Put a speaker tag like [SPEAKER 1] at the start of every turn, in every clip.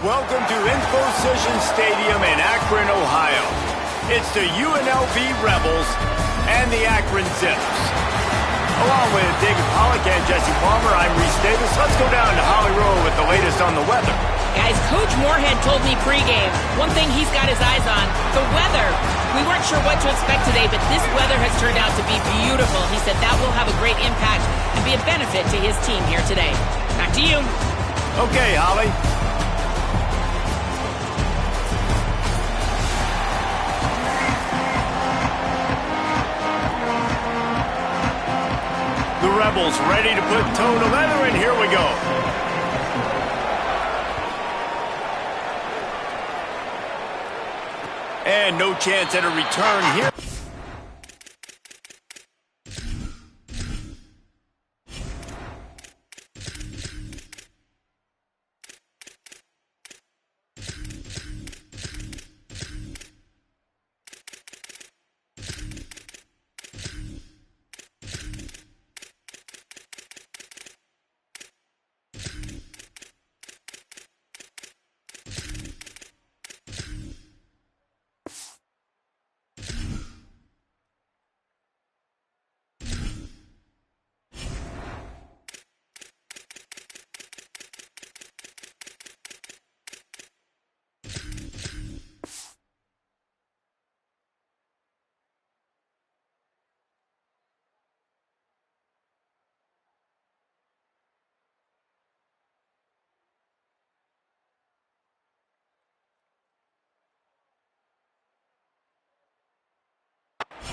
[SPEAKER 1] Welcome to Infocision Stadium in Akron, Ohio. It's the UNLV Rebels and the Akron Zips. Along with David Pollock and Jesse Palmer, I'm Reese Davis. Let's go down to Holly Rowe with the latest on the weather.
[SPEAKER 2] Guys, Coach Moorhead told me pregame, one thing he's got his eyes on, the weather. We weren't sure what to expect today, but this weather has turned out to be beautiful. He said that will have a great impact and be a benefit to his team here today. Back to you.
[SPEAKER 1] Okay, Holly. The Rebels ready to put toe to leather, and here we go. And no chance at a return here.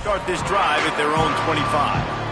[SPEAKER 1] Start this drive at their own 25.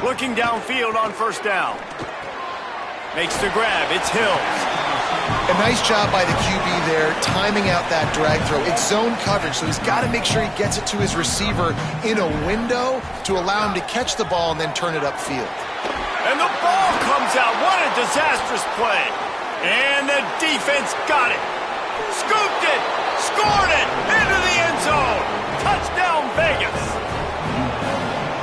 [SPEAKER 1] Looking downfield on first down. Makes the grab. It's Hills.
[SPEAKER 3] A nice job by the QB there, timing out that drag throw. It's zone coverage, so he's got to make sure he gets it to his receiver in a window to allow him to catch the ball and then turn it upfield.
[SPEAKER 1] And the ball comes out. What a disastrous play. And the defense got it. Scooped it. Scored it. Into the end zone. Touchdown, Vegas.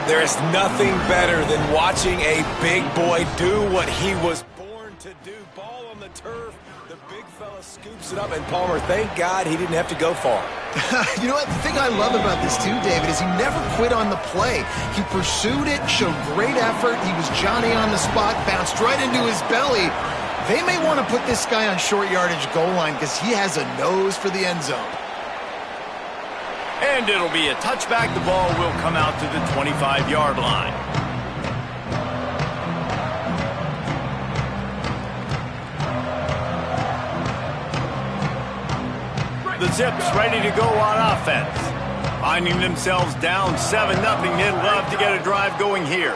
[SPEAKER 4] There's nothing better than watching a big boy do what he was born to do. Ball on the turf, the big fella scoops it up, and Palmer, thank God he didn't have to go far.
[SPEAKER 3] You know what? The thing I love about this too, David, is he never quit on the play. He pursued it, showed great effort. He was Johnny on the spot, bounced right into his belly. They may want to put this guy on short yardage goal line because he has a nose for the end zone.
[SPEAKER 1] And it'll be a touchback. The ball will come out to the 25-yard line. The Zips ready to go on offense. Finding themselves down 7-0. They'd love to get a drive going here.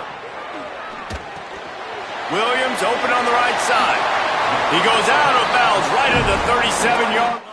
[SPEAKER 1] Williams open on the right side. He goes out of bounds right at the 37-yard line.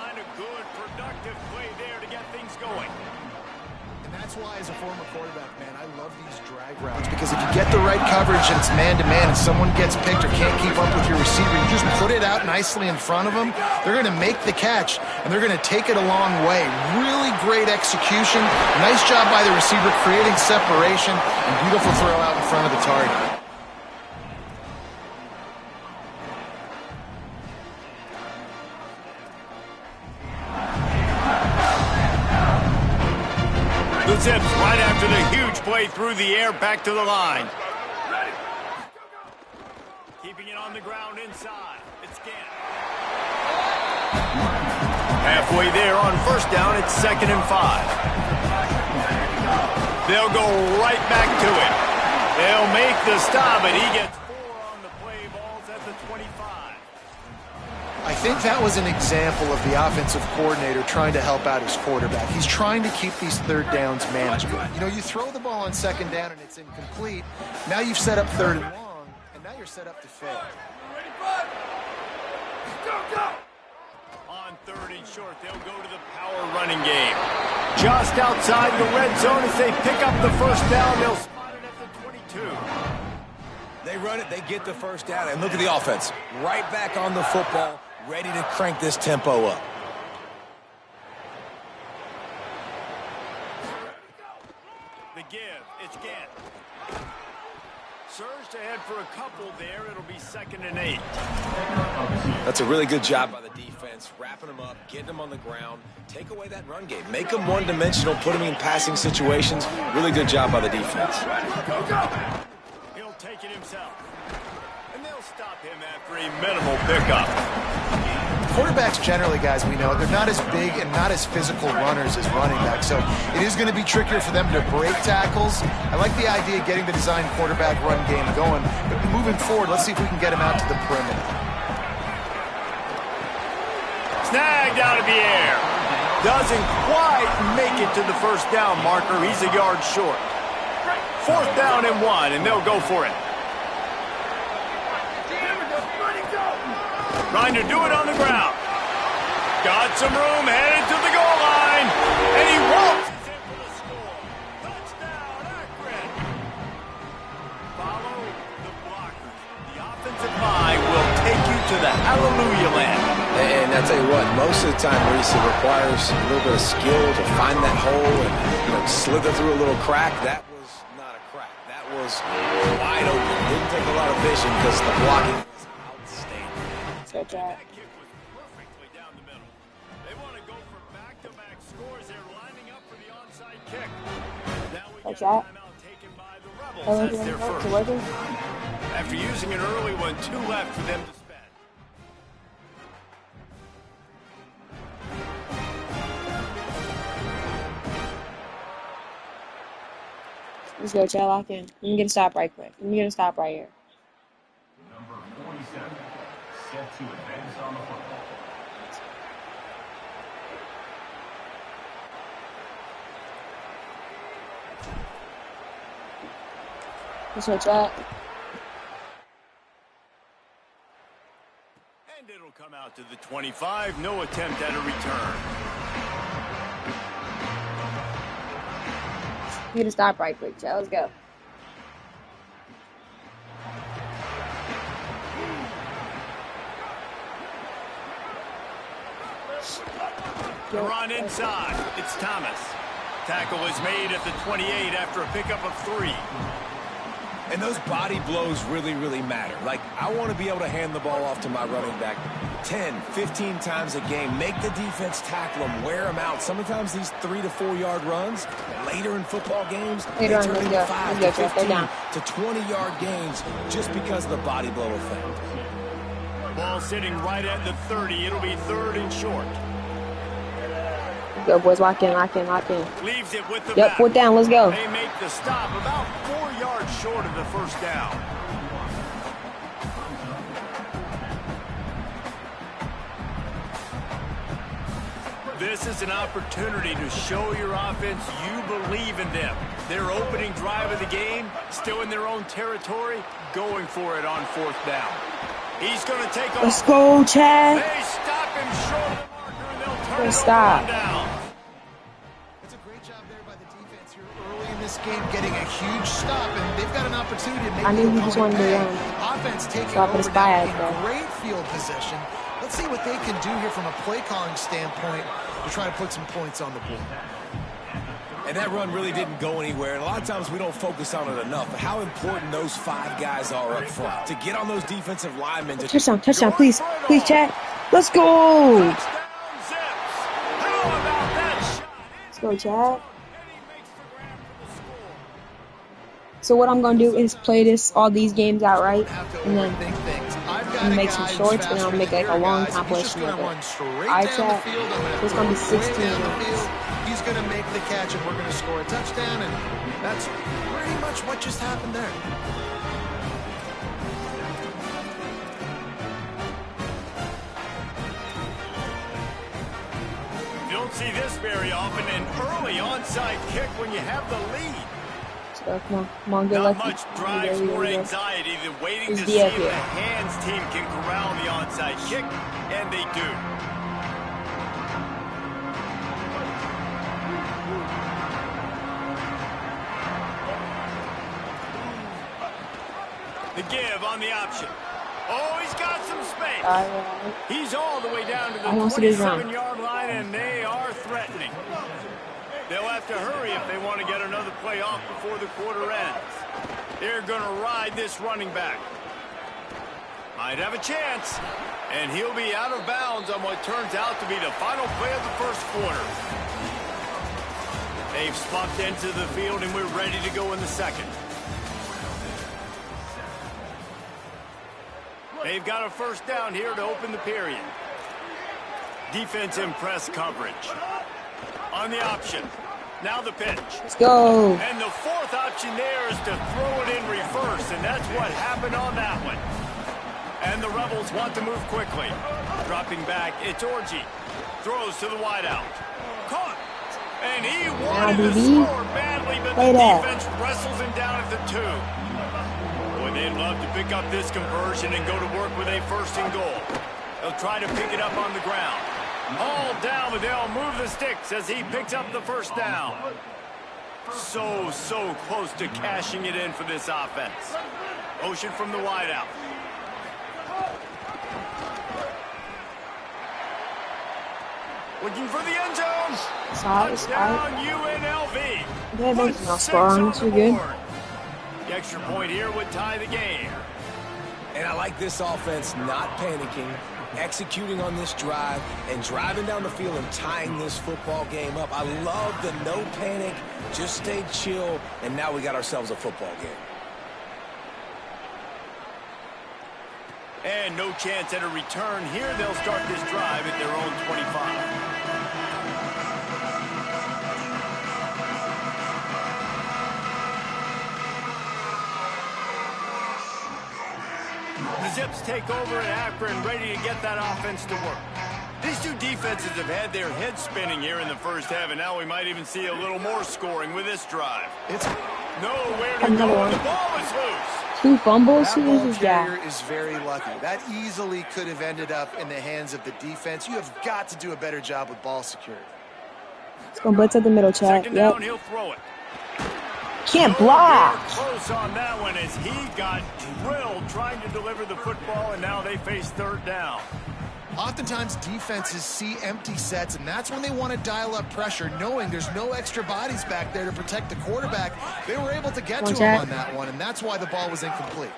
[SPEAKER 3] As a former quarterback, man, I love these drag routes because if you get the right coverage and it's man-to-man and someone gets picked or can't keep up with your receiver, you just put it out nicely in front of them. They're going to make the catch, and they're going to take it a long way. Really great execution. Nice job by the receiver creating separation, and beautiful throw out in front of the target.
[SPEAKER 1] The Zips right after the huge play through the air back to the line. Keeping it on the ground inside. It's Gant. Halfway there on first down, it's 2nd and 5. They'll go right back to it. They'll make the stop, and he gets 4 on the play. Ball's at the 25.
[SPEAKER 3] I think that was an example of the offensive coordinator trying to help out his quarterback. He's trying to keep these third downs manageable. You know, you throw the ball on 2nd down and it's incomplete. Now you've set up 3rd and long, and now you're set up to fail.
[SPEAKER 1] On 3rd and short, they'll go to the power running game. Just outside the red zone as they pick up the first down. They'll spot it at the 22.
[SPEAKER 4] They run it, they get the first down, and look at the offense. Right back on the football, ready to crank this tempo up.
[SPEAKER 1] The give, it's Gant. Surged ahead for a couple there. It'll be 2nd and 8.
[SPEAKER 4] That's a really good job by the defense, wrapping them up, getting them on the ground, take away that run game, make them one-dimensional, put them in passing situations. Really good job by the defense.
[SPEAKER 1] He'll take it himself. And they'll stop him after a minimal pickup.
[SPEAKER 3] Quarterbacks generally, guys, we know, they're not as big and not as physical runners as running backs, so it is going to be trickier for them to break tackles. I like the idea of getting the design quarterback run game going, but moving forward, let's see if we can get him out to the perimeter.
[SPEAKER 1] Snagged out of the air. Doesn't quite make it to the first down marker. He's a yard short. 4th down and 1, and they'll go for it. Trying to do it on the ground. Got some room, headed to the goal line, and he waltzes in for the score. Touchdown, Akron. Follow the blockers. The offensive line will take you to the hallelujah land.
[SPEAKER 4] And I tell you what, most of the time, Reese, it requires a little bit of skill to find that hole and slither through a little crack. That was not a crack. That was wide open. Didn't take a lot of vision because the blocking was outstanding.
[SPEAKER 2] Good job.
[SPEAKER 1] That kick was perfectly down the middle. They want to go for back-to-back scores. They're lining up for the onside kick. Now we get a timeout taken by the Rebels. That's their first. After using an early one, 2 left for them to spend.
[SPEAKER 2] Let's go, Chad. Lock in. Let me get a stop right quick. Let me get a stop right here.
[SPEAKER 5] Number 47, set to advance on the football.
[SPEAKER 2] Let's go, Chad.
[SPEAKER 1] And it'll come out to the 25. No attempt at a return.
[SPEAKER 2] Get a stop right quick, Chad. Let's go.
[SPEAKER 1] The run inside. It's Thomas. Tackle is made at the 28 after a pickup of 3.
[SPEAKER 4] And those body blows really, really matter. Like, I want to be able to hand the ball off to my running back 10, 15 times a game. Make the defense tackle them, wear them out. Sometimes these 3 to 4 yard runs, later in football games, they turn into 5 to 15 to 20-yard gains just because of the body blow effect.
[SPEAKER 1] Ball sitting right at the 30. It'll be 3rd and short.
[SPEAKER 2] Go, boys. Lock in, lock in, lock in.
[SPEAKER 1] Leaves it with the
[SPEAKER 2] Yep,
[SPEAKER 1] back.
[SPEAKER 2] 4th down. Let's go.
[SPEAKER 1] They make the stop about 4 yards short of the first down. This is an opportunity to show your offense you believe in them. Their opening drive of the game, still in their own territory, going for it on 4th down. He's going to take off.
[SPEAKER 2] Let's go, Chad.
[SPEAKER 1] They stop him short of the marker, and they'll turn it
[SPEAKER 2] stop.
[SPEAKER 1] over on down.
[SPEAKER 3] It's a great job there by the defense here early in this game, getting a huge stop, and they've got an opportunity to make
[SPEAKER 2] I knew
[SPEAKER 3] the
[SPEAKER 2] he just
[SPEAKER 3] opponent
[SPEAKER 2] wanted to
[SPEAKER 3] pay.
[SPEAKER 2] run.
[SPEAKER 3] Offense taking
[SPEAKER 2] Stop
[SPEAKER 3] over
[SPEAKER 2] his bias,
[SPEAKER 3] now
[SPEAKER 2] bro.
[SPEAKER 3] in great field possession. Let's see what they can do here from a play calling standpoint to try to put some points on the board.
[SPEAKER 4] And that run really didn't go anywhere. And a lot of times we don't focus on it enough. But how important those 5 guys are up front to get on those defensive linemen. To
[SPEAKER 2] Touchdown, touchdown, please. Please, Chad. Let's go.
[SPEAKER 1] Touchdown, Zips. How about that shot?
[SPEAKER 2] Let's go, Chad.
[SPEAKER 1] And he makes the
[SPEAKER 6] So what I'm gonna do is play all these games outright, and then make some shorts, and I'll make like a long compilation of it. Alright, chat. So it's gonna be 16 minutes.
[SPEAKER 3] He's gonna make the catch, and we're gonna score a touchdown, and that's pretty much what just happened there.
[SPEAKER 1] You don't see this very often, an early onside kick when you have the lead.
[SPEAKER 6] So come on, good luck.
[SPEAKER 1] Not much drives more anxiety than waiting to see if the hands team can corral the onside kick, and they do. The give on the option. Oh, he's got some space. He's all the way down to the 27-yard line, and they are threatening. They'll have to hurry if they want to get another play off before the quarter ends. They're going to ride this running back. Might have a chance, and he'll be out of bounds on what turns out to be the final play of the first quarter. They've spunked into the field, and we're ready to go in the second. They've got a first down here to open the period. Defense in press coverage. On the option. Now the pitch.
[SPEAKER 6] Let's go.
[SPEAKER 1] And the fourth option there is to throw it in reverse, and that's what happened on that one. And the Rebels want to move quickly. Dropping back, it's Orji. Throws to the wideout. Caught. And he wanted to score badly, but the defense wrestles him down at the 2. Boy, they'd love to pick up this conversion and go to work with a first and goal. They'll try to pick it up on the ground. All down, but they'll move the sticks as he picks up the first down. So close to cashing it in for this offense. Motion from the wideout. Looking for the end zone. Touchdown UNLV.
[SPEAKER 6] I'll score on this. You're good.
[SPEAKER 1] The extra point here would tie the game.
[SPEAKER 4] And I like this offense not panicking, executing on this drive, and driving down the field and tying this football game up. I love the no panic, just stay chill, and now we got ourselves a football game.
[SPEAKER 1] And no chance at a return here. They'll start this drive at their own 25. The Zips take over at Akron, ready to get that offense to work. These two defenses have had their heads spinning here in the first half, and now we might even see a little more scoring with this drive. It's nowhere to go. The ball is loose.
[SPEAKER 6] 2 fumbles.
[SPEAKER 3] That ball carrier is very lucky. That easily could have ended up in the hands of the defense. You have got to do a better job with ball security.
[SPEAKER 6] Let's go blitz at the middle, chat.
[SPEAKER 1] Second down, he'll throw it.
[SPEAKER 6] Can't block.
[SPEAKER 1] Close on that one as he got drilled trying to deliver the football, and now they face third down.
[SPEAKER 3] Oftentimes defenses see empty sets, and that's when they want to dial up pressure, knowing there's no extra bodies back there to protect the quarterback. They were able to get to him on that one, and that's why the ball was incomplete.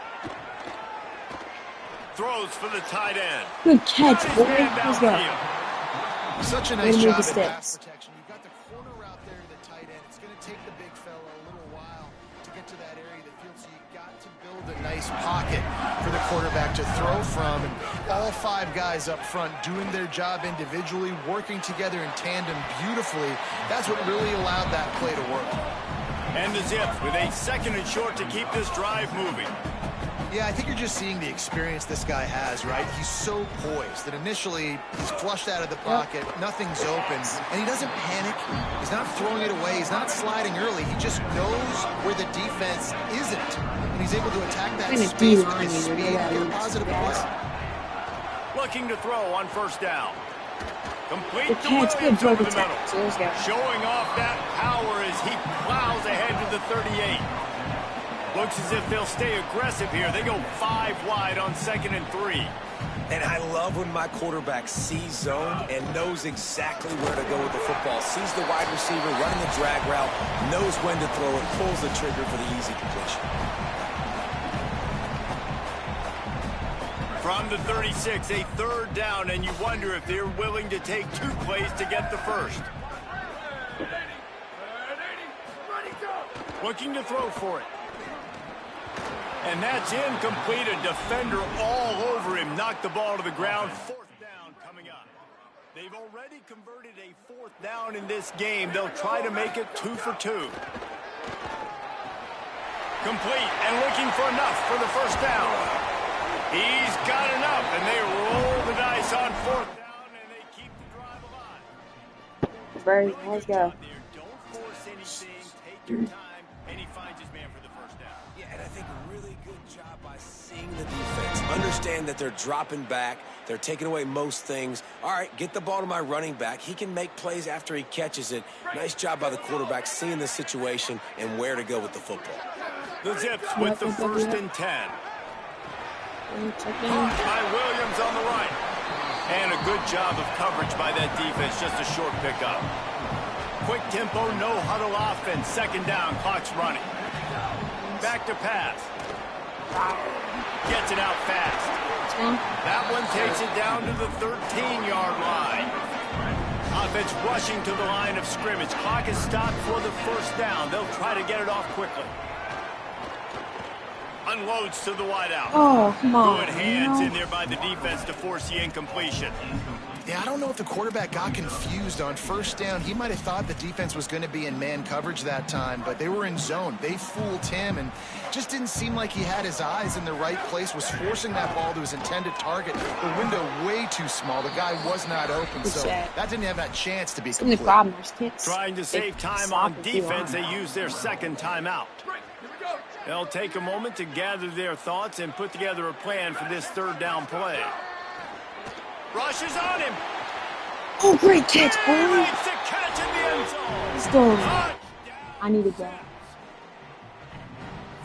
[SPEAKER 1] Throws for the tight end.
[SPEAKER 6] Good catch, boy. Let's go.
[SPEAKER 3] Such a nice job at pass protection. You've got the corner route there to the tight end. It's going to take the big fella a little while to get to that area of the field, so you've got to build a nice pocket for the quarterback to throw from. And all 5 guys up front doing their job individually, working together in tandem beautifully. That's what really allowed that play to work.
[SPEAKER 1] And the Zips with a second and short to keep this drive moving.
[SPEAKER 3] Yeah, I think you're just seeing the experience this guy has, right? He's so poised that initially he's flushed out of the pocket, nothing's open, and he doesn't panic. He's not throwing it away. He's not sliding early. He just knows where the defense isn't, and he's able to attack that space with his speed and get a positive play.
[SPEAKER 1] Looking to throw on first down. Complete
[SPEAKER 6] the Williams over the middle.
[SPEAKER 1] Showing off that power as he plows ahead to the 38. Looks as if they'll stay aggressive here. They go 5 wide on 2nd and 3.
[SPEAKER 4] And I love when my quarterback sees zone and knows exactly where to go with the football. Sees the wide receiver running the drag route, knows when to throw it, pulls the trigger for the easy completion.
[SPEAKER 1] From the 36, a third down, and you wonder if they're willing to take 2 plays to get the first. Looking to throw for it. And that's incomplete. A defender all over him. Knocked the ball to the ground. Fourth down coming up. They've already converted a fourth down in this game. They'll try to make it 2 for 2. Complete and looking for enough for the first down. He's got enough, and they roll the dice on fourth down, and they keep the drive alive.
[SPEAKER 6] Very, let's go.
[SPEAKER 1] Don't force anything. Take your time, and he finds his man for the first down.
[SPEAKER 4] Yeah, and I think a really good job by seeing the defense. Understand that they're dropping back. They're taking away most things. All right, get the ball to my running back. He can make plays after he catches it. Nice job by the quarterback seeing the situation and where to go with the football.
[SPEAKER 1] The Zips with the first and 10. Caught by Williams on the right. And a good job of coverage by that defense. Just a short pickup. Quick tempo, no huddle offense. Second down, clock's running. Back to pass. Gets it out fast. That one takes it down to the 13-yard line. Offense rushing to the line of scrimmage. Clock is stopped for the first down. They'll try to get it off quickly. Unloads to the wideout.
[SPEAKER 6] Oh, come on.
[SPEAKER 1] Good hands in there by the defense to force the incompletion.
[SPEAKER 3] Yeah, I don't know if the quarterback got confused on first down. He might have thought the defense was going to be in man coverage that time, but they were in zone. They fooled him, and just didn't seem like he had his eyes in the right place, was forcing that ball to his intended target. The window way too small. The guy was not open, so that didn't have that chance to be complete.
[SPEAKER 1] Trying to save time on defense, they use their second timeout. They'll take a moment to gather their thoughts and put together a plan for this third down play. Rushes on him.
[SPEAKER 6] Oh, great catch, boy.
[SPEAKER 1] Makes the catch in the end zone.
[SPEAKER 6] Let's go. I needed that.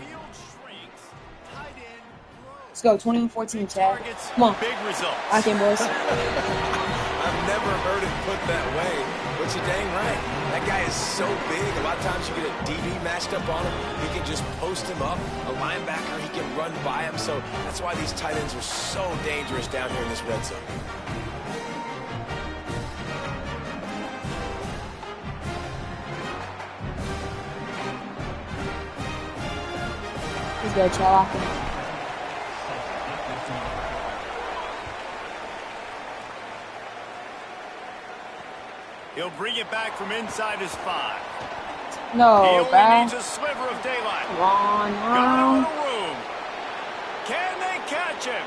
[SPEAKER 1] Field shrinks. Tight end grows.
[SPEAKER 6] Let's go. 21-14, Chad. Come on.
[SPEAKER 1] Big results.
[SPEAKER 6] I can, boys.
[SPEAKER 4] I've never heard it put that way, but you're dang right. That guy is so big. A lot of times you get a DB matched up on him. He can just post him up. A linebacker, he can run by him. So that's why these tight ends are so dangerous down here in this red zone.
[SPEAKER 6] Let's go, Chad.
[SPEAKER 1] He'll bring it back from inside his 5.
[SPEAKER 6] No,
[SPEAKER 1] he only
[SPEAKER 6] bro.
[SPEAKER 1] needs a sliver of daylight.
[SPEAKER 6] Come on,
[SPEAKER 1] Got out of the room. Can they catch him?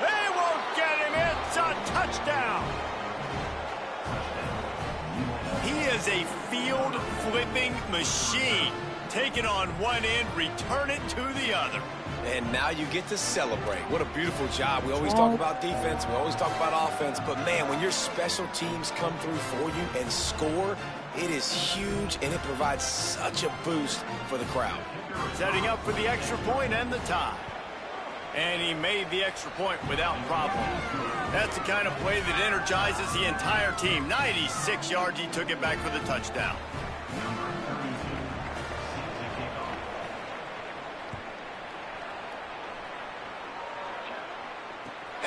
[SPEAKER 1] They won't get him. It's a touchdown. He is a field-flipping machine. Take it on one end, return it to the other.
[SPEAKER 4] And now you get to celebrate. What a beautiful job. We always talk about defense. We always talk about offense. But, man, when your special teams come through for you and score, it is huge, and it provides such a boost for the crowd.
[SPEAKER 1] Setting up for the extra point and the tie. And he made the extra point without problem. That's the kind of play that energizes the entire team. 96 yards, he took it back for the touchdown.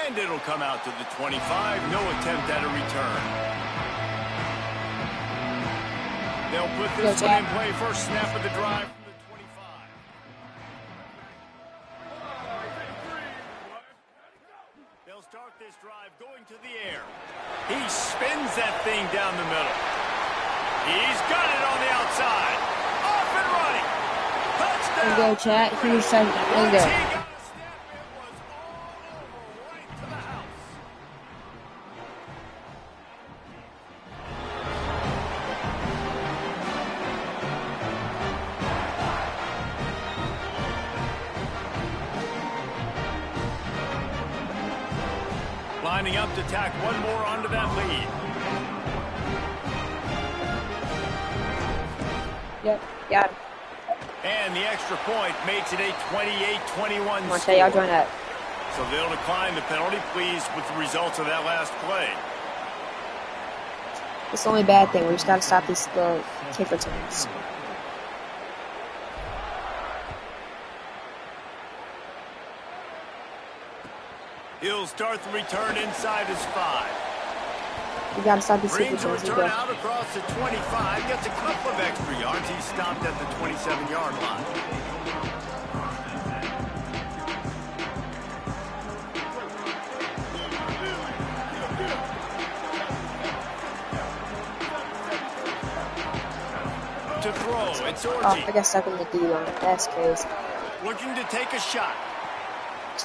[SPEAKER 1] And it'll come out to the 25. No attempt at a return. They'll put this one in play. First snap of the drive from the 25. They'll start this drive going to the air. He spins that thing down the middle. He's got it on the outside. Off and running. Touchdown.
[SPEAKER 6] Let's go, Chad. Here's second. Let's go.
[SPEAKER 1] Lining up to tack one more onto that lead.
[SPEAKER 6] Yep, got him.
[SPEAKER 1] And the extra point makes it a 28-21
[SPEAKER 6] I'll tell y'all join that.
[SPEAKER 1] So they'll decline the penalty, pleased with the results of that last play.
[SPEAKER 6] It's the only bad thing. We just got to stop these kick returns.
[SPEAKER 1] He'll start the return inside his 5.
[SPEAKER 6] We got to stop these kick
[SPEAKER 1] Brings a
[SPEAKER 6] returns.
[SPEAKER 1] return out across the 25. Gets a couple of extra yards. He's stopped at the 27-yard line. to throw. It's
[SPEAKER 6] Oh,
[SPEAKER 1] Orgy.
[SPEAKER 6] I got stuck in the D line. That's crazy.
[SPEAKER 1] Looking to take a shot.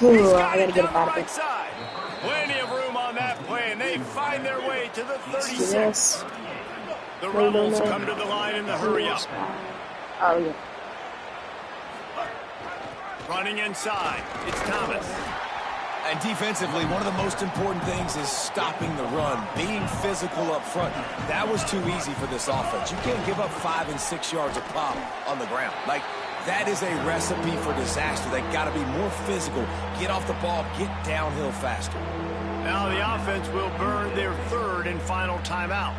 [SPEAKER 6] Ooh, I gotta get
[SPEAKER 1] down
[SPEAKER 6] up
[SPEAKER 1] the
[SPEAKER 6] out of
[SPEAKER 1] right
[SPEAKER 6] it.
[SPEAKER 1] side. Plenty of room on that play, and they find their way to the
[SPEAKER 6] Let's do
[SPEAKER 1] 36.
[SPEAKER 6] this.
[SPEAKER 1] The
[SPEAKER 6] No,
[SPEAKER 1] Rebels come to the line in the hurry up.
[SPEAKER 6] Oh, yeah.
[SPEAKER 1] Running inside. It's Thomas.
[SPEAKER 4] And defensively, one of the most important things is stopping the run, being physical up front. That was too easy for this offense. You can't give up 5 and 6 yards a pop on the ground. Like, that is a recipe for disaster. They got to be more physical, get off the ball, get downhill faster.
[SPEAKER 1] Now the offense will burn their third and final timeout.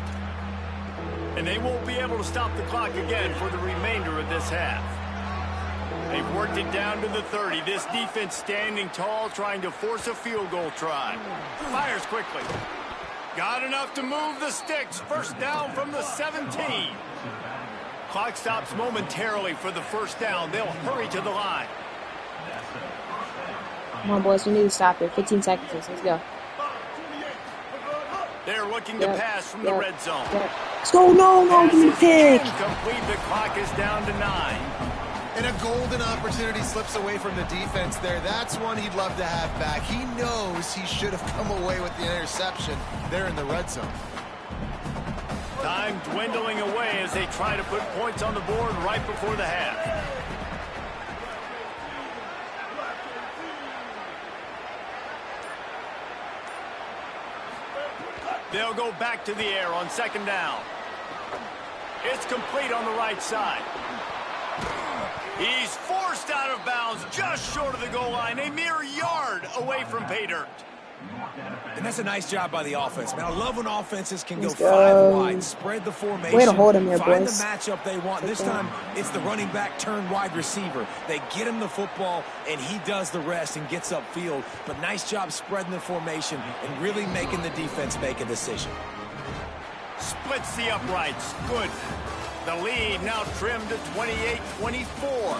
[SPEAKER 1] And they won't be able to stop the clock again for the remainder of this half. They've worked it down to the 30. This defense standing tall, trying to force a field goal try. Fires quickly. Got enough to move the sticks. First down from the 17. Clock stops momentarily for the first down. They'll hurry to the line.
[SPEAKER 6] Come on, boys. We need to stop here. 15 seconds. Let's go.
[SPEAKER 1] They're looking to pass from the red zone.
[SPEAKER 6] Let's go. No, give me the pick.
[SPEAKER 1] Complete. The clock is down to 9.
[SPEAKER 3] And a golden opportunity slips away from the defense there. That's one he'd love to have back. He knows he should have come away with the interception there in the red zone.
[SPEAKER 1] Time dwindling away as they try to put points on the board right before the half. They'll go back to the air on second down. It's complete on the right side. He's forced out of bounds just short of the goal line, a mere yard away from pay dirt.
[SPEAKER 4] And that's a nice job by the offense, man. I love when offenses can go
[SPEAKER 6] Let's
[SPEAKER 4] 5
[SPEAKER 6] go.
[SPEAKER 4] wide, spread the formation,
[SPEAKER 6] Way to hold him here,
[SPEAKER 4] find
[SPEAKER 6] boys.
[SPEAKER 4] the matchup they want. This time, it's the running back turned wide receiver. They get him the football, and he does the rest and gets upfield. But nice job spreading the formation and really making the defense make a decision.
[SPEAKER 1] Splits the uprights. Good. The lead now trimmed to 28-24.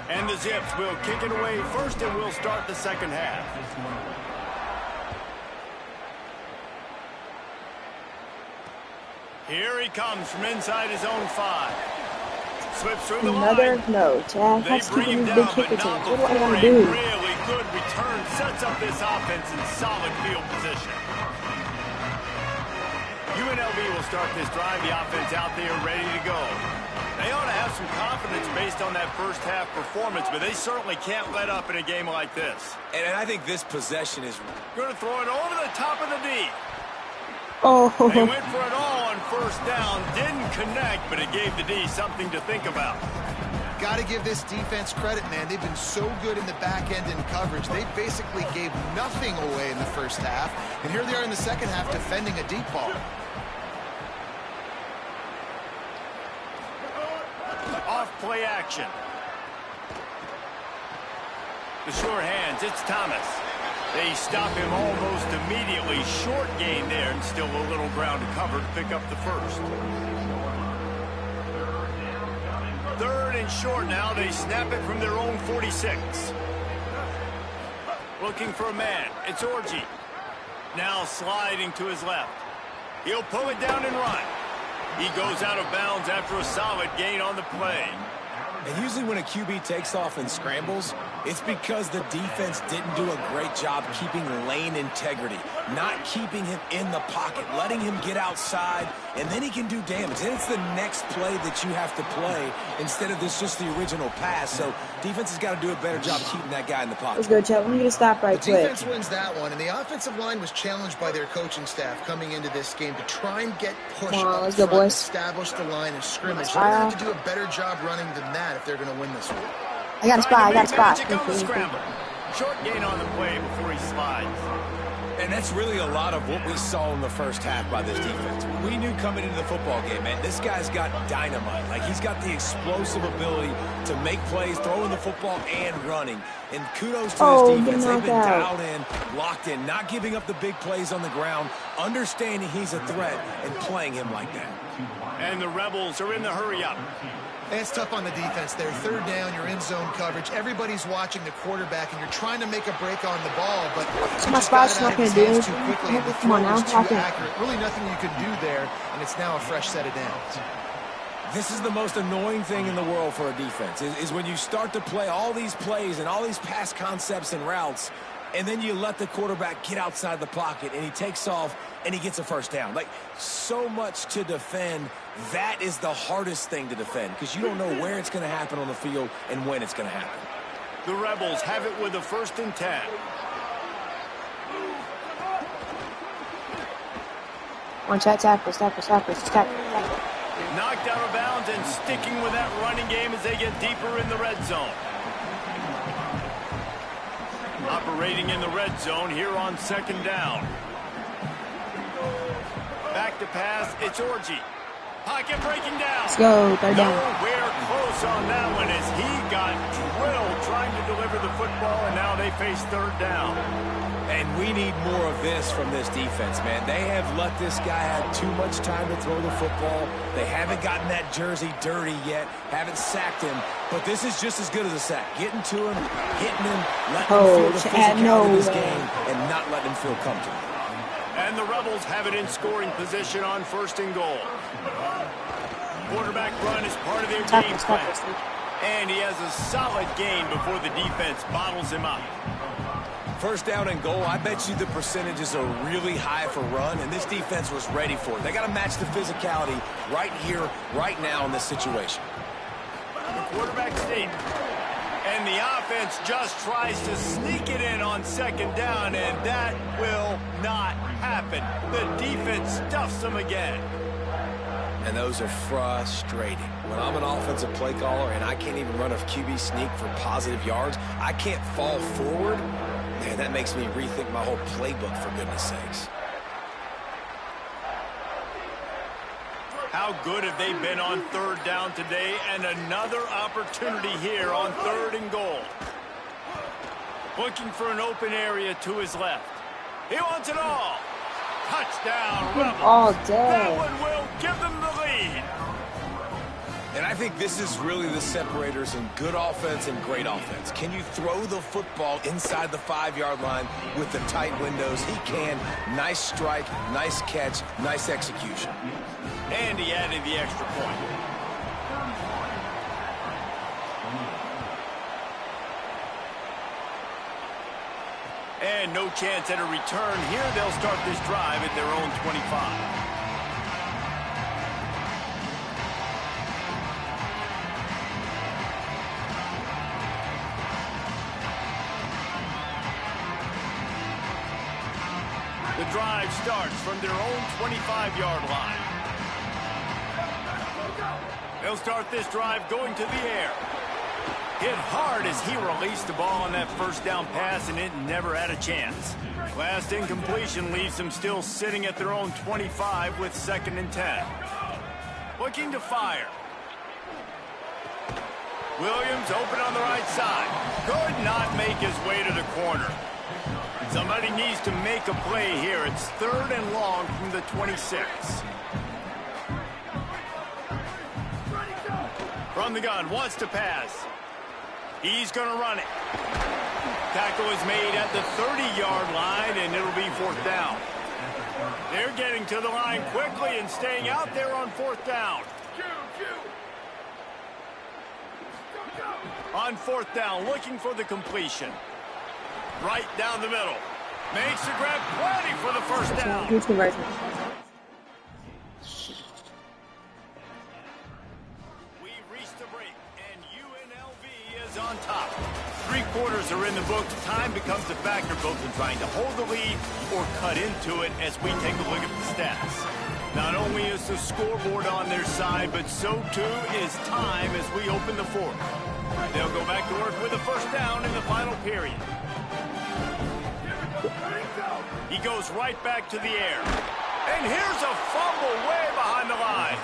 [SPEAKER 1] And the Zips will kick it away first, and we'll start the second half. Here he comes from inside his own 5. Slips through the line.
[SPEAKER 6] No, Chad.
[SPEAKER 1] They
[SPEAKER 6] That's
[SPEAKER 1] bring
[SPEAKER 6] keeping
[SPEAKER 1] him
[SPEAKER 6] these
[SPEAKER 1] down,
[SPEAKER 6] big
[SPEAKER 1] but
[SPEAKER 6] kicker
[SPEAKER 1] not
[SPEAKER 6] teams. What do I
[SPEAKER 1] before
[SPEAKER 6] gotta
[SPEAKER 1] a
[SPEAKER 6] do?
[SPEAKER 1] really good return sets up this offense in solid field position. UNLV will start this drive. The offense out there ready to go. They ought to have some confidence based on that first half performance, but they certainly can't let up in a game like this.
[SPEAKER 4] And I think this possession is
[SPEAKER 1] Going to throw it over the top of the D.
[SPEAKER 6] Oh,
[SPEAKER 1] They went for it all on first down. Didn't connect, but it gave the D something to think about.
[SPEAKER 3] Got to give this defense credit, man. They've been so good in the back end in coverage. They basically gave nothing away in the first half. And here they are in the second half defending a deep ball.
[SPEAKER 1] Off play action. The short hands, it's Thomas. They stop him almost immediately. Short gain there, and still a little ground to cover to pick up the first. Third and short now. They snap it from their own 46. Looking for a man. It's Orgy. Now sliding to his left. He'll pull it down and run. He goes out of bounds after a solid gain on the play.
[SPEAKER 4] And usually when a QB takes off and scrambles, it's because the defense didn't do a great job keeping lane integrity, not keeping him in the pocket, letting him get outside, and then he can do damage. Then it's the next play that you have to play instead of this just the original pass. So defense has got to do a better job keeping that guy in the pocket.
[SPEAKER 6] let's go, Chad. Let me get a stop right
[SPEAKER 3] The
[SPEAKER 6] quick.
[SPEAKER 3] defense wins that one, and the offensive line was challenged by their coaching staff coming into this game to try and get push
[SPEAKER 6] Come on,
[SPEAKER 3] up
[SPEAKER 6] let's go,
[SPEAKER 3] front,
[SPEAKER 6] boys.
[SPEAKER 3] establish the line of scrimmage.
[SPEAKER 6] Let's
[SPEAKER 3] They're going to
[SPEAKER 6] fire.
[SPEAKER 3] have to do a better job running than that if they're going to win this one.
[SPEAKER 6] I got a spot.
[SPEAKER 1] Magic on the scramble. Short gain on the play before he slides.
[SPEAKER 4] And that's really a lot of what we saw in the first half by this defense. We knew coming into the football game, man, this guy's got dynamite. Like, he's got the explosive ability to make plays, throwing the football and running. And kudos to this defense. They've been dialed in, locked in, not giving up the big plays on the ground, understanding he's a threat, and playing him like that.
[SPEAKER 1] And the Rebels are in the hurry-up.
[SPEAKER 3] It's tough on the defense there. Third down, you're in zone coverage. Everybody's watching the quarterback, and you're trying to make a break on the ball, but
[SPEAKER 6] my spot's not going to do it. Come on now.
[SPEAKER 3] Too accurate. Really nothing you can do there, and it's now a fresh set of downs.
[SPEAKER 4] This is the most annoying thing in the world for a defense, is when you start to play all these plays and all these pass concepts and routes, and then you let the quarterback get outside the pocket, and he takes off, and he gets a first down. Like, so much to defend. That is the hardest thing to defend because you don't know where it's going to happen on the field and when it's going to happen.
[SPEAKER 1] The Rebels have it with a 1st and 10.
[SPEAKER 6] One shot, tackle.
[SPEAKER 1] Knocked out of bounds and sticking with that running game as they get deeper in the red zone. Operating in the red zone here on 2nd down. Back to pass, it's Orji. Pocket breaking down.
[SPEAKER 6] Let's go, 3rd down.
[SPEAKER 1] Nowhere close on that one as he got drilled trying to deliver the football, and now they face 3rd down.
[SPEAKER 4] And we need more of this from this defense, man. They have let this guy have too much time to throw the football. They haven't gotten that jersey dirty yet, haven't sacked him, but this is just as good as a sack. Getting to him, hitting him, letting him feel the physicality of this game, and not letting him feel comfortable.
[SPEAKER 1] And the Rebels have it in scoring position on 1st and goal. Quarterback run is part of their game plan. And he has a solid gain before the defense bottles him up.
[SPEAKER 4] 1st down and goal, I bet you the percentages are really high for run, and this defense was ready for it. They got to match the physicality right here, right now in this situation.
[SPEAKER 1] The quarterback sneak. And the offense just tries to sneak it in on 2nd down, and that will not happen. The defense stuffs them again.
[SPEAKER 4] And those are frustrating. When I'm an offensive play caller and I can't even run a QB sneak for positive yards, I can't fall forward, man, that makes me rethink my whole playbook, for goodness sakes.
[SPEAKER 1] How good have they been on 3rd down today? And another opportunity here on 3rd and goal. Looking for an open area to his left. He wants it all. Touchdown, Rebels.
[SPEAKER 6] All day.
[SPEAKER 1] That one will give them the lead.
[SPEAKER 4] And I think this is really the separators in good offense and great offense. Can you throw the football inside the 5-yard line with the tight windows? He can. Nice strike, nice catch, nice execution.
[SPEAKER 1] And he added the extra point. And no chance at a return. Here they'll start this drive at their own 25. The drive starts from their own 25-yard line. They'll start this drive going to the air. Hit hard as he released the ball on that 1st down pass, and it never had a chance. Last incompletion leaves them still sitting at their own 25 with 2nd and 10. Looking to fire. Williams open on the right side. Could not make his way to the corner. Somebody needs to make a play here. It's 3rd and long from the 26. From the gun, wants to pass. He's going to run it. Tackle is made at the 30-yard line, and it'll be 4th down. They're getting to the line quickly and staying out there on 4th down. On 4th down, looking for the completion. Right down the middle. Makes the grab, plenty for the 1st down.
[SPEAKER 6] Good conversion.
[SPEAKER 1] We've reached the break, and UNLV is on top. 3 quarters are in the books. Time becomes a factor both in trying to hold the lead or cut into it as we take a look at the stats. Not only is the scoreboard on their side, but so too is time as we open the 4th. They'll go back to work with a 1st down in the final period. He goes right back to the air. And here's a fumble way behind the line.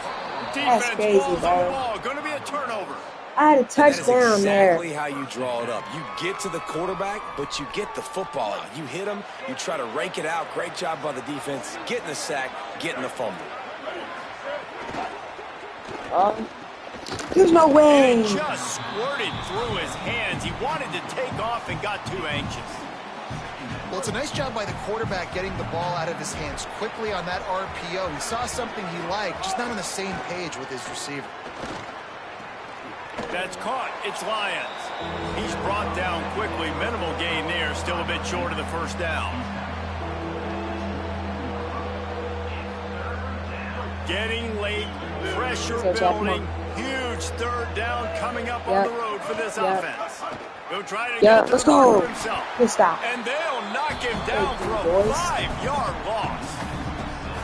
[SPEAKER 6] That's
[SPEAKER 1] Defense
[SPEAKER 6] crazy,
[SPEAKER 1] falls
[SPEAKER 6] bro.
[SPEAKER 1] on the ball. Going to be a turnover.
[SPEAKER 6] I had a touchdown
[SPEAKER 4] that is exactly
[SPEAKER 6] there.
[SPEAKER 4] how you draw it up. You get to the quarterback, but you get the football out. You hit him, you try to rake it out. Great job by the defense, getting the sack, getting the fumble.
[SPEAKER 6] There's no way.
[SPEAKER 1] It just squirted through his hands. He wanted to take off and got too anxious.
[SPEAKER 3] Well, it's a nice job by the quarterback getting the ball out of his hands quickly on that RPO. He saw something he liked, just not on the same page with his receiver.
[SPEAKER 1] That's caught. It's Lions. He's brought down quickly. Minimal gain there. Still a bit short of the first down. Getting late. Pressure building. Huge third down coming up on the road for this offense. He'll try to get
[SPEAKER 6] let's go.
[SPEAKER 1] himself.
[SPEAKER 6] Good stop.
[SPEAKER 1] And they'll knock him down for a 5-yard loss.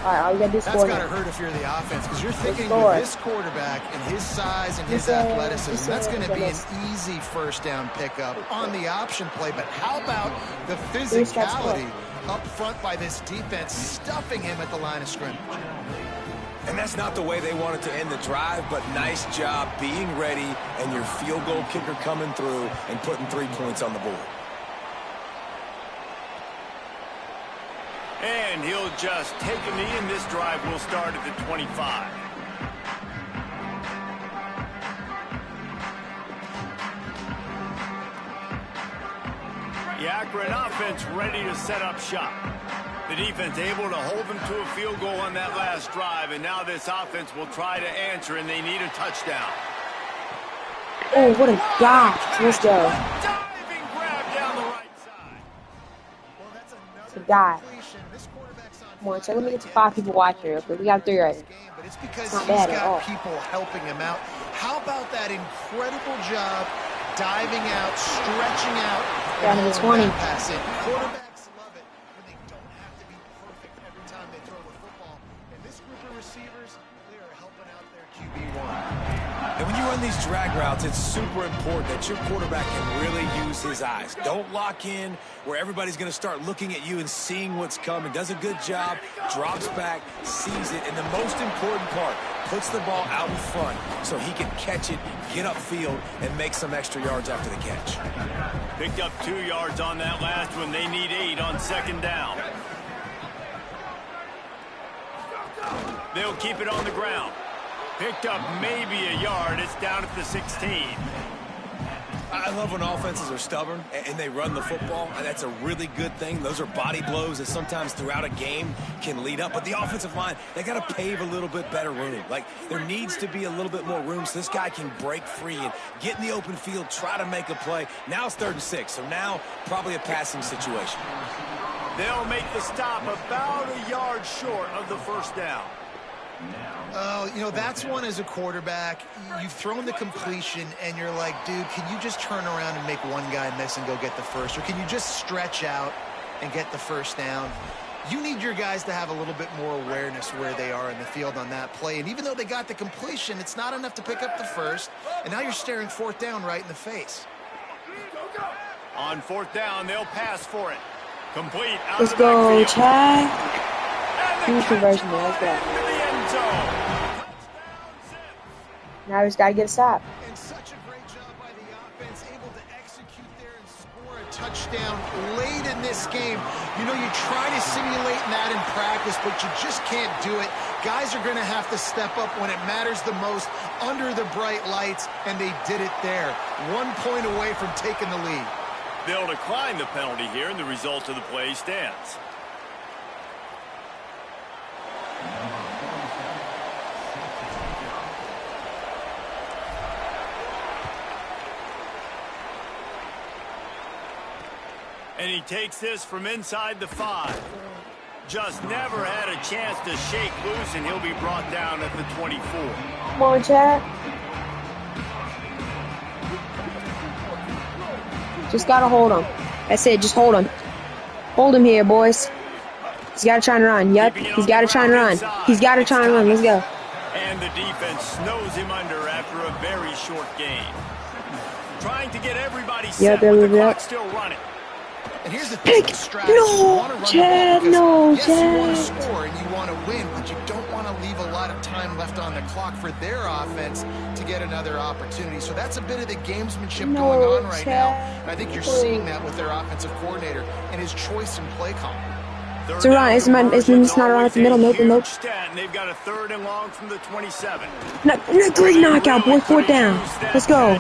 [SPEAKER 6] All right, all we got to do is
[SPEAKER 3] That's
[SPEAKER 6] score
[SPEAKER 3] got to
[SPEAKER 6] now.
[SPEAKER 3] hurt if you're the offense, because you're thinking
[SPEAKER 6] score.
[SPEAKER 3] with this quarterback and his size and his athleticism, that's going to be an easy first down pickup on the option play. But how about the physicality up front by this defense, stuffing him at the line of scrimmage?
[SPEAKER 4] And that's not the way they wanted to end the drive, but nice job being ready and your field goal kicker coming through and putting 3 points on the board.
[SPEAKER 1] And he'll just take a knee, and this drive will start at the 25. The Akron offense ready to set up shop. The defense able to hold them to a field goal on that last drive, and now this offense will try to answer, and they need a touchdown.
[SPEAKER 6] Oh, what a dodge. Let's go.
[SPEAKER 1] Diving grab down the right side.
[SPEAKER 6] It's a guy. Come on, so let me get to 5 people watching real quick. We got 3 right now.
[SPEAKER 3] But it's because
[SPEAKER 6] Not
[SPEAKER 3] he's
[SPEAKER 6] bad at all.
[SPEAKER 3] got people helping him out. How about that incredible job diving out, stretching out,
[SPEAKER 6] Down to the 20.
[SPEAKER 3] pass in. Quarterbacks love it when they don't have to be perfect every time they throw the football. And this group of receivers, they are helping out their QB1.
[SPEAKER 4] And when you run these drag routes, it's super important that your quarterback can really use his eyes. Don't lock in where everybody's going to start looking at you and seeing what's coming. Does a good job, drops back, sees it, and the most important part, puts the ball out in front so he can catch it, get upfield, and make some extra yards after the catch.
[SPEAKER 1] Picked up 2 yards on that last one. They need 8 on second down. They'll keep it on the ground. Picked up maybe a yard. It's down at the 16.
[SPEAKER 4] I love when offenses are stubborn and they run the football. And that's a really good thing. Those are body blows that sometimes throughout a game can lead up. But the offensive line, they got to pave a little bit better room. Like, there needs to be a little bit more room so this guy can break free and get in the open field, try to make a play. Now it's 3rd and 6, so now probably a passing situation.
[SPEAKER 1] They'll make the stop about a yard short of the first down.
[SPEAKER 3] Oh, you know, that's one as a quarterback. You've thrown the completion, and you're like, dude, can you just turn around and make one guy miss and go get the first? Or can you just stretch out and get the first down? You need your guys to have a little bit more awareness where they are in the field on that play. And even though they got the completion, it's not enough to pick up the first. And now you're staring 4th down right in the face.
[SPEAKER 1] On 4th down, they'll pass for it. Complete out
[SPEAKER 6] Let's
[SPEAKER 1] of the
[SPEAKER 6] go,
[SPEAKER 1] backfield.
[SPEAKER 6] Chad. Huge conversion there. Let's go.
[SPEAKER 1] To the end zone.
[SPEAKER 6] Now we just got to get a stop.
[SPEAKER 3] And such a great job by the offense, able to execute there and score a touchdown late in this game. You know, you try to simulate that in practice, but you just can't do it. Guys are going to have to step up when it matters the most under the bright lights, and they did it there. 1 point away from taking the lead.
[SPEAKER 1] They'll decline the penalty here, and the result of the play stands. And he takes this from inside the 5. Just never had a chance to shake loose, and he'll be brought down at the 24.
[SPEAKER 6] Come on, Chad. Just got to hold him. That's it. Just hold him. Hold him here, boys. He's got to try and run. Yep, he's got to try and run. He's got to try and run. Let's go.
[SPEAKER 1] And the defense snows him under after a very short game. Trying to get everybody set with the clock still running.
[SPEAKER 3] And here's the thing,
[SPEAKER 6] Pick!
[SPEAKER 3] strategy.
[SPEAKER 6] No,
[SPEAKER 3] You want to run
[SPEAKER 6] Chad,
[SPEAKER 3] the ball
[SPEAKER 6] no,
[SPEAKER 3] because, yes, you want to
[SPEAKER 6] Chad.
[SPEAKER 3] score and you want to win, but you don't want to leave a lot of time left on the clock for their offense to get another opportunity. So that's a bit of the gamesmanship going on right now. And I think you're seeing that with their offensive coordinator and his choice in play call.
[SPEAKER 6] It's around. It's not around at the middle. Nope, nope.
[SPEAKER 1] They've got a 3rd and long from the 27.
[SPEAKER 6] Great knockout, boy. 4th down. Let's go.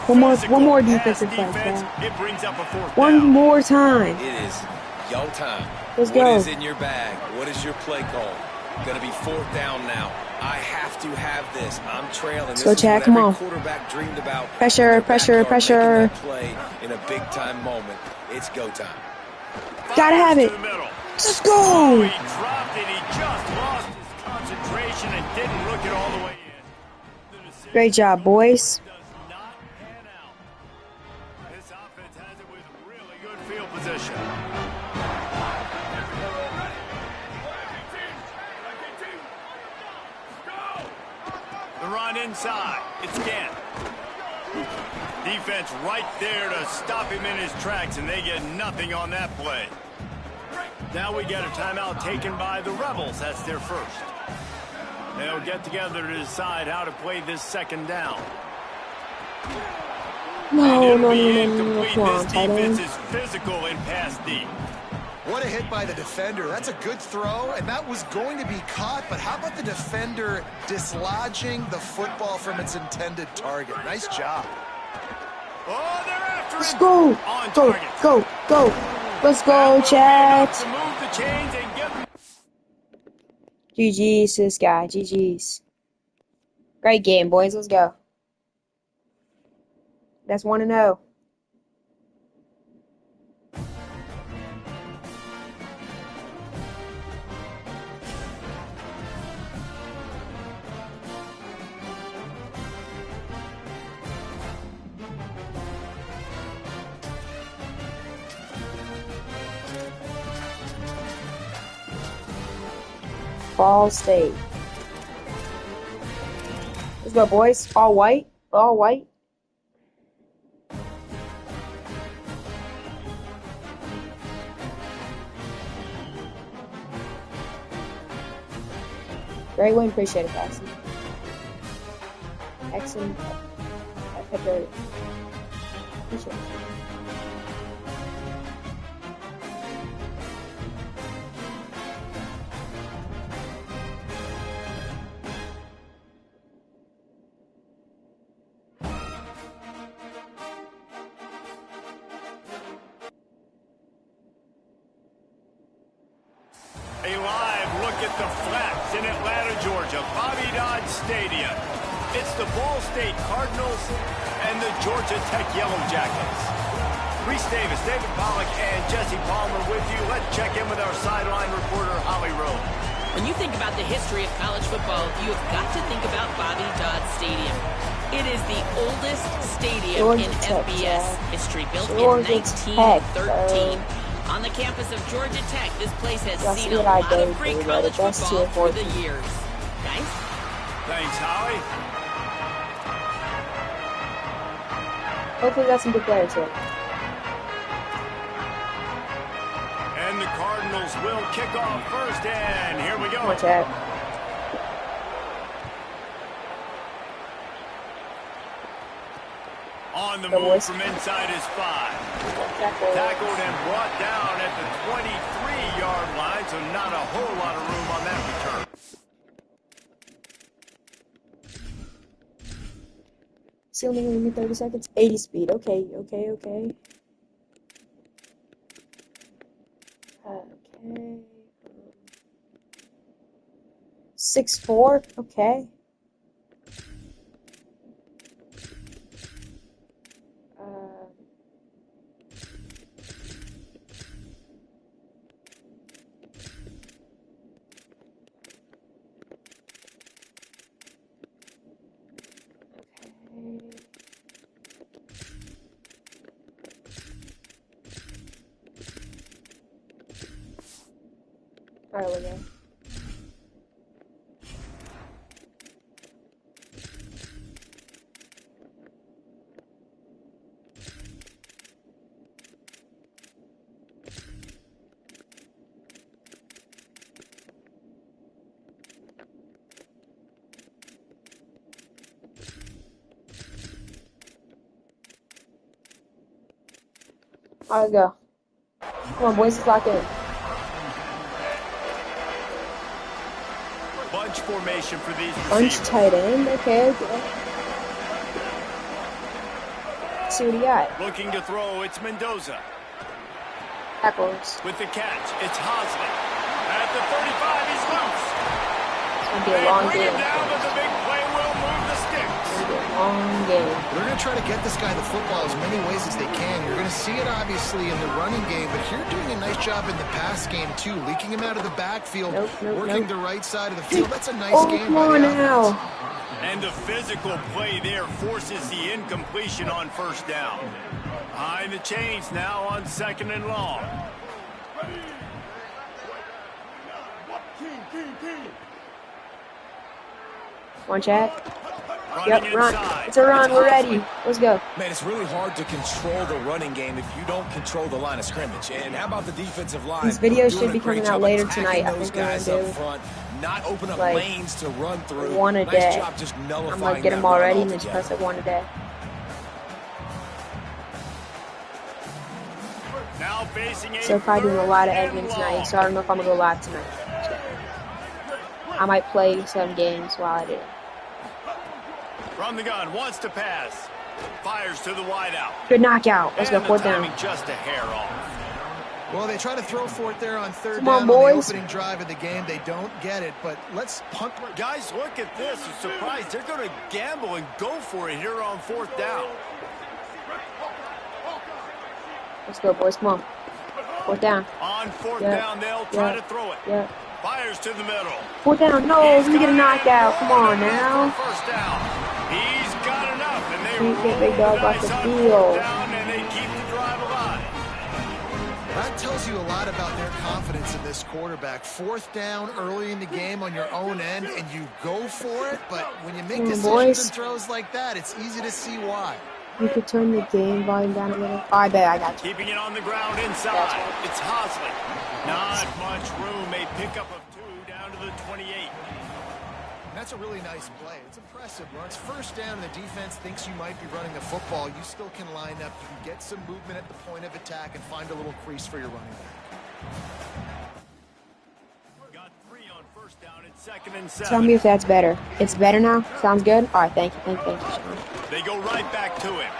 [SPEAKER 6] One more defensive play, Chad.
[SPEAKER 1] It brings up a 4th
[SPEAKER 6] One
[SPEAKER 1] down.
[SPEAKER 6] more time.
[SPEAKER 4] It is your time.
[SPEAKER 6] Let's
[SPEAKER 4] What
[SPEAKER 6] go.
[SPEAKER 4] is in your bag? What is your play call? Going to be 4th down now. I have to have this. I'm trailing.
[SPEAKER 6] Let's go, Chad.
[SPEAKER 4] This is
[SPEAKER 6] Come
[SPEAKER 4] what
[SPEAKER 6] on.
[SPEAKER 4] every quarterback dreamed about.
[SPEAKER 6] Pressure,
[SPEAKER 4] In their
[SPEAKER 6] pressure,
[SPEAKER 4] backyard,
[SPEAKER 6] pressure.
[SPEAKER 4] making that play in a big-time moment. It's go time.
[SPEAKER 6] Gotta have it.
[SPEAKER 1] To the middle.
[SPEAKER 6] Let's
[SPEAKER 1] Oh,
[SPEAKER 6] go.
[SPEAKER 1] he dropped it. He just lost his concentration and didn't look it all the way in. The decision
[SPEAKER 6] Great job, boys.
[SPEAKER 1] does not pan out. This offense has it with really good field position. The run inside. It's Gant. Defense right there to stop him in his tracks, and they get nothing on that play. Now we get a timeout taken by the Rebels. That's their first. They'll get together to decide how to play this 2nd down.
[SPEAKER 6] No,
[SPEAKER 1] And
[SPEAKER 6] no,
[SPEAKER 1] it'll be
[SPEAKER 6] no, no, no,
[SPEAKER 1] incomplete.
[SPEAKER 6] come on,
[SPEAKER 1] This
[SPEAKER 6] tight
[SPEAKER 1] defense
[SPEAKER 6] end.
[SPEAKER 1] is physical and pass deep.
[SPEAKER 3] What a hit by the defender. That's a good throw, and that was going to be caught, but how about the defender dislodging the football from its intended target? Nice job.
[SPEAKER 1] Oh, they're after
[SPEAKER 6] Let's
[SPEAKER 1] him.
[SPEAKER 6] go.
[SPEAKER 1] On
[SPEAKER 6] Go,
[SPEAKER 1] target.
[SPEAKER 6] go, go. Let's
[SPEAKER 1] That
[SPEAKER 6] go,
[SPEAKER 1] will be
[SPEAKER 6] Chad.
[SPEAKER 1] enough to move the chains and give them.
[SPEAKER 6] GG's to this guy. GG's. Great game, boys. Let's go. That's 1-0. Ball State. Let's go, boys. All white. All white. Great win. Appreciate it, guys. Excellent. Appreciate it.
[SPEAKER 1] A live look at the flats in Atlanta, Georgia, Bobby Dodd Stadium. It's the Ball State Cardinals and the Georgia Tech Yellow Jackets. Reese Davis, David Pollack, and Jesse Palmer with you. Let's check in with our sideline reporter, Holly Rowe.
[SPEAKER 2] When you think about the history of college football, you have got to think about Bobby Dodd Stadium. It is the oldest stadium in FBS history, built in 1913. On the campus of Georgia Tech, this place has seen a lot of great college football through the years. Guys?
[SPEAKER 1] Thanks, Holly.
[SPEAKER 6] Hopefully, got some good players here.
[SPEAKER 1] And the Cardinals will kick off first, and here we go.
[SPEAKER 6] Come on, Chad.
[SPEAKER 1] On the
[SPEAKER 6] Go,
[SPEAKER 1] move
[SPEAKER 6] boys.
[SPEAKER 1] from inside his 5. Tackled and brought down at the 23-yard line, so not a whole lot of room on that return.
[SPEAKER 6] See, only gonna give me 30 seconds. 80 speed. Okay, okay, okay. Okay. 6'4". Okay. Alright, we're good. All right, go. Come on, boys, let's lock in.
[SPEAKER 1] Bunch formation for these
[SPEAKER 6] Bunch
[SPEAKER 1] receivers.
[SPEAKER 6] tight end. Okay. Let's see what he got.
[SPEAKER 1] Looking to throw, it's Mendoza.
[SPEAKER 6] Tackles.
[SPEAKER 1] With the catch, it's Hosley. At the 35, he's loose.
[SPEAKER 6] It's gonna be a
[SPEAKER 1] They
[SPEAKER 6] long
[SPEAKER 1] bring
[SPEAKER 6] game.
[SPEAKER 1] him down, but the big play will move the sticks.
[SPEAKER 6] It's gonna be a long game.
[SPEAKER 3] They're going to try to get this guy the football as many ways as they can. You're going to see it, obviously, in the running game, but you're doing a nice job in the pass game, too. Leaking him out of the backfield, working the right side of the field. That's a nice game
[SPEAKER 6] come
[SPEAKER 3] by
[SPEAKER 6] on
[SPEAKER 3] the
[SPEAKER 6] now.
[SPEAKER 3] offense.
[SPEAKER 1] And the physical play there forces the incompletion on first down. Behind the chains now on 2nd and long.
[SPEAKER 6] One chat.
[SPEAKER 1] Running
[SPEAKER 6] Yep, run.
[SPEAKER 1] inside.
[SPEAKER 6] It's a run. We're ready. Let's go.
[SPEAKER 4] Man, it's really hard to control the running game if you don't control the line of scrimmage. And how about the defensive line?
[SPEAKER 6] These videos
[SPEAKER 4] Doing
[SPEAKER 6] should
[SPEAKER 4] a
[SPEAKER 6] be
[SPEAKER 4] great
[SPEAKER 6] coming out
[SPEAKER 4] job
[SPEAKER 6] later
[SPEAKER 4] attacking
[SPEAKER 6] tonight. I
[SPEAKER 4] those
[SPEAKER 6] think we're
[SPEAKER 4] guys
[SPEAKER 6] gonna
[SPEAKER 4] up
[SPEAKER 6] do
[SPEAKER 4] front, not open up
[SPEAKER 6] like
[SPEAKER 4] lanes to run through.
[SPEAKER 6] one a
[SPEAKER 4] Nice
[SPEAKER 6] day.
[SPEAKER 4] job just nullifying
[SPEAKER 6] I'm gonna get them
[SPEAKER 4] that
[SPEAKER 6] all
[SPEAKER 4] run
[SPEAKER 6] ready and then just
[SPEAKER 4] altogether.
[SPEAKER 6] press like one a day.
[SPEAKER 1] Now facing a
[SPEAKER 6] So probably doing a lot of
[SPEAKER 1] 3rd and
[SPEAKER 6] editing tonight,
[SPEAKER 1] long.
[SPEAKER 6] so I don't know if I'm gonna go live tonight. I might play some games while I do it.
[SPEAKER 1] From the gun, wants to pass. Fires to the wideout.
[SPEAKER 6] Good knockout. Let's go,
[SPEAKER 1] And the
[SPEAKER 6] 4th down.
[SPEAKER 1] timing just a hair off.
[SPEAKER 3] Well, they try to throw for it there on 3rd
[SPEAKER 6] Come
[SPEAKER 3] down
[SPEAKER 6] on,
[SPEAKER 3] on
[SPEAKER 6] boys.
[SPEAKER 3] the opening drive of the game. They don't get it, but let's punt.
[SPEAKER 1] Guys, look at this. I'm surprised. They're going to gamble and go for it here on 4th down.
[SPEAKER 6] Let's go, boys. Come on. 4th down.
[SPEAKER 1] On 4th
[SPEAKER 6] Yeah.
[SPEAKER 1] down, they'll try
[SPEAKER 6] Yeah.
[SPEAKER 1] to throw it.
[SPEAKER 6] Yeah.
[SPEAKER 1] Fires to the middle.
[SPEAKER 6] 4th down. No,
[SPEAKER 1] He's
[SPEAKER 6] let me get a
[SPEAKER 1] got it.
[SPEAKER 6] knockout. Come on
[SPEAKER 1] Enough
[SPEAKER 6] now.
[SPEAKER 1] for first down. He's got enough, and they
[SPEAKER 6] Can't get
[SPEAKER 1] roll
[SPEAKER 6] big dog
[SPEAKER 1] the
[SPEAKER 6] off
[SPEAKER 1] dice
[SPEAKER 6] the
[SPEAKER 1] on
[SPEAKER 6] field.
[SPEAKER 1] 4th down, and they keep the drive alive.
[SPEAKER 3] That tells you a lot about their confidence in this quarterback. 4th down early in the game on your own end, and you go for it, but when you make
[SPEAKER 6] Come on,
[SPEAKER 3] decisions
[SPEAKER 6] boys.
[SPEAKER 3] and throws like that, it's easy to see why.
[SPEAKER 6] You could turn the game volume down a little. Oh, I bet I got you.
[SPEAKER 1] Keeping it on the ground inside.
[SPEAKER 6] That's right.
[SPEAKER 1] It's Hosley. Not much room. A pickup of 2 down to the 28.
[SPEAKER 3] That's a really nice play. It's impressive. When it's 1st down and the defense thinks you might be running the football, you still can line up. You can get some movement at the point of attack and find a little crease for your running back.
[SPEAKER 1] Got 3 on 1st down. It's 2nd and 7.
[SPEAKER 6] Tell me if that's better. It's better now? Sounds good? Alright, thank you, Sean.
[SPEAKER 1] They go right back to him.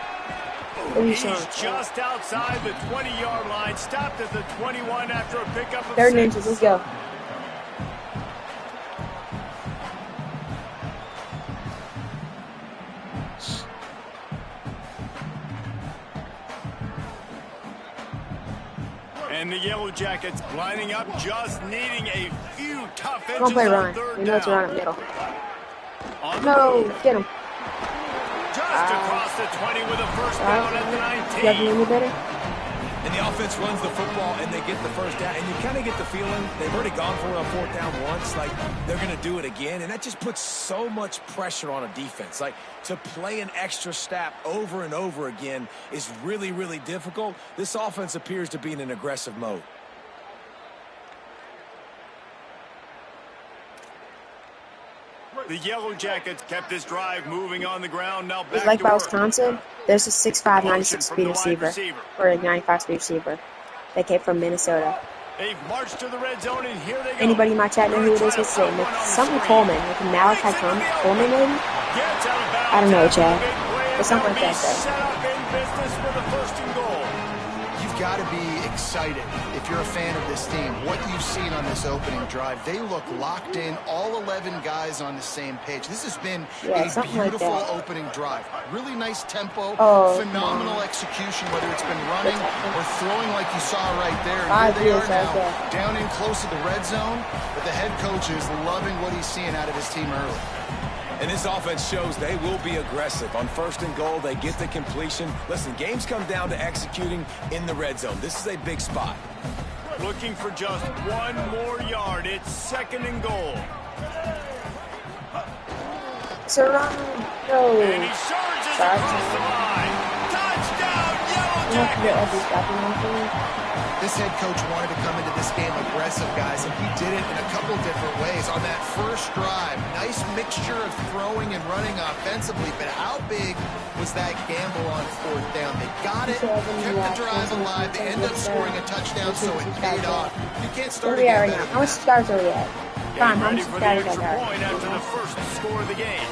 [SPEAKER 6] What are you
[SPEAKER 1] He's
[SPEAKER 6] showing?
[SPEAKER 1] just outside the 20-yard line. Stopped at the 21 after a pickup of
[SPEAKER 6] 3rd
[SPEAKER 1] 6.
[SPEAKER 6] and inches, let's go.
[SPEAKER 1] And the Yellow Jackets lining up, just needing a few tough
[SPEAKER 6] Don't
[SPEAKER 1] inches
[SPEAKER 6] play
[SPEAKER 1] on
[SPEAKER 6] run.
[SPEAKER 1] 3rd
[SPEAKER 6] We know it's
[SPEAKER 1] down.
[SPEAKER 6] around the middle.
[SPEAKER 1] On the
[SPEAKER 6] No,
[SPEAKER 1] move.
[SPEAKER 6] get him.
[SPEAKER 1] Just across the 20 with a first down at the
[SPEAKER 6] You got me
[SPEAKER 1] 19.
[SPEAKER 6] any better?
[SPEAKER 4] And the offense runs the football, and they get the first down. And you kind of get the feeling they've already gone for it on 4th down once. Like, they're going to do it again. And that just puts so much pressure on a defense. Like, to play an extra snap over and over again is really, really difficult. This offense appears to be in an aggressive mode.
[SPEAKER 1] The Yellow Jackets kept this drive moving on the ground. Now back
[SPEAKER 6] It's like
[SPEAKER 1] to
[SPEAKER 6] by
[SPEAKER 1] work.
[SPEAKER 6] Wisconsin, there's a 6'5", 96
[SPEAKER 1] Motion
[SPEAKER 6] speed
[SPEAKER 1] from the wide
[SPEAKER 6] receiver. Or a 95 speed receiver. That came from Minnesota.
[SPEAKER 1] They've marched to the red zone, and here they go.
[SPEAKER 6] Anybody in my chat know who it is? Let's say something Coleman, like Malachi Coleman maybe?
[SPEAKER 1] Gets out of bounds
[SPEAKER 6] I don't know,
[SPEAKER 1] after the
[SPEAKER 6] Chad.
[SPEAKER 1] big play,
[SPEAKER 6] It's something
[SPEAKER 1] and
[SPEAKER 6] like that,
[SPEAKER 1] they'll be
[SPEAKER 6] though.
[SPEAKER 1] set up in business with a 1st and goal.
[SPEAKER 3] You've got to be excited if you're a fan of this team. What you've seen on this opening drive, they look locked in, all 11 guys on the same page. This has been
[SPEAKER 6] Yeah,
[SPEAKER 3] a
[SPEAKER 6] something like
[SPEAKER 3] beautiful
[SPEAKER 6] that.
[SPEAKER 3] opening drive. Really nice tempo,
[SPEAKER 6] Oh,
[SPEAKER 3] phenomenal
[SPEAKER 6] man.
[SPEAKER 3] execution, whether it's been running or throwing like you saw right there.
[SPEAKER 6] Five
[SPEAKER 3] Here they are
[SPEAKER 6] years right
[SPEAKER 3] now,
[SPEAKER 6] there.
[SPEAKER 3] down in close to the red zone, but the head coach is loving what he's seeing out of his team early.
[SPEAKER 4] And this offense shows they will be aggressive. On 1st and goal, they get the completion. Listen, games come down to executing in the red zone. This is a big spot.
[SPEAKER 1] Looking for just 1 more yard. It's 2nd and goal.
[SPEAKER 6] Surround.
[SPEAKER 1] And he
[SPEAKER 6] No.
[SPEAKER 1] surges
[SPEAKER 6] Sorry.
[SPEAKER 1] across the line. Touchdown, Yellow
[SPEAKER 6] You have to get
[SPEAKER 1] Jackets.
[SPEAKER 6] every step in my
[SPEAKER 3] This head coach wanted to come into this game aggressive, guys, and he did it in a couple different ways. On that first drive, nice mixture of throwing and running offensively, but how big was that gamble on fourth down? They got it, kept the drive alive, they ended up scoring a touchdown, so it paid off. You can't start again better.
[SPEAKER 6] How much subscribers are we at? How many subscribers I got?
[SPEAKER 1] After the first score of the game.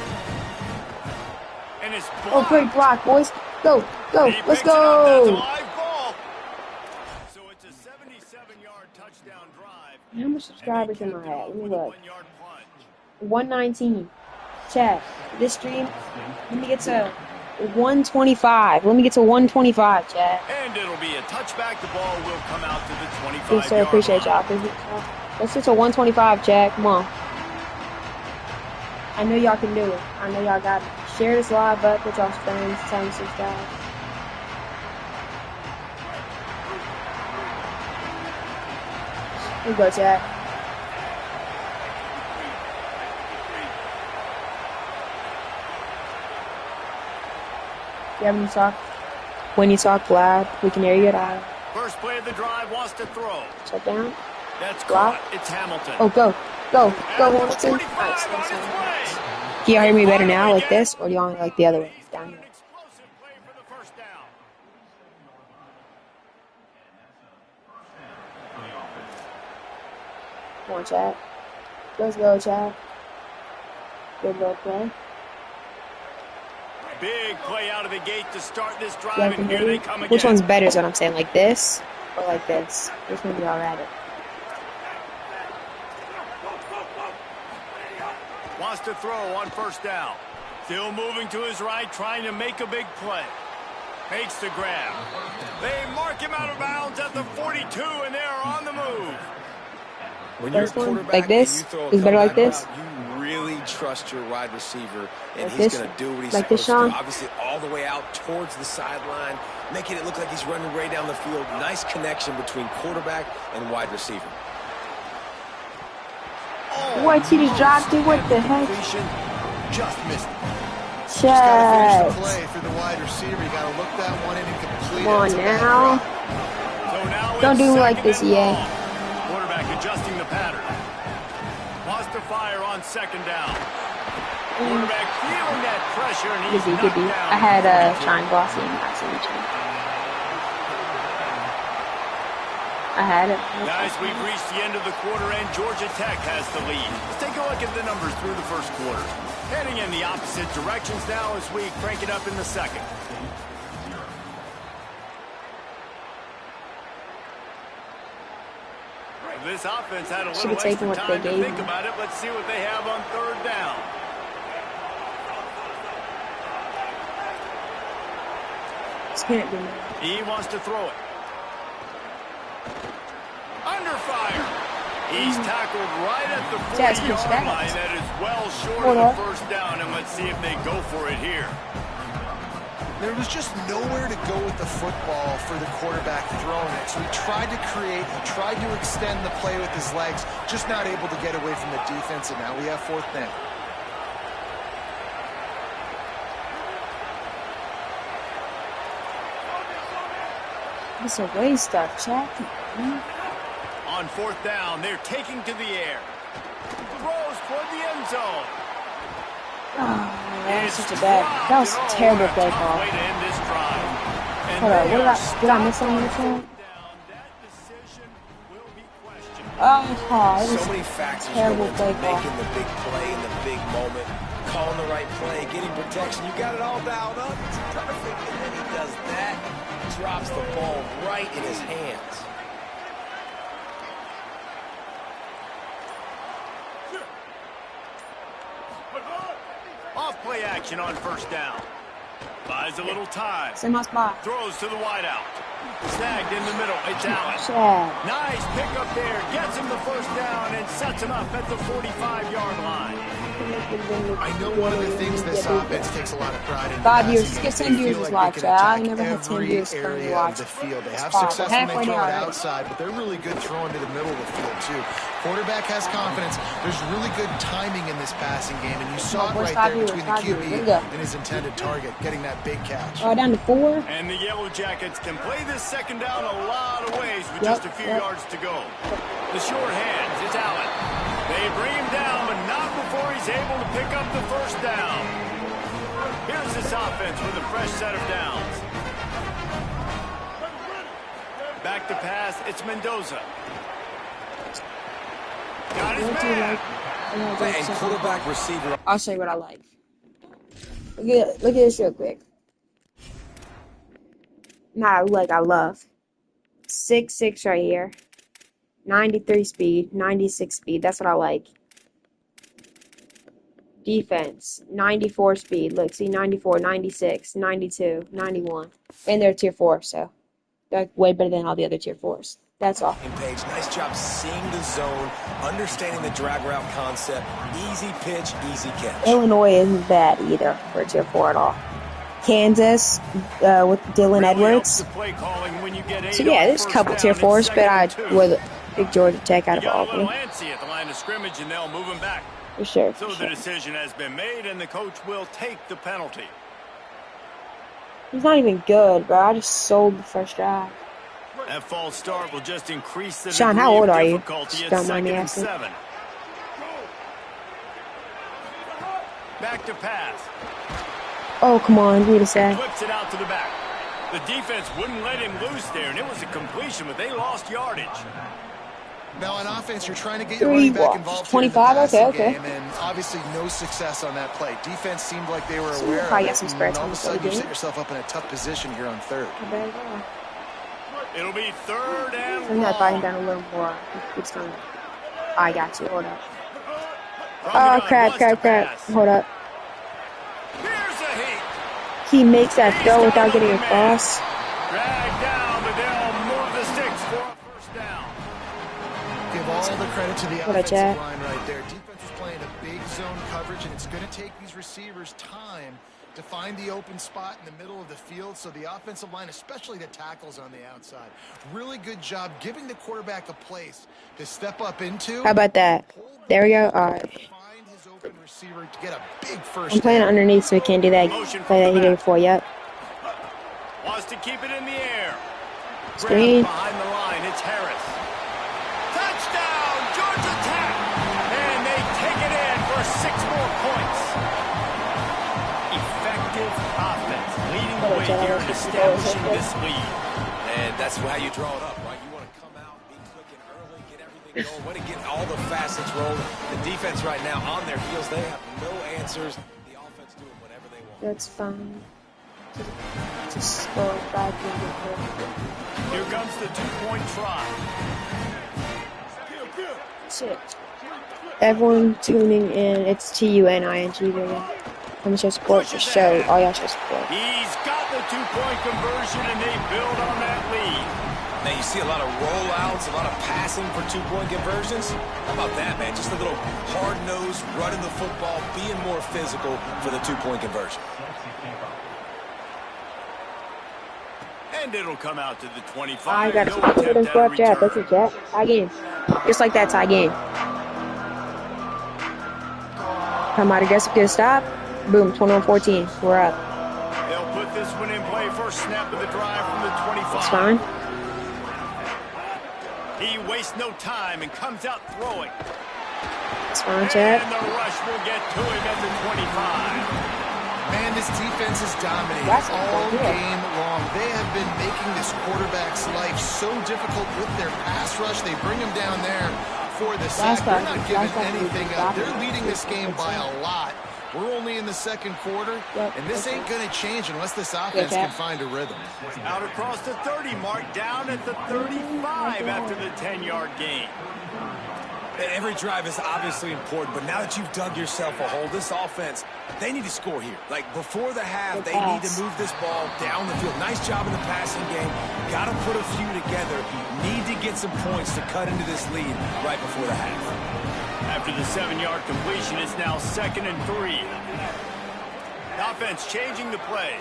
[SPEAKER 1] And it's
[SPEAKER 6] oh, great block, boys. Go, go, let's go.
[SPEAKER 1] So it's a 77-yard touchdown drive.
[SPEAKER 6] How much subscribers am I at? Let me look. 119. Chat. This stream, let me get to 125. Let me get to 125, chat.
[SPEAKER 1] And it'll be a touchback. The ball will come out to the 25-yard
[SPEAKER 6] yes, sir. Appreciate y'all. Let's get to 125, chat. Come on. I know y'all can do it. I know y'all got it. Share this live up with y'all's friends. Tell them to subscribe. Here we go, chat. Yeah, when you talk loud, we can hear you at all.
[SPEAKER 1] First play of the drive wants to throw.
[SPEAKER 6] Shut down.
[SPEAKER 1] That's caught. It's Hamilton.
[SPEAKER 6] Oh, go, Hamilton. Nice. Can y'all hear me better now, like this, or do y'all like the other way, down here? Come on, chat. Let's go, chat. Good little play.
[SPEAKER 1] Big play out of the gate to start this drive, and here they come again.
[SPEAKER 6] Which one's better is what I'm saying, like this or like this? Which one do y'all rather?
[SPEAKER 1] Wants to throw on first down. Still moving to his right, trying to make a big play. Makes the grab. They mark him out of bounds at the 42, and they are on the move.
[SPEAKER 4] When you're a quarterback
[SPEAKER 6] like this, is better like this.
[SPEAKER 4] You really trust your wide receiver, and
[SPEAKER 6] like
[SPEAKER 4] he's going to do what he's
[SPEAKER 6] like
[SPEAKER 4] supposed
[SPEAKER 6] to do.
[SPEAKER 4] Obviously, all the way out towards the sideline, making it look like he's running right down the field. Nice connection between quarterback and wide receiver.
[SPEAKER 6] What, he just dropped it? What the heck?
[SPEAKER 3] Just missed it.
[SPEAKER 6] Chat.
[SPEAKER 3] Just play for the wide receiver. You got to look that one in and complete
[SPEAKER 6] Come on
[SPEAKER 3] it.
[SPEAKER 6] now. Don't do me like this, EA.
[SPEAKER 1] Quarterback adjusting the pattern. Wants to fire on second down. Quarterback feeling that pressure, and he's knocked down.
[SPEAKER 6] I had Shine Glossy and Maxine Chin. I had it.
[SPEAKER 1] Guys, we've reached the end of the quarter, and Georgia Tech has the lead. Let's take a look at the numbers through the first quarter. Heading in the opposite directions now as we crank it up in the second. This offense had a little extra time to think about it. Let's see what they have on third down. He wants to throw it. Under fire. He's tackled right at the 40-yard line. That is well short of the first down, and let's see if they go for it here.
[SPEAKER 3] There was just nowhere to go with the football for the quarterback throwing it. So he tried to create, he tried to extend the play with his legs, just not able to get away from the defense, and now we have fourth down.
[SPEAKER 6] It's a waste of chat.
[SPEAKER 1] On fourth down, they're taking to the air. Throws toward the end zone.
[SPEAKER 6] Oh, that was such a bad. That was a terrible play call. Hold on, did I miss something in the play? Oh, it was
[SPEAKER 4] so many factors
[SPEAKER 6] terrible play call.
[SPEAKER 4] Making the big play in the big moment, calling the right play, getting protection. You got it all dialed up. It's perfect, and then he does that. Drops the ball right in his hands.
[SPEAKER 1] Off play action on first down. Buys a little time.
[SPEAKER 6] It's in my spot.
[SPEAKER 1] Throws to the wideout. Snagged in the middle. It's Allen. Nice pick up there. Gets him the first down and sets him up at the 45-yard line.
[SPEAKER 3] I know one of the things this offense takes a lot of pride in.
[SPEAKER 6] 5 years. Get 10 years to watch. I never had 10 years to watch.
[SPEAKER 3] The field. They have success when they throw it outside, but they're really good throwing to the middle of the field too. Quarterback has confidence. There's really good timing in this passing game, and you saw it right there between the QB and his intended target, getting that big catch.
[SPEAKER 6] Down to 4.
[SPEAKER 1] And the Yellow Jackets can play this second down a lot of ways with just a few yards to go. The short hands, it's Allen. They bring him down, but not before he's able to pick up the first down. Here's this offense with a fresh set of downs. Back to pass, it's Mendoza. Got his man.
[SPEAKER 4] And quarterback receiver.
[SPEAKER 6] I'll show you what I like. Look at this real quick. I love 6'6" right here. 93 speed, 96 speed. That's what I like. Defense, 94 speed. Look, see, 94, 96, 92, 91. And they're tier 4, so they're way better than all the other tier 4s. That's all.
[SPEAKER 4] Page, nice job seeing the zone, understanding the drag route concept. Easy pitch, easy catch.
[SPEAKER 6] Illinois isn't bad either for tier 4 at all. Kansas with Dylan Edwards. So yeah, there's a couple tier 4s, but I would pick Georgia Tech out of all of them.
[SPEAKER 1] At the line of scrimmage, and they'll move him back.
[SPEAKER 6] For sure.
[SPEAKER 1] So the decision has been made, and the coach will take the penalty.
[SPEAKER 6] He's not even good, bro. I just sold the first drive.
[SPEAKER 1] That false start will just increase the
[SPEAKER 6] Sean, how old are you? Don't mind me asking.
[SPEAKER 1] Back to pass.
[SPEAKER 6] Oh, come on. Wait a sec.
[SPEAKER 1] Flips it out to the back. The defense wouldn't let him loose there, and it was a completion, but they lost yardage.
[SPEAKER 3] Now on offense, you're trying to get your running back involved
[SPEAKER 6] 25,
[SPEAKER 3] in the passing
[SPEAKER 6] okay.
[SPEAKER 3] game, and obviously no success on that play. Defense seemed like they were aware of it,
[SPEAKER 6] and
[SPEAKER 3] all of a sudden you set yourself up in a tough position here on third.
[SPEAKER 1] It'll be third and
[SPEAKER 6] I'm not biting down a little more. I got you. Hold up. Oh, crap. Hold up. He makes that throw without getting across.
[SPEAKER 1] Drag down, but they'll move the sticks for a first down.
[SPEAKER 3] Give all the credit to the offensive line right there. Defense is playing a big zone coverage, and it's going to take these receivers time to find the open spot in the middle of the field. So the offensive line, especially the tackles on the outside, really good job giving the quarterback a place to step up into.
[SPEAKER 6] How about that? There we go. All right.
[SPEAKER 3] Find his open receiver to get a big first
[SPEAKER 6] I'm playing
[SPEAKER 3] down.
[SPEAKER 6] underneath, so we can't do that play that he did before. Yep.
[SPEAKER 1] Wants to keep it in the air.
[SPEAKER 6] Screen.
[SPEAKER 1] Behind the line, it's Harris. Touchdown, Georgia Tech! And they take it in for 6 more points. Effective offense, leading the way here and establishing this lead.
[SPEAKER 4] And that's how you draw it up, right? You want to come out, be clicking early, get everything going, want to get all the facets rolling. The defense right now on their heels, they have no answers. The offense doing whatever they want.
[SPEAKER 6] That's fine. Just go back and
[SPEAKER 1] Here comes the 2-point try.
[SPEAKER 6] shit. Everyone tuning in, it's TUNING, really. I'm show support for show. All y'all show support.
[SPEAKER 1] He's got the 2-point conversion, and they build on that lead.
[SPEAKER 4] Now you see a lot of rollouts, a lot of passing for 2-point conversions. How about that, man? Just a little hard-nosed, running the football, being more physical for the 2-point conversion.
[SPEAKER 1] And it'll come out to the 25.
[SPEAKER 6] I got to put it for Jet. That's a Jet. Tie game. Just like that, tie game. Come out aggressive, get a stop. Boom, 21-14. We're up.
[SPEAKER 1] They'll put this one in play. First snap of the drive from the 25.
[SPEAKER 6] It's fine.
[SPEAKER 1] He wastes no time and comes out throwing.
[SPEAKER 6] It's fine, Chad.
[SPEAKER 1] And the rush will get to him at the 25.
[SPEAKER 3] Man, this defense is dominating all game long. They have been making this quarterback's life so difficult with their pass rush. They bring him down there for the sack. They're not giving anything up. They're leading this game by a lot. We're only in the second quarter, and this ain't going to change unless this offense can find a rhythm.
[SPEAKER 1] Out across the 30 mark, down at the 35 after the 10-yard gain.
[SPEAKER 4] Every drive is obviously important, but now that you've dug yourself a hole, this offense, they need to score here. Like, before the half, they need to move this ball down the field. Nice job in the passing game. Got to put a few together. Need to get some points to cut into this lead right before the half.
[SPEAKER 1] After the 7-yard completion, it's now 2nd and 3. The offense changing the play.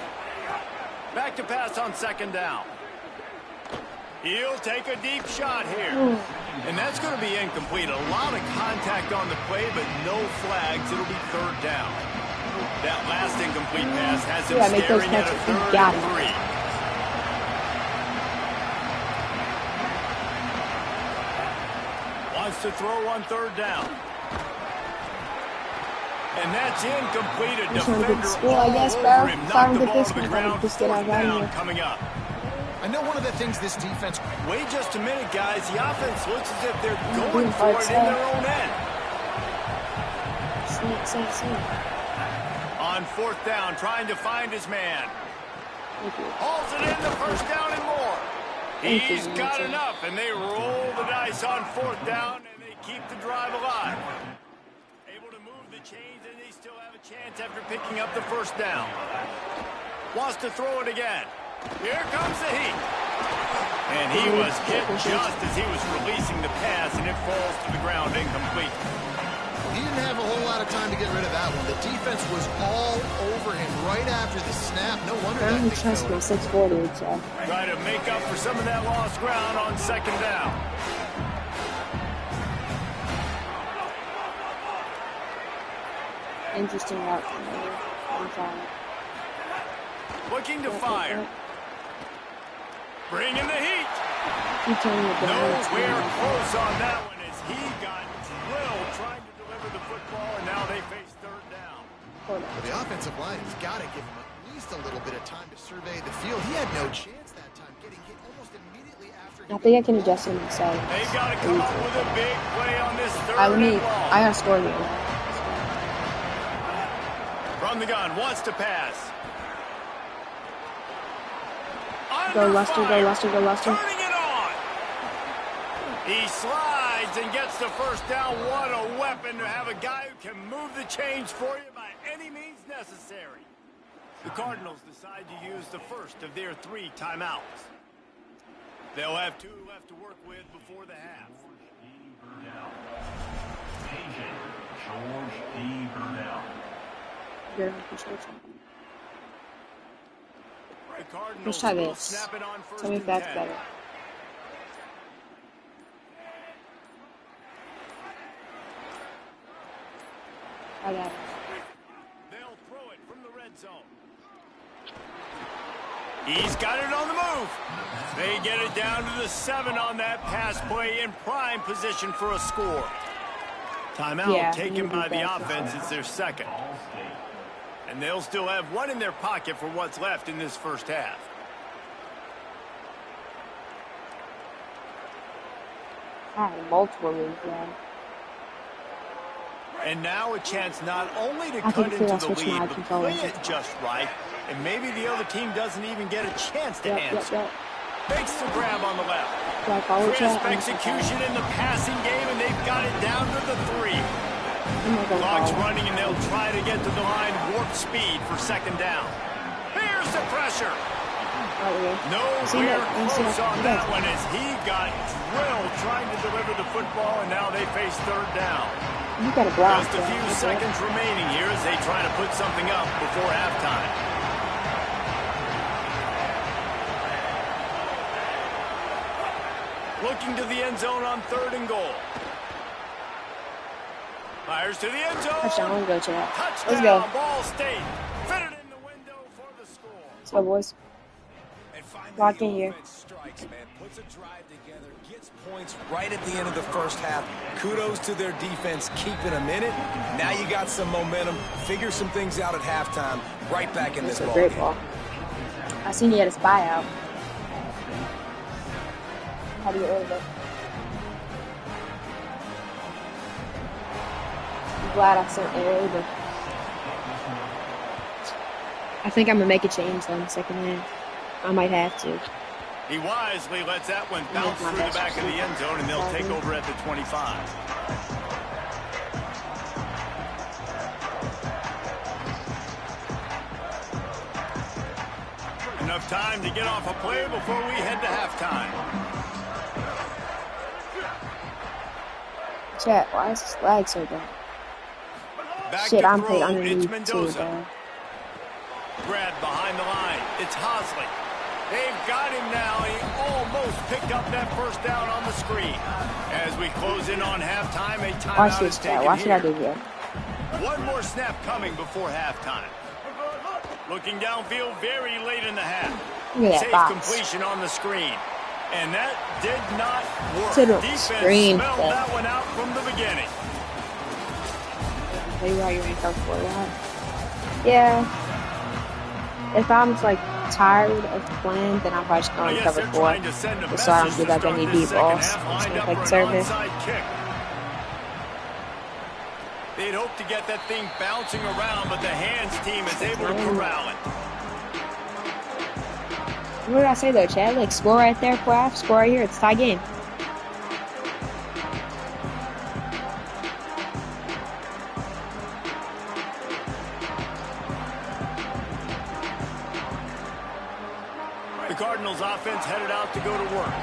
[SPEAKER 1] Back to pass on 2nd down. He'll take a deep shot here. And that's going to be incomplete. A lot of contact on the play, but no flags. It'll be 3rd down. That last incomplete pass has him staring at a 3rd and 3. Wants to throw on 3rd down. And that's incomplete. A defender all over him. Knocked the ball to the ground. 4th down coming up.
[SPEAKER 3] I know one of the things this defense...
[SPEAKER 1] Wait just a minute, guys. The offense looks as if they're going for it in their own end. On 4th down, trying to find his man. Hauls it in the 1st down and more. He's got enough, and they roll the dice on 4th down, and they keep the drive alive. Able to move the chains, and they still have a chance after picking up the 1st down. Wants to throw it again. Here comes the heat. And he was hit just as he was releasing the pass, and it falls to the ground incomplete.
[SPEAKER 3] He didn't have a whole lot of time to get rid of that one. The defense was all over him right after the snap. No wonder that thing fell.
[SPEAKER 6] 640, so.
[SPEAKER 1] Try to make up for some of that lost ground on 2nd down.
[SPEAKER 6] Interesting route from there.
[SPEAKER 1] Looking to fire. Bring in the heat. Nowhere close on that one as he got drilled trying to deliver the football, and now they face 3rd down.
[SPEAKER 3] Well, the offensive line has got to give him at least a little bit of time to survey the field. He had no chance that time, getting hit almost immediately after.
[SPEAKER 6] I think I can adjust him myself.
[SPEAKER 1] They got to come up with a big play on this 3rd and long.
[SPEAKER 6] I got to score you.
[SPEAKER 1] From the gun, wants to pass.
[SPEAKER 6] Go Lester, go Lester, go Lester.
[SPEAKER 1] Turning it on. He slides and gets the 1st down. What a weapon to have a guy who can move the chains for you by any means necessary. The Cardinals decide to use the first of their 3 timeouts. They'll have 2 left to work with before the half.
[SPEAKER 5] George D. Burnell.
[SPEAKER 6] Let's try this. Tell me if that's better. I got it.
[SPEAKER 1] They'll throw it from the red zone. He's got it on the move. They get it down to the 7 on that pass play in prime position for a score. Timeout taken by the offense. It's their 2nd. And they'll still have 1 in their pocket for what's left in this 1st half.
[SPEAKER 6] Multiple moves, yeah.
[SPEAKER 1] And now a chance not only to cut into the lead, but play it just right. And maybe the other team doesn't even get a chance to answer. Makes the grab on the left. Crisp execution in the passing game, and they've got it down to the 3. Clock's running, and they'll try to get to the line warp speed for 2nd down. Here's the pressure. Nowhere close on that one as he got drilled trying to deliver the football, and now they face 3rd down. Just a few seconds remaining here as they try to put something up before halftime. Looking to the end zone on 3rd and goal. Fires to the end zone.
[SPEAKER 6] Touchdown, let's go, Chad.
[SPEAKER 1] Touchdown,
[SPEAKER 6] Let's go.
[SPEAKER 1] Ball State. Fitted in the window for the score.
[SPEAKER 6] Let's go, boys. Lock in here.
[SPEAKER 4] Strikes, man. Puts a drive together, gets points right at the end of the 1st half. Kudos to their defense keeping them in it. Now you got some momentum. Figure some things out at halftime. Right back in this ball.
[SPEAKER 6] Great ball. I seen he had a spy out. How do you order that? I'm glad I sent it over. I think I'm gonna make a change on the 2nd half. I might have to.
[SPEAKER 1] He wisely lets that one bounce through the back of the end zone, and they'll take over at the 25. Enough time to get off a play before we head to halftime.
[SPEAKER 6] Chat, why is this lag so bad?
[SPEAKER 1] Back
[SPEAKER 6] Shit,
[SPEAKER 1] to
[SPEAKER 6] I'm
[SPEAKER 1] throw,
[SPEAKER 6] playing
[SPEAKER 1] it's
[SPEAKER 6] underneath too,
[SPEAKER 1] Mendoza.
[SPEAKER 6] bro.
[SPEAKER 1] Grabbed behind the line. It's Hosley. They've got him now. He almost picked up that first down on the screen. As we close in on halftime, a timeout
[SPEAKER 6] Watch
[SPEAKER 1] is
[SPEAKER 6] this,
[SPEAKER 1] taken
[SPEAKER 6] chat. Watch what I
[SPEAKER 1] here.
[SPEAKER 6] do here.
[SPEAKER 1] One more snap coming before halftime. Looking downfield very late in the half.
[SPEAKER 6] Look at that
[SPEAKER 1] Safe
[SPEAKER 6] box.
[SPEAKER 1] completion on the screen. And that did not work.
[SPEAKER 6] To the
[SPEAKER 1] Defense
[SPEAKER 6] screen,
[SPEAKER 1] smelled
[SPEAKER 6] but-
[SPEAKER 1] that one out from the beginning.
[SPEAKER 6] Tell you how you're gonna cover for that. Yeah. If I'm like tired of playing, then I'm probably just
[SPEAKER 1] I
[SPEAKER 6] going to
[SPEAKER 1] guess
[SPEAKER 6] cover
[SPEAKER 1] they're
[SPEAKER 6] 4.
[SPEAKER 1] trying to send a
[SPEAKER 6] Just so I don't
[SPEAKER 1] message
[SPEAKER 6] give
[SPEAKER 1] to
[SPEAKER 6] up
[SPEAKER 1] start
[SPEAKER 6] any
[SPEAKER 1] this
[SPEAKER 6] deep
[SPEAKER 1] second
[SPEAKER 6] balls.
[SPEAKER 1] half,
[SPEAKER 6] It's
[SPEAKER 1] lined
[SPEAKER 6] gonna
[SPEAKER 1] up
[SPEAKER 6] take
[SPEAKER 1] for an
[SPEAKER 6] service.
[SPEAKER 1] onside kick. They'd hope to get that thing bouncing around, but the hands team is able to corral it.
[SPEAKER 6] What did I say though, Chad? Like score right there, half, score right here. It's tie game.
[SPEAKER 1] The Cardinals offense headed out to go to work.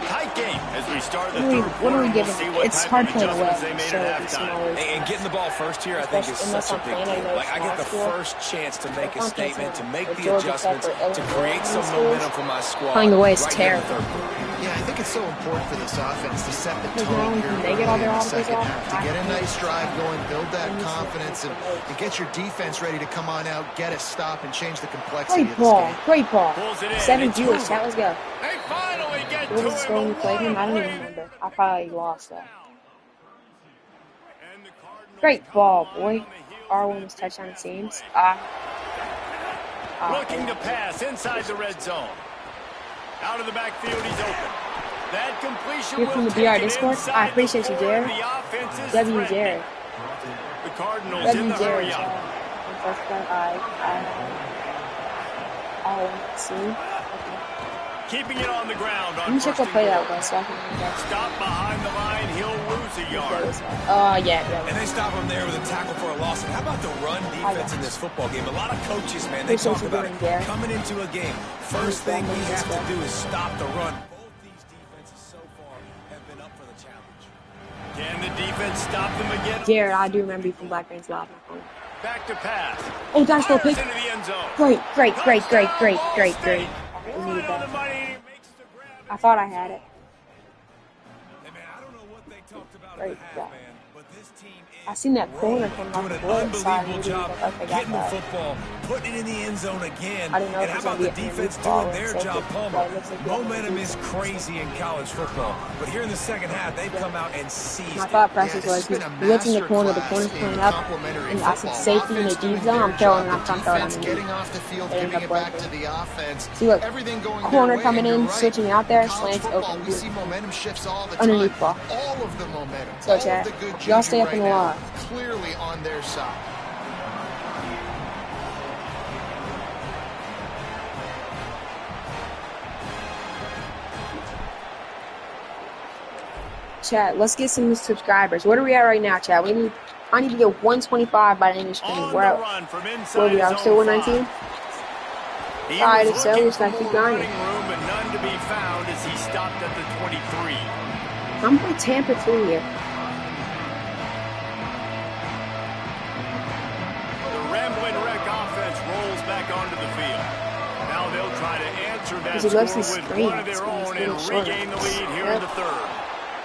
[SPEAKER 1] Tight game as we start the
[SPEAKER 6] What
[SPEAKER 1] third
[SPEAKER 6] are
[SPEAKER 1] quarter.
[SPEAKER 6] we
[SPEAKER 1] We'll
[SPEAKER 6] giving?
[SPEAKER 1] see what
[SPEAKER 6] It's
[SPEAKER 1] type
[SPEAKER 6] hard
[SPEAKER 1] of
[SPEAKER 6] playing away,
[SPEAKER 1] adjustments they made
[SPEAKER 6] so
[SPEAKER 1] at
[SPEAKER 6] it's
[SPEAKER 1] halftime.
[SPEAKER 6] always
[SPEAKER 4] And getting the ball first here, I think, is
[SPEAKER 6] unless
[SPEAKER 4] such a
[SPEAKER 6] I'm
[SPEAKER 4] big
[SPEAKER 6] playing
[SPEAKER 4] deal.
[SPEAKER 6] in those
[SPEAKER 4] Like, I get the
[SPEAKER 6] small schools.
[SPEAKER 4] first chance to make a
[SPEAKER 6] I'm
[SPEAKER 4] statement, to make
[SPEAKER 6] with
[SPEAKER 4] the
[SPEAKER 6] Georgia
[SPEAKER 4] adjustments,
[SPEAKER 6] Tech or
[SPEAKER 4] to
[SPEAKER 6] Illinois
[SPEAKER 4] create some
[SPEAKER 6] schools.
[SPEAKER 4] momentum for my squad.
[SPEAKER 6] Playing away is
[SPEAKER 4] right here in the
[SPEAKER 6] terrible.
[SPEAKER 4] third quarter.
[SPEAKER 3] Yeah, I think it's so important for this offense to set the
[SPEAKER 6] Because
[SPEAKER 3] tone
[SPEAKER 6] now
[SPEAKER 3] here
[SPEAKER 6] they get all
[SPEAKER 3] early in
[SPEAKER 6] their
[SPEAKER 3] the
[SPEAKER 6] offenses
[SPEAKER 3] second
[SPEAKER 6] off,
[SPEAKER 3] half. To get a nice drive going, build that confidence, and get your defense ready to come on out, get a stop, and change the complexity
[SPEAKER 6] Great
[SPEAKER 3] of this
[SPEAKER 6] ball.
[SPEAKER 3] game.
[SPEAKER 6] Great ball.
[SPEAKER 1] Pulls it in.
[SPEAKER 6] 7
[SPEAKER 1] It's
[SPEAKER 6] viewers.
[SPEAKER 1] over.
[SPEAKER 6] Chat, let's go.
[SPEAKER 1] They finally get
[SPEAKER 6] What
[SPEAKER 1] to
[SPEAKER 6] was the score when we
[SPEAKER 1] him.
[SPEAKER 6] played him? I don't even remember. I probably lost that. Great ball, boy. R1 was touchdown it seems.
[SPEAKER 1] Looking to pass inside the red zone. Out of the backfield, he's open. That completion
[SPEAKER 6] You're from
[SPEAKER 1] will
[SPEAKER 6] the BR
[SPEAKER 1] take it
[SPEAKER 6] Discord?
[SPEAKER 1] inside
[SPEAKER 6] I appreciate you,
[SPEAKER 1] the
[SPEAKER 6] Jared.
[SPEAKER 1] 4. The offense is
[SPEAKER 6] W.
[SPEAKER 1] threatening.
[SPEAKER 6] Jared.
[SPEAKER 1] The Cardinals in
[SPEAKER 6] W.
[SPEAKER 1] the hurry
[SPEAKER 6] Jared.
[SPEAKER 1] up.
[SPEAKER 6] I see.
[SPEAKER 1] Keeping it on the ground
[SPEAKER 6] Let
[SPEAKER 1] on
[SPEAKER 6] me check
[SPEAKER 1] first
[SPEAKER 6] what
[SPEAKER 1] and
[SPEAKER 6] play
[SPEAKER 1] goal.
[SPEAKER 6] that was so I can remember.
[SPEAKER 1] Stop behind the line, he'll lose a yard.
[SPEAKER 6] Oh, yeah.
[SPEAKER 4] And they stop him there with a tackle for a loss. And how about the run defense in this football game? A lot of coaches, man, they talk about it. Coming into a game, first thing we have to do is stop the run. Both these defenses so far have been up for the challenge.
[SPEAKER 1] Can the defense stop them again?
[SPEAKER 6] Jared, I do remember you from Black Rain's Live.
[SPEAKER 1] Back to pass.
[SPEAKER 6] Oh, that's no pick.
[SPEAKER 1] Fires into the end zone.
[SPEAKER 6] Great.
[SPEAKER 1] Touchdown, ball
[SPEAKER 6] We
[SPEAKER 1] steady.
[SPEAKER 6] needed
[SPEAKER 1] Right on the
[SPEAKER 6] that.
[SPEAKER 1] money, he makes the grab.
[SPEAKER 6] I thought I had it.
[SPEAKER 4] Hey, man, I don't know what they talked about
[SPEAKER 6] Great
[SPEAKER 4] in the half,
[SPEAKER 6] job.
[SPEAKER 4] man, but this team
[SPEAKER 6] I seen that corner
[SPEAKER 4] rolling,
[SPEAKER 6] come off
[SPEAKER 4] doing
[SPEAKER 6] the
[SPEAKER 4] an
[SPEAKER 6] board, so I
[SPEAKER 4] unbelievable
[SPEAKER 6] knew
[SPEAKER 4] job
[SPEAKER 6] that they got
[SPEAKER 4] getting the
[SPEAKER 6] that.
[SPEAKER 4] football, putting it in the end zone again.
[SPEAKER 6] I didn't know
[SPEAKER 4] And
[SPEAKER 6] it
[SPEAKER 4] how
[SPEAKER 6] was
[SPEAKER 4] about
[SPEAKER 6] gonna
[SPEAKER 4] the
[SPEAKER 6] be a
[SPEAKER 4] defense
[SPEAKER 6] ball
[SPEAKER 4] doing
[SPEAKER 6] and
[SPEAKER 4] their
[SPEAKER 6] safety.
[SPEAKER 4] job, Palmer?
[SPEAKER 6] But it looks like
[SPEAKER 4] Momentum
[SPEAKER 6] we
[SPEAKER 4] is
[SPEAKER 6] have to
[SPEAKER 4] crazy in college football, but here in the second half, they've come out and seized
[SPEAKER 6] My
[SPEAKER 4] it.
[SPEAKER 6] thought process
[SPEAKER 3] Yeah,
[SPEAKER 6] was
[SPEAKER 3] this
[SPEAKER 6] he's
[SPEAKER 3] has been a
[SPEAKER 6] blitzing the corner's
[SPEAKER 3] masterclass
[SPEAKER 6] coming
[SPEAKER 3] in
[SPEAKER 6] up,
[SPEAKER 3] complementary
[SPEAKER 6] and I see
[SPEAKER 3] football.
[SPEAKER 6] safety in the
[SPEAKER 3] Offense
[SPEAKER 6] deep
[SPEAKER 3] doing
[SPEAKER 6] zone.
[SPEAKER 3] their
[SPEAKER 6] I'm throwing,
[SPEAKER 3] job,
[SPEAKER 6] and I'm
[SPEAKER 3] the
[SPEAKER 6] trying to throw it
[SPEAKER 3] defense
[SPEAKER 6] on the
[SPEAKER 3] getting
[SPEAKER 6] knee.
[SPEAKER 3] off the field,
[SPEAKER 6] They end
[SPEAKER 3] giving
[SPEAKER 6] up
[SPEAKER 3] it back
[SPEAKER 6] breaking.
[SPEAKER 3] to the offense.
[SPEAKER 6] See, look,
[SPEAKER 3] Everything going
[SPEAKER 6] corner
[SPEAKER 3] their way,
[SPEAKER 6] coming
[SPEAKER 3] and you're
[SPEAKER 6] in,
[SPEAKER 3] right.
[SPEAKER 6] switching out there,
[SPEAKER 3] College
[SPEAKER 6] slants
[SPEAKER 3] football,
[SPEAKER 6] open.
[SPEAKER 3] we see momentum shifts all the
[SPEAKER 6] Underneath
[SPEAKER 3] time.
[SPEAKER 6] ball.
[SPEAKER 3] All of the momentum,
[SPEAKER 6] So,
[SPEAKER 3] all
[SPEAKER 6] Chad,
[SPEAKER 3] of the good
[SPEAKER 6] y'all
[SPEAKER 3] juju
[SPEAKER 6] stay up
[SPEAKER 3] right
[SPEAKER 6] in the
[SPEAKER 3] now,
[SPEAKER 6] line.
[SPEAKER 3] clearly on their side.
[SPEAKER 6] Chat, let's get some subscribers. What are we at right now, Chat? I need to get 125 by the end of the stream.
[SPEAKER 1] On
[SPEAKER 6] We're
[SPEAKER 1] the
[SPEAKER 6] at,
[SPEAKER 1] run from inside
[SPEAKER 6] where we are,
[SPEAKER 1] zone
[SPEAKER 6] still
[SPEAKER 1] 5.
[SPEAKER 6] 119?
[SPEAKER 1] He
[SPEAKER 6] Alright,
[SPEAKER 1] was
[SPEAKER 6] so
[SPEAKER 1] looking
[SPEAKER 6] just
[SPEAKER 1] for
[SPEAKER 6] gotta keep
[SPEAKER 1] more
[SPEAKER 6] grinding.
[SPEAKER 1] running room, but none to be found as he stopped at the 23.
[SPEAKER 6] I'm going Tampa 3 here.
[SPEAKER 1] The rambling wreck offense rolls back onto the field. Now they'll try to answer that
[SPEAKER 6] Because he loves
[SPEAKER 1] score
[SPEAKER 6] his
[SPEAKER 1] with
[SPEAKER 6] screen.
[SPEAKER 1] one of their
[SPEAKER 6] It's
[SPEAKER 1] own
[SPEAKER 6] getting
[SPEAKER 1] and
[SPEAKER 6] shorter.
[SPEAKER 1] regain the lead here in the third.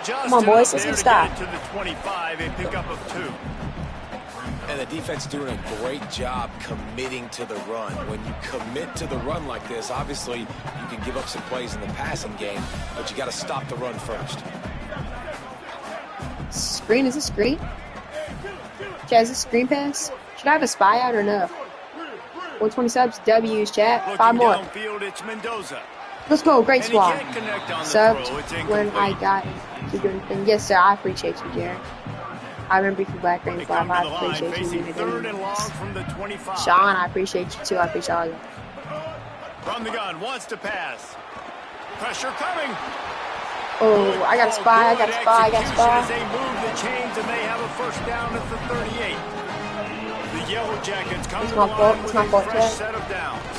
[SPEAKER 1] Just
[SPEAKER 6] Come on, boys,
[SPEAKER 1] enough
[SPEAKER 6] let's
[SPEAKER 1] there
[SPEAKER 6] get
[SPEAKER 1] to
[SPEAKER 6] stopped.
[SPEAKER 1] get it to the 25, a pickup of 2.
[SPEAKER 4] And the defense doing a great job committing to the run. When you commit to the run like this, obviously you can give up some plays in the passing game, but you got to stop the run first.
[SPEAKER 6] Screen, is this screen? Chat, is this screen pass? Should I have a spy out or no? 120 subs, W's, chat. 5 more.
[SPEAKER 1] Downfield, it's Mendoza.
[SPEAKER 6] Let's go, great
[SPEAKER 1] And he
[SPEAKER 6] squad.
[SPEAKER 1] can't connect on the
[SPEAKER 6] Subbed
[SPEAKER 1] throw. It's
[SPEAKER 6] when I
[SPEAKER 1] incomplete.
[SPEAKER 6] got keep doing the thing. Yes, sir, I appreciate you, Jared. I remember you from Black
[SPEAKER 1] They
[SPEAKER 6] Rain's
[SPEAKER 1] come
[SPEAKER 6] Live.
[SPEAKER 1] to the
[SPEAKER 6] I
[SPEAKER 1] line,
[SPEAKER 6] appreciate
[SPEAKER 1] facing
[SPEAKER 6] you.
[SPEAKER 1] 3rd and long from the 25.
[SPEAKER 6] Sean, I appreciate you too. I appreciate all you.
[SPEAKER 1] From the gun, wants to pass. Pressure coming.
[SPEAKER 6] Oh, I got a spy, I got a spy, I got a
[SPEAKER 1] As
[SPEAKER 6] spy.
[SPEAKER 1] they move the chains and they have a first down at the 38. The Yellow Jackets come to
[SPEAKER 6] It's
[SPEAKER 1] the
[SPEAKER 6] my fault,
[SPEAKER 1] line
[SPEAKER 6] it's
[SPEAKER 1] with
[SPEAKER 6] my
[SPEAKER 1] a
[SPEAKER 6] fault,
[SPEAKER 1] fresh
[SPEAKER 6] Jack.
[SPEAKER 1] set of downs.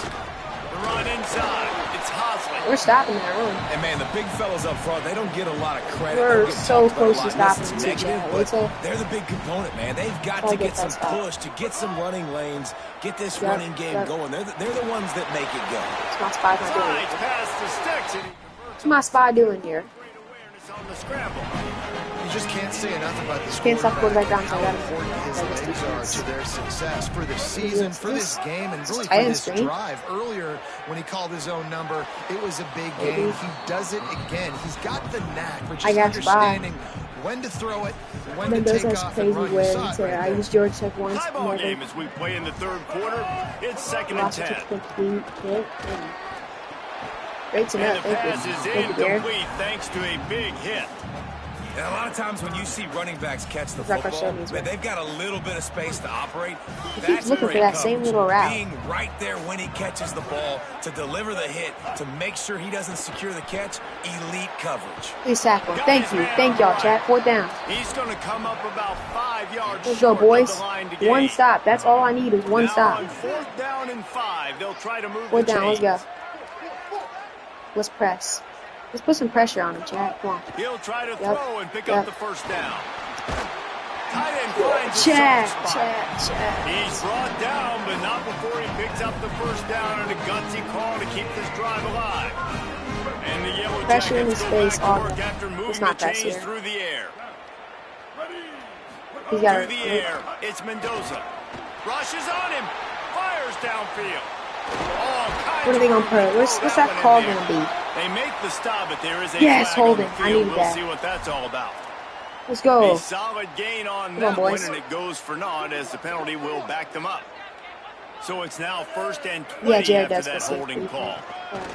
[SPEAKER 1] The run inside. It's Hosley.
[SPEAKER 6] We're stopping that run.
[SPEAKER 4] And man, the big fellas up front, they don't get a lot of credit.
[SPEAKER 6] We're so close to stopping it,
[SPEAKER 4] negative, but they're the big component, man. They've got to get some push, to get some running lanes, get this running game going. They're the ones that make it go.
[SPEAKER 6] What's my spy doing? What's my spy doing here?
[SPEAKER 3] You just can't say enough about this
[SPEAKER 6] Can't stop quarterback down, so I
[SPEAKER 3] how
[SPEAKER 6] got
[SPEAKER 3] important his legs are to their success for the season, for this game, and really for this drive. Earlier, when he called his own number, it was a big game. He does it again. He's got the knack, but just understanding when to throw it, when to take off and run. You saw it right
[SPEAKER 6] I used George Tech once.
[SPEAKER 1] High ball game as we play in the third quarter. It's 2nd and 10.
[SPEAKER 6] Great to know.
[SPEAKER 1] And the pass is incomplete thanks to a big hit.
[SPEAKER 4] And a lot of times when you see running backs catch the football, man, they've got a little bit of space to operate.
[SPEAKER 6] He's looking for that same little route.
[SPEAKER 4] Being right there when he catches the ball to deliver the hit, to make sure he doesn't secure the catch, elite coverage.
[SPEAKER 6] Please tackle. Thank you. Thank y'all, chat. 4th down.
[SPEAKER 1] He's going to come up about 5 yards.
[SPEAKER 6] Let's go, boys. One stop. That's all I need is one stop.
[SPEAKER 1] On 4th down and 5, they'll try to move
[SPEAKER 6] 4th down. Let's go. Let's press. Let's put some pressure on him, Chad. Come on.
[SPEAKER 1] He'll try to throw and pick up the first down. Tight end finds
[SPEAKER 6] Chad.
[SPEAKER 1] He's brought down, but not before he picks up the first down and a gutsy call to keep this drive alive. And the Yellow
[SPEAKER 6] pressure in his face.
[SPEAKER 1] After moving the chains through the air.
[SPEAKER 6] He's got
[SPEAKER 1] through the air. It's Mendoza. Rushes on him. Fires downfield.
[SPEAKER 6] What are they going to put? What's that call going to be?
[SPEAKER 1] They make the stop, but there is a
[SPEAKER 6] yes,
[SPEAKER 1] flag
[SPEAKER 6] holding.
[SPEAKER 1] on the field.
[SPEAKER 6] I needed
[SPEAKER 1] we'll
[SPEAKER 6] that.
[SPEAKER 1] see what that's all about.
[SPEAKER 6] Let's go.
[SPEAKER 1] A solid gain on that one, and it goes for naught as the penalty will back them up. So it's now 1st and 20 after that holding call.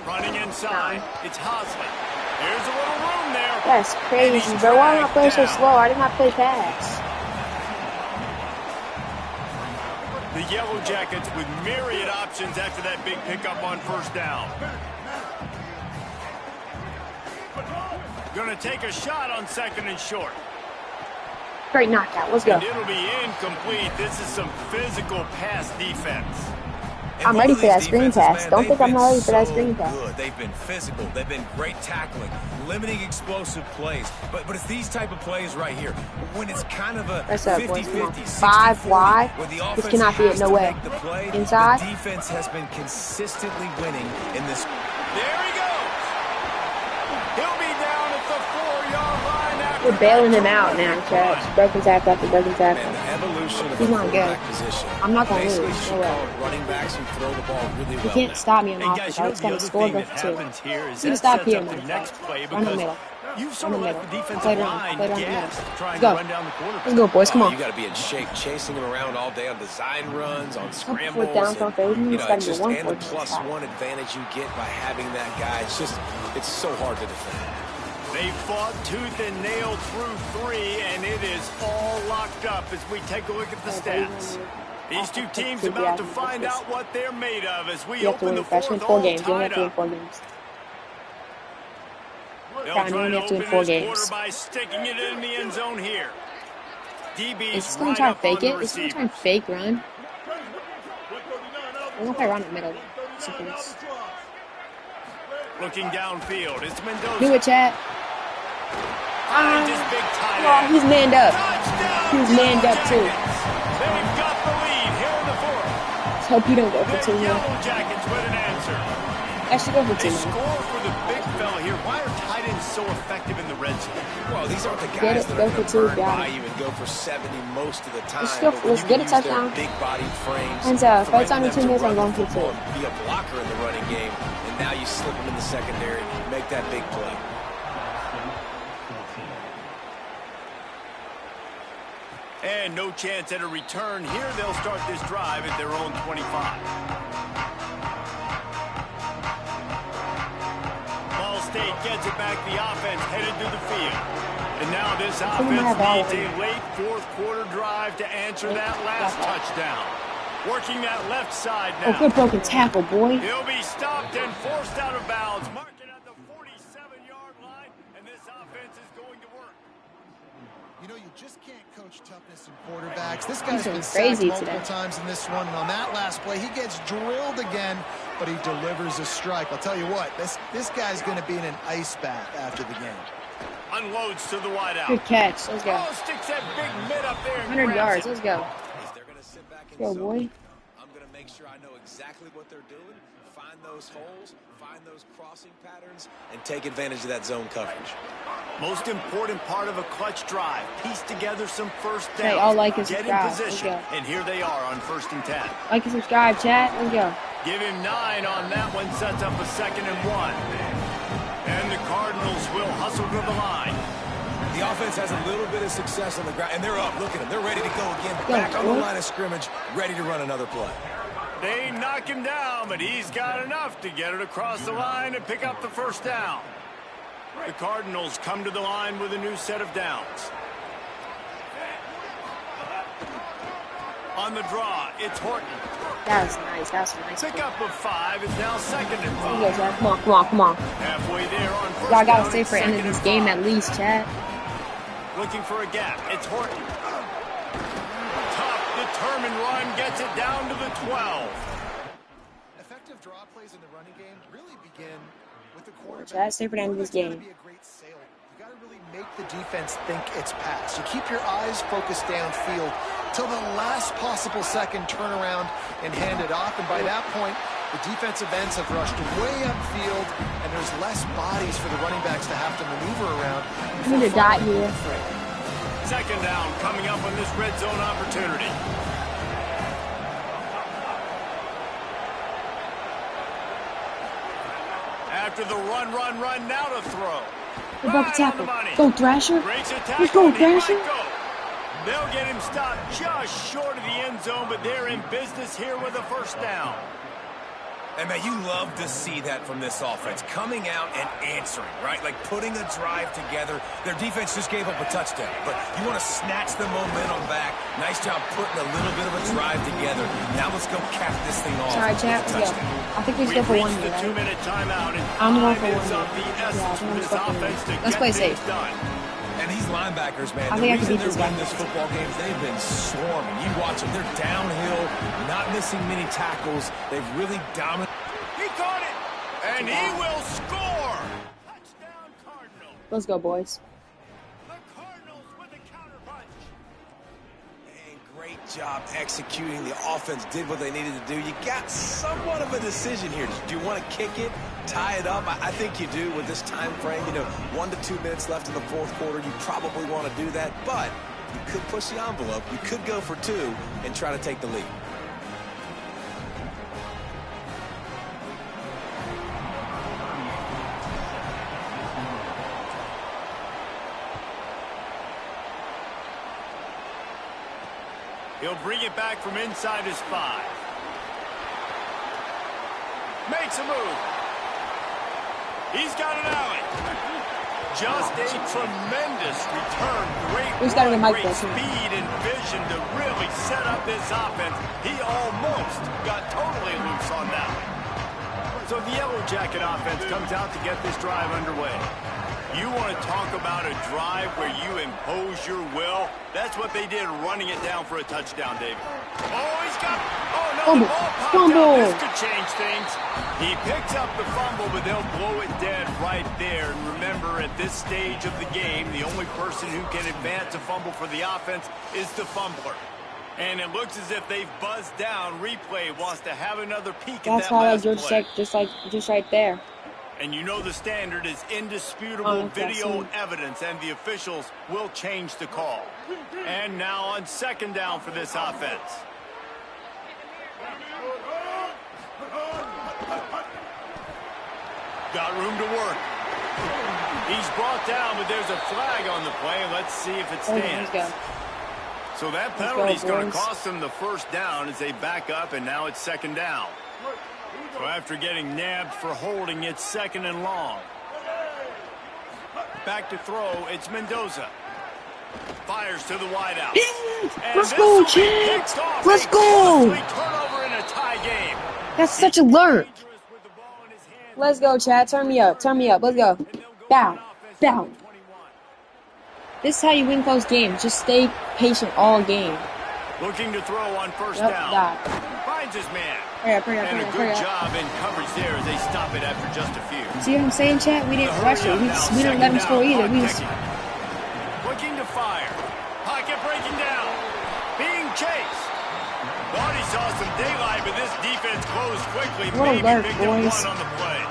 [SPEAKER 1] Running inside, it's Hosley. There's a little room there.
[SPEAKER 6] That's crazy, bro. Why am I playing so slow? I did not play pass.
[SPEAKER 1] The Yellow Jackets with myriad options after that big pickup on 1st down. Going to take a shot on 2nd and short.
[SPEAKER 6] Great knockout. Let's go.
[SPEAKER 1] And it'll be incomplete. This is some physical pass defense.
[SPEAKER 6] I'm ready for that screen pass. Don't think I'm not ready for that screen pass.
[SPEAKER 4] They've been physical. They've been great tackling, limiting explosive plays. But it's these type of plays right here when it's kind of a 50-50,
[SPEAKER 6] 5 wide. This cannot be it. No way. Inside.
[SPEAKER 4] The defense has been consistently winning in this.
[SPEAKER 1] There he goes. He'll be down at the 4-yard line.
[SPEAKER 6] We're bailing him out now, Chad. Broken tackle after broken tackle.
[SPEAKER 4] Man, the evolution of
[SPEAKER 6] he's not good.
[SPEAKER 4] Position.
[SPEAKER 6] I'm not going to lose. No way.
[SPEAKER 4] Running backs who throw the ball really well.
[SPEAKER 6] You can't stop me on offense. I was going to score go for 2. You can stop here, man. Run the middle.
[SPEAKER 1] You've sort of let the defensive line gas trying to run down the quarterback.
[SPEAKER 6] Let's go, boys. Come on.
[SPEAKER 4] You got to be in shape, chasing him around all day on design runs, on scrambles.
[SPEAKER 6] Down, and,
[SPEAKER 4] you know, it's just and the +1 advantage you get by having that guy. It's so hard to defend.
[SPEAKER 1] They fought tooth and nail through 3, and it is all locked up as we take a look at the stats. These two teams about to find out what they're made of as we open the 4th, all tied up. They'll try to open this quarter by sticking it in the end zone here. DB's
[SPEAKER 6] going to try to fake it. Is going to try and fake run. I don't know if I run in the middle.
[SPEAKER 1] Looking downfield, it's Mendoza.
[SPEAKER 6] Do it, chat. He's manned up. He's manned up too.
[SPEAKER 1] They've got the lead here in the 4th.
[SPEAKER 6] Let's hope you don't go for 2 here.
[SPEAKER 1] Yellow Jackets with an answer.
[SPEAKER 6] I should go for 2.
[SPEAKER 1] They score for the big fella here. Why are tight ends so effective in the red zone?
[SPEAKER 4] Well, these aren't the guys that are going to burn by you and go for 70 most of the time.
[SPEAKER 6] Let's get a touchdown.
[SPEAKER 4] Big body frames.
[SPEAKER 6] And if it's under 2 minutes, I'm going for 2.
[SPEAKER 4] Be a blocker in the running game, and now you slip them in the secondary, make that big play.
[SPEAKER 1] And no chance at a return here. They'll start this drive at their own 25. Ball State gets it back. The offense headed to the field. And now this offense needs a late 4th quarter drive to answer that last touchdown. Working that left side now.
[SPEAKER 6] Oh, good broken tackle, boy.
[SPEAKER 1] He'll be stopped and forced out of bounds. Marking at the 47-yard line. And this offense is going to work.
[SPEAKER 3] You know, you just can't coach toughness in quarterbacks. This guy's been sacked multiple times in this one. And on that last play, he gets drilled again but he delivers a strike. I'll tell you what, this guy's going to be in an ice bath after the game.
[SPEAKER 1] Unloads to the wideout.
[SPEAKER 6] Good catch. Let's go.
[SPEAKER 1] Oh, sticks that big mid up there and
[SPEAKER 6] 100 yards.
[SPEAKER 1] it.
[SPEAKER 6] Let's go.
[SPEAKER 4] They're going to sit back and
[SPEAKER 6] Go, boy.
[SPEAKER 4] I'm going to make sure I know exactly what they're doing, find those holes, find those crossing patterns, and take advantage of that zone coverage.
[SPEAKER 1] Most important part of a clutch drive. Piece together some first downs.
[SPEAKER 6] Hey, all like and
[SPEAKER 1] Get in
[SPEAKER 6] subscribe.
[SPEAKER 1] position.
[SPEAKER 6] Let's go.
[SPEAKER 1] And here they are on 1st and 10.
[SPEAKER 6] Like and subscribe, chat. Let's go.
[SPEAKER 1] Give him 9 on that one. Sets up a 2nd and 1. And the Cardinals will hustle to the line.
[SPEAKER 4] The offense has a little bit of success on the ground, and they're up. Look at them. They're ready to go again. Back on the line of scrimmage, ready to run another play.
[SPEAKER 1] They knock him down, but he's got enough to get it across the line and pick up the 1st down. The Cardinals come to the line with a new set of downs. On the draw, it's Horton.
[SPEAKER 6] That was nice. That was a nice.
[SPEAKER 1] Pick up of 5 is now 2nd and 5.
[SPEAKER 6] Let's go, chat. Come on, come on, come on.
[SPEAKER 1] Halfway there on 1st
[SPEAKER 6] Y'all gotta
[SPEAKER 1] down,
[SPEAKER 6] stay
[SPEAKER 1] it's
[SPEAKER 6] for the end of
[SPEAKER 1] 2nd
[SPEAKER 6] this
[SPEAKER 1] and
[SPEAKER 6] game
[SPEAKER 1] 5.
[SPEAKER 6] at least, chat.
[SPEAKER 1] Looking for a gap. It's Horton. Tough, determined run gets it down to the 12.
[SPEAKER 3] Effective draw plays in the running game really begin with the quarterback.
[SPEAKER 6] Chat, stay for the end of this game.
[SPEAKER 3] You got to really make the defense think it's pass. You keep your eyes focused downfield till the last possible second, turn around and hand it off. And by that point, the defensive ends have rushed way upfield, and there's less bodies for the running backs to have to maneuver around.
[SPEAKER 6] I'm gonna die here.
[SPEAKER 1] 2nd down coming up on this red zone opportunity. After the run, now to throw.
[SPEAKER 6] What about the tackle?
[SPEAKER 1] Right on the money.
[SPEAKER 6] Go, Thrasher.
[SPEAKER 1] Breaks a
[SPEAKER 6] Let's
[SPEAKER 1] tackle,
[SPEAKER 6] go,
[SPEAKER 1] and he might
[SPEAKER 6] Thrasher.
[SPEAKER 1] go. They'll get him stopped just short of the end zone, but they're in business here with a 1st down.
[SPEAKER 4] And, man, you love to see that from this offense, coming out and answering, right? Like putting a drive together. Their defense just gave up a touchdown, but you want to snatch the momentum back. Nice job putting a little bit of a drive together. Now let's go cap this thing off.
[SPEAKER 6] Sorry, chat. Let's go. I think we should go for 1
[SPEAKER 1] We've reached
[SPEAKER 6] here,
[SPEAKER 1] the
[SPEAKER 6] right?
[SPEAKER 1] 2-minute timeout, and
[SPEAKER 6] I'm going for
[SPEAKER 1] time
[SPEAKER 6] 1
[SPEAKER 1] is of
[SPEAKER 6] here.
[SPEAKER 1] the
[SPEAKER 6] Yeah, I
[SPEAKER 1] essence
[SPEAKER 6] think
[SPEAKER 1] for
[SPEAKER 6] I'm
[SPEAKER 1] this
[SPEAKER 6] going for 1
[SPEAKER 1] offense to
[SPEAKER 6] here. Let's
[SPEAKER 1] get
[SPEAKER 6] play
[SPEAKER 1] things
[SPEAKER 6] safe.
[SPEAKER 1] done.
[SPEAKER 4] And these linebackers, man,
[SPEAKER 6] I
[SPEAKER 4] the
[SPEAKER 6] think I can
[SPEAKER 4] reason
[SPEAKER 6] beat this
[SPEAKER 4] they're
[SPEAKER 6] guy.
[SPEAKER 4] winning this football games, they've been swarming. You watch them. They're downhill, not missing many tackles. They've really dominated.
[SPEAKER 1] He caught it, and he will score. Touchdown, Cardinals.
[SPEAKER 6] Let's go, boys.
[SPEAKER 1] The Cardinals with a counterpunch.
[SPEAKER 4] And great job executing. The offense did what they needed to do. You got somewhat of a decision here. Do you want to kick it, tie it up? I think you do with this time frame. 1 to 2 minutes left in the 4th quarter. You probably want to do that, but you could push the envelope. You could go for 2 and try to take the lead.
[SPEAKER 1] He'll bring it back from inside his 5. Makes a move. He's got an alley. Just a tremendous return.
[SPEAKER 6] Who's got the mic
[SPEAKER 1] Great
[SPEAKER 6] there?
[SPEAKER 1] speed and vision to really set up this offense. He almost got totally loose on that one. So the Yellow Jacket offense comes out to get this drive underway. You want to talk about a drive where you impose your will? That's what they did, running it down for a touchdown, David. Oh, he's got... Oh, no, the ball popped out. This could change things. He picks up the fumble, but they'll blow it dead right there. And remember, at this stage of the game, the only person who can advance a fumble for the offense is the fumbler. And it looks as if they've buzzed down. Replay wants to have another peek at that last play.
[SPEAKER 6] That's why just right there.
[SPEAKER 1] And you know the standard is indisputable video evidence, and the officials will change the call. And now on 2nd down for this offense. Got room to work. He's brought down, but there's a flag on the play. Let's see if it stands. So that penalty is going to cost them the 1st down as they back up, and now it's 2nd down. So after getting nabbed for holding, it's 2nd and long. Back to throw, it's Mendoza. Fires to the wideout.
[SPEAKER 6] Let's go, Jets! Let's go!
[SPEAKER 1] Turnover in a tie game.
[SPEAKER 6] That's such a alert. Let's go, Chad. Turn me up. Turn me up. Let's go. Bow. Bow. This is how you win close games. Just stay patient all game.
[SPEAKER 1] Looking to throw on 1st down.
[SPEAKER 6] God.
[SPEAKER 1] Finds his man. And a good job in coverage there as they stop it after just a few.
[SPEAKER 6] See what I'm saying, chat? We didn't rush it. We didn't let him score either. We just...
[SPEAKER 1] Looking to fire. Pocket breaking down. Being chased. Thought he saw some daylight, but this defense closed quickly.
[SPEAKER 6] What alert, boys.
[SPEAKER 1] On the play.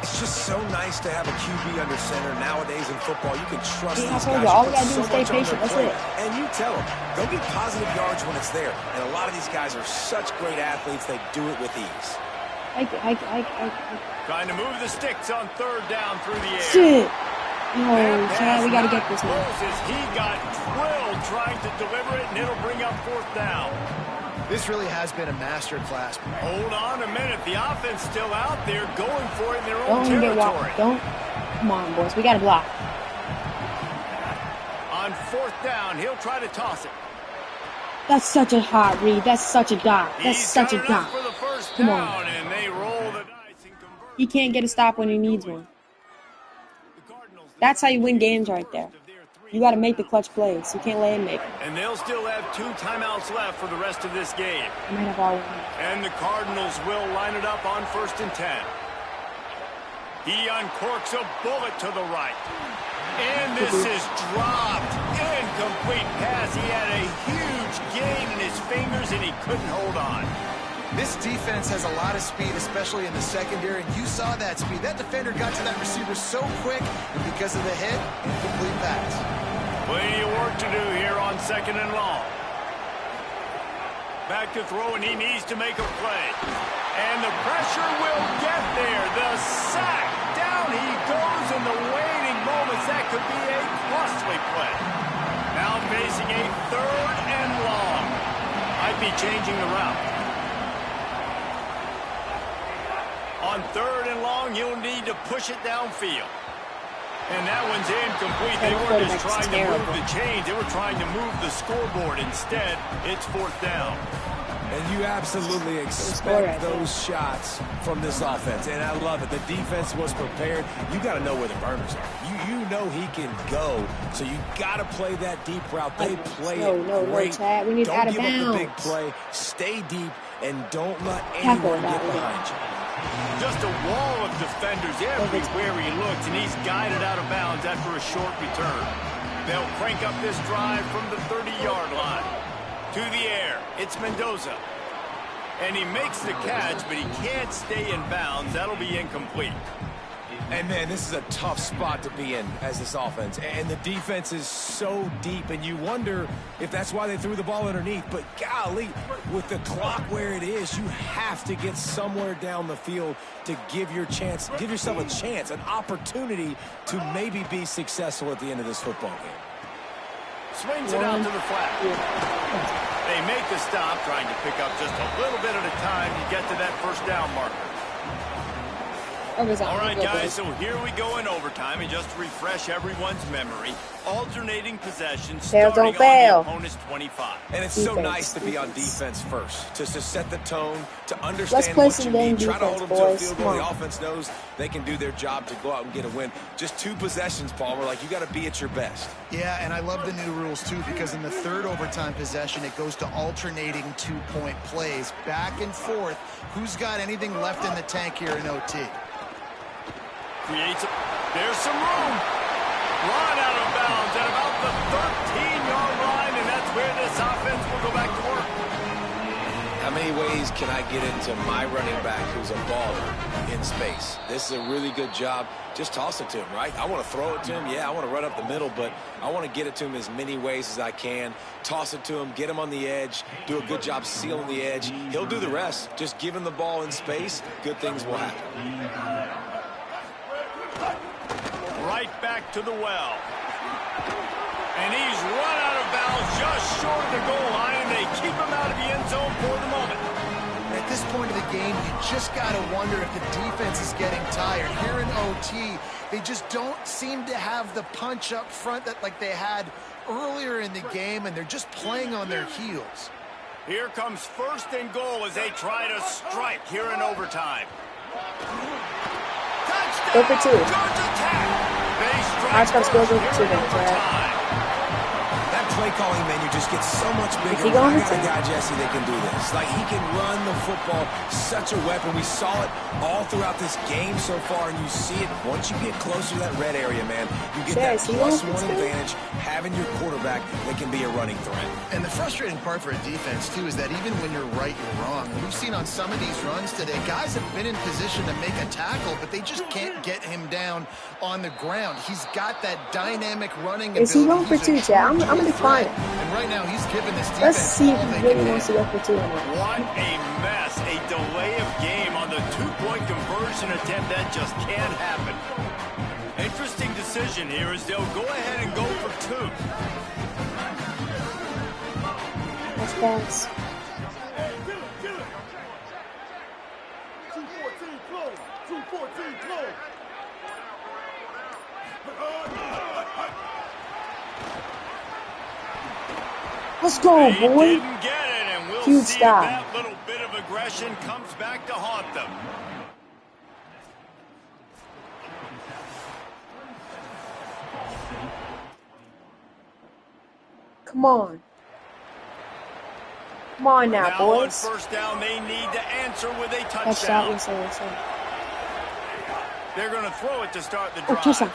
[SPEAKER 4] It's just so nice to have a QB under center. Nowadays in football, you can trust these guys.
[SPEAKER 6] All we gotta do is stay patient. That's it.
[SPEAKER 4] And you tell them, they'll get positive yards when it's there. And a lot of these guys are such great athletes, they do it with ease.
[SPEAKER 1] Trying to move the sticks on third down through the air.
[SPEAKER 6] Shit. No, Chad, we gotta get this now.
[SPEAKER 1] He got drilled trying to deliver it, and it'll bring up fourth down.
[SPEAKER 3] This really has been a master class.
[SPEAKER 1] Hold on a minute. The offense still out there going for it in their own territory.
[SPEAKER 6] Come on, boys. We got to block.
[SPEAKER 1] On fourth down, he'll try to toss it.
[SPEAKER 6] That's such a hot read. That's such a dot. That's such a dot. Come on.
[SPEAKER 1] And they roll the dice and convert.
[SPEAKER 6] He can't get a stop when he needs one. That's how you win games right there. You got to make the clutch plays. You can't let him make them.
[SPEAKER 1] And they'll still have 2 timeouts left for the rest of this game.
[SPEAKER 6] I might have all one.
[SPEAKER 1] And the Cardinals will line it up on 1st and 10. He uncorks a bullet to the right. And this is dropped. Incomplete pass. He had a huge gain in his fingers, and he couldn't hold on.
[SPEAKER 3] This defense has a lot of speed, especially in the secondary, and you saw that speed. That defender got to that receiver so quick, and because of the hit, incomplete pass.
[SPEAKER 1] Plenty of work to do here on 2nd and long. Back to throw, and he needs to make a play. And the pressure will get there. The sack. Down he goes in the waiting moments. That could be a costly play. Now facing a 3rd and long. Might be changing the route. On 3rd and long, you'll need to push it downfield. And that one's incomplete. They weren't just trying to move the chains. They were trying to move the scoreboard. Instead, it's 4th down.
[SPEAKER 4] And you absolutely expect those shots from this offense. And I love it. The defense was prepared. You got to know where the burners are. You know he can go. So you got to play that deep route. They play it great.
[SPEAKER 6] Chad. We need out of bounds.
[SPEAKER 4] Don't give up the big play. Stay deep and don't let anyone get behind you.
[SPEAKER 1] Just a wall of defenders everywhere he looks, and he's guided out of bounds after a short return. They'll crank up this drive from the 30-yard line. To the air, it's Mendoza. And he makes the catch, but he can't stay in bounds. That'll be incomplete.
[SPEAKER 4] And, man, this is a tough spot to be in as this offense. And the defense is so deep, and you wonder if that's why they threw the ball underneath. But, golly, with the clock where it is, you have to get somewhere down the field to give yourself a chance, an opportunity to maybe be successful at the end of this football game.
[SPEAKER 1] Swings it out to the flat. They make the stop, trying to pick up just a little bit at a time to get to that 1st down marker. All right, guys, so here we go in overtime, and just to refresh everyone's memory, alternating possessions starting on the opponent's 25.
[SPEAKER 4] And it's so nice to be on defense first, to set the tone, to understand what you need, try to hold them to a field goal. The offense knows they can do their job to go out and get a win. Just 2 possessions, Palmer, like you got to be at your best.
[SPEAKER 3] Yeah, and I love the new rules, too, because in the 3rd overtime possession, it goes to alternating 2-point plays, back and forth. Who's got anything left in the tank here in OT?
[SPEAKER 1] There's some room. Run out of bounds at about the 13-yard line, and that's where this offense will go back to work.
[SPEAKER 4] How many ways can I get into my running back who's a baller in space? This is a really good job. Just toss it to him, right? I want to throw it to him. Yeah, I want to run up the middle, but I want to get it to him as many ways as I can. Toss it to him, get him on the edge, do a good job sealing the edge. He'll do the rest. Just give him the ball in space, good things will happen.
[SPEAKER 1] Right back to the well. And he's run out of bounds just short of the goal line, and they keep him out of the end zone for the moment.
[SPEAKER 3] At this point of the game, you just got to wonder if the defense is getting tired. Here in OT, they just don't seem to have the punch up front that like they had earlier in the game, and they're just playing on their heels.
[SPEAKER 1] Here comes 1st and goal as they try to strike here in overtime.
[SPEAKER 6] Go for 2. Arch comes goes over 2 then, Chad.
[SPEAKER 1] That
[SPEAKER 4] play calling menu just gets so much bigger.
[SPEAKER 6] Is he going
[SPEAKER 4] I got
[SPEAKER 6] to
[SPEAKER 4] a guy, Jesse, that can do this. Like, he can run the football. Such a weapon. We saw it all throughout this game so far, and you see it once you get closer to that red area, man. You get that +1 advantage having your quarterback that can be a running threat.
[SPEAKER 3] And the frustrating part for a defense, too, is that even when you're right, you're wrong. We've seen on some of these runs today, guys have been in position to make a tackle, but they just can't get him down on the ground. He's got that dynamic running ability.
[SPEAKER 6] Is he going for 2, Chad? I'm going to decline it.
[SPEAKER 3] And right now, he's giving this defense.
[SPEAKER 6] Let's see if he really wants to go for 2 or not.
[SPEAKER 1] What a mess. A delay of game on the 2-point conversion attempt. That just can't happen. Interesting decision here as they'll go ahead and go for 2.
[SPEAKER 6] That's fast.
[SPEAKER 7] 214 close. 214 close.
[SPEAKER 6] Let's go,
[SPEAKER 1] He
[SPEAKER 6] boy.
[SPEAKER 1] didn't get it, and we'll
[SPEAKER 6] Huge
[SPEAKER 1] see
[SPEAKER 6] stop.
[SPEAKER 1] if that little bit of aggression comes back to haunt them.
[SPEAKER 6] Come on. Come on now,
[SPEAKER 1] Now
[SPEAKER 6] boys.
[SPEAKER 1] on first down, they need to answer with a
[SPEAKER 6] Let's shot.
[SPEAKER 1] touchdown. They're going to throw it to start the
[SPEAKER 6] Oh,
[SPEAKER 1] drive.
[SPEAKER 6] touchdown.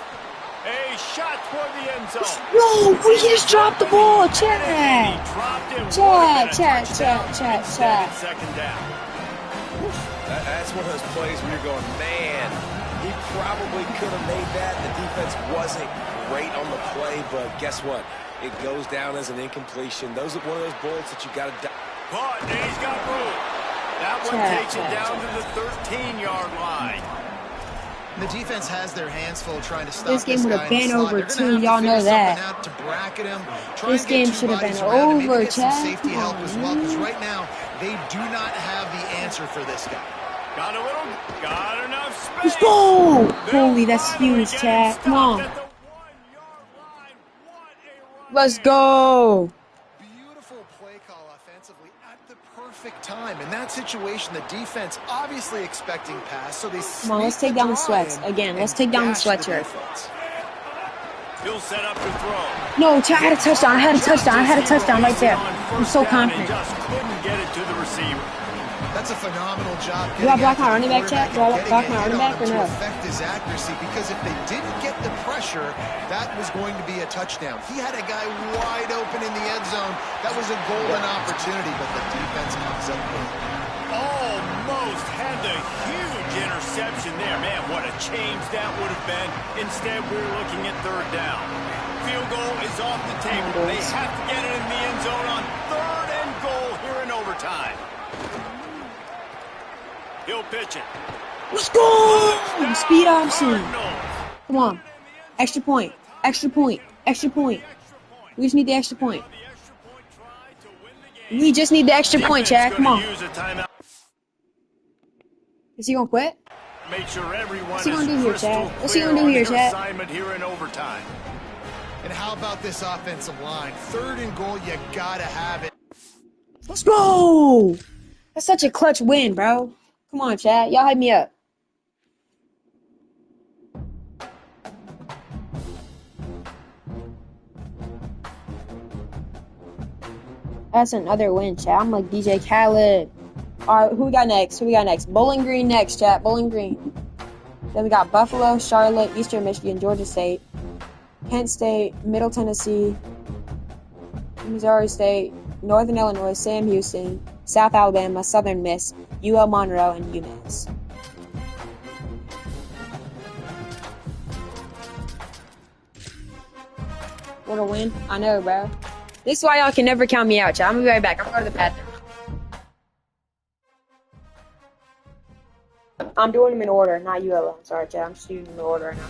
[SPEAKER 1] A shot toward the end zone.
[SPEAKER 6] No, we just dropped the ball, Chad.
[SPEAKER 1] He dropped it.
[SPEAKER 6] Chad.
[SPEAKER 1] Second down.
[SPEAKER 4] That's one of those plays where you're going, man, he probably could have made that. The defense wasn't great on the play, but guess what? It goes down as an incompletion. Those are one of those bullets that you got to.
[SPEAKER 1] Caught, and he's got room. That one takes it down to the 13-yard line.
[SPEAKER 3] The defense has their hands full trying to stop
[SPEAKER 6] This game would have been over,
[SPEAKER 3] too.
[SPEAKER 6] Y'all know that. This game should have been over, Chad.
[SPEAKER 3] Safety help as well, because right now they do not have the answer for this guy.
[SPEAKER 1] Got enough space.
[SPEAKER 6] Let's go! Holy, that's huge, Chad. Come on. Let's go.
[SPEAKER 3] Beautiful play call offensively at the perfect time. In that situation, the defense obviously expecting pass, so they
[SPEAKER 6] Come on, let's take down the sweats. Again, let's take down the sweats here.
[SPEAKER 1] He'll set up to throw.
[SPEAKER 6] No, Chad, I had a touchdown. I had a touchdown right there. I'm so confident.
[SPEAKER 1] Just couldn't get it to the receiver.
[SPEAKER 3] That's a phenomenal job.
[SPEAKER 6] Do I block my running back, Chad? Do I block my running back or no?
[SPEAKER 3] To affect his accuracy, because if they didn't get the pressure, that was going to be a touchdown. He had a guy wide open in the end zone. That was a golden opportunity, but the defense comes up with it.
[SPEAKER 1] Almost had the huge interception there. Man, what a change that would have been. Instead, we're looking at third down. Field goal is off the table. They have to get it in the end zone on 3rd and goal here in overtime. He'll pitch it.
[SPEAKER 6] Let's go! Speed option. Come on. Extra point. Extra point. Extra point. We just need the extra point. We just need the extra point, Chad. Come on. Is he gonna quit?
[SPEAKER 1] Make sure everyone
[SPEAKER 6] What's he gonna do here, Chad? What's he
[SPEAKER 1] clear
[SPEAKER 6] gonna do
[SPEAKER 1] on
[SPEAKER 6] here,
[SPEAKER 1] their
[SPEAKER 6] Chad?
[SPEAKER 1] assignment here in overtime.
[SPEAKER 3] And how about this offensive line? 3rd and goal, you gotta have it.
[SPEAKER 6] Let's go! That's such a clutch win, bro. Come on, Chad. Y'all hype me up. That's another win, Chad. I'm like DJ Khaled. All right, who we got next? Bowling Green next, Chad. Bowling Green. Then we got Buffalo, Charlotte, Eastern Michigan, Georgia State, Kent State, Middle Tennessee, Missouri State, Northern Illinois, Sam Houston, South Alabama, Southern Miss, UL Monroe, and UMass. What a win. I know, bro. This is why y'all can never count me out, Chad. I'm gonna be right back. I'm going to the bathroom. I'm doing them in order, not UL. I'm sorry, Chad. I'm just doing them in order right now.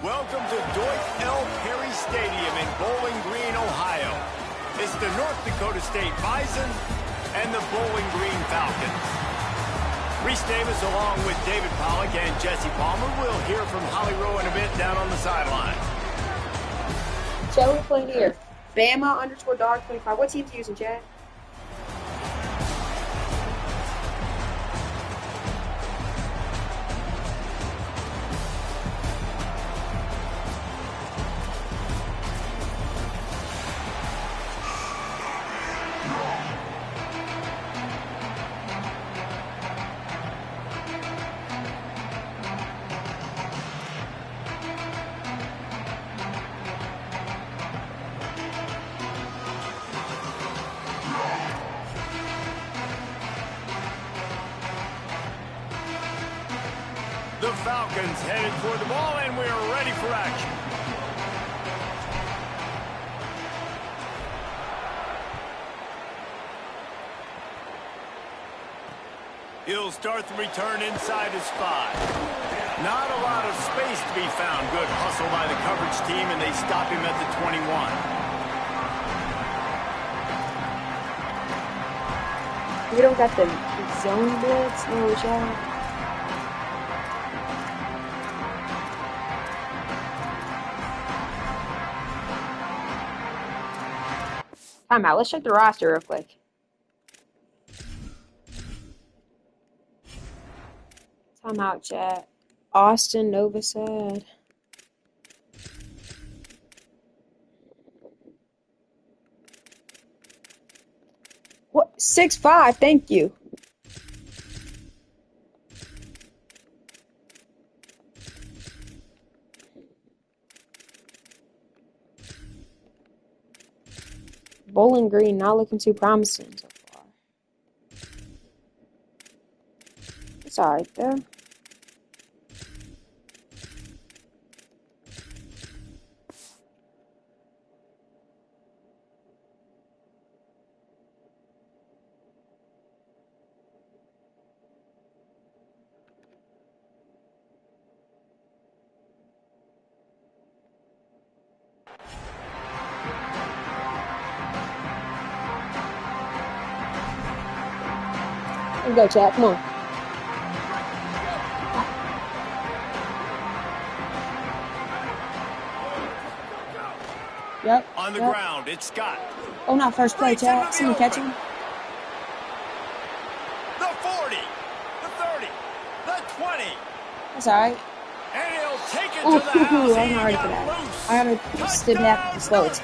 [SPEAKER 1] Welcome to Dwight L. Perry Stadium in Bowling Green, Ohio. It's the North Dakota State Bison and the Bowling Green Falcons. Reese Davis along with David Pollack and Jesse Palmer. We'll hear from Holly Rowe in a bit down on the sideline.
[SPEAKER 6] So we're playing here. Bama_Dog25. What team's using, Chad?
[SPEAKER 1] The Falcons headed for the ball, and we are ready for action. He'll start the return inside his 5. Not a lot of space to be found. Good hustle by the coverage team, and they stop him at the 21.
[SPEAKER 6] We don't got the zone blitz. No, we shall. Time out. Let's check the roster real quick. Time out, chat. Austin Novosad. What? 6'5", thank you. Bowling Green not looking too promising so far. It's alright though. Let's go, chat. Come on. Yep.
[SPEAKER 1] On the ground, it's Scott.
[SPEAKER 6] Oh, not first play, chat. Someone catch him.
[SPEAKER 1] The 40, the 30, the 20.
[SPEAKER 6] That's alright.
[SPEAKER 1] And he'll take it
[SPEAKER 6] Ooh,
[SPEAKER 1] to the house.
[SPEAKER 6] I'm already for that. I gotta step back and slow it.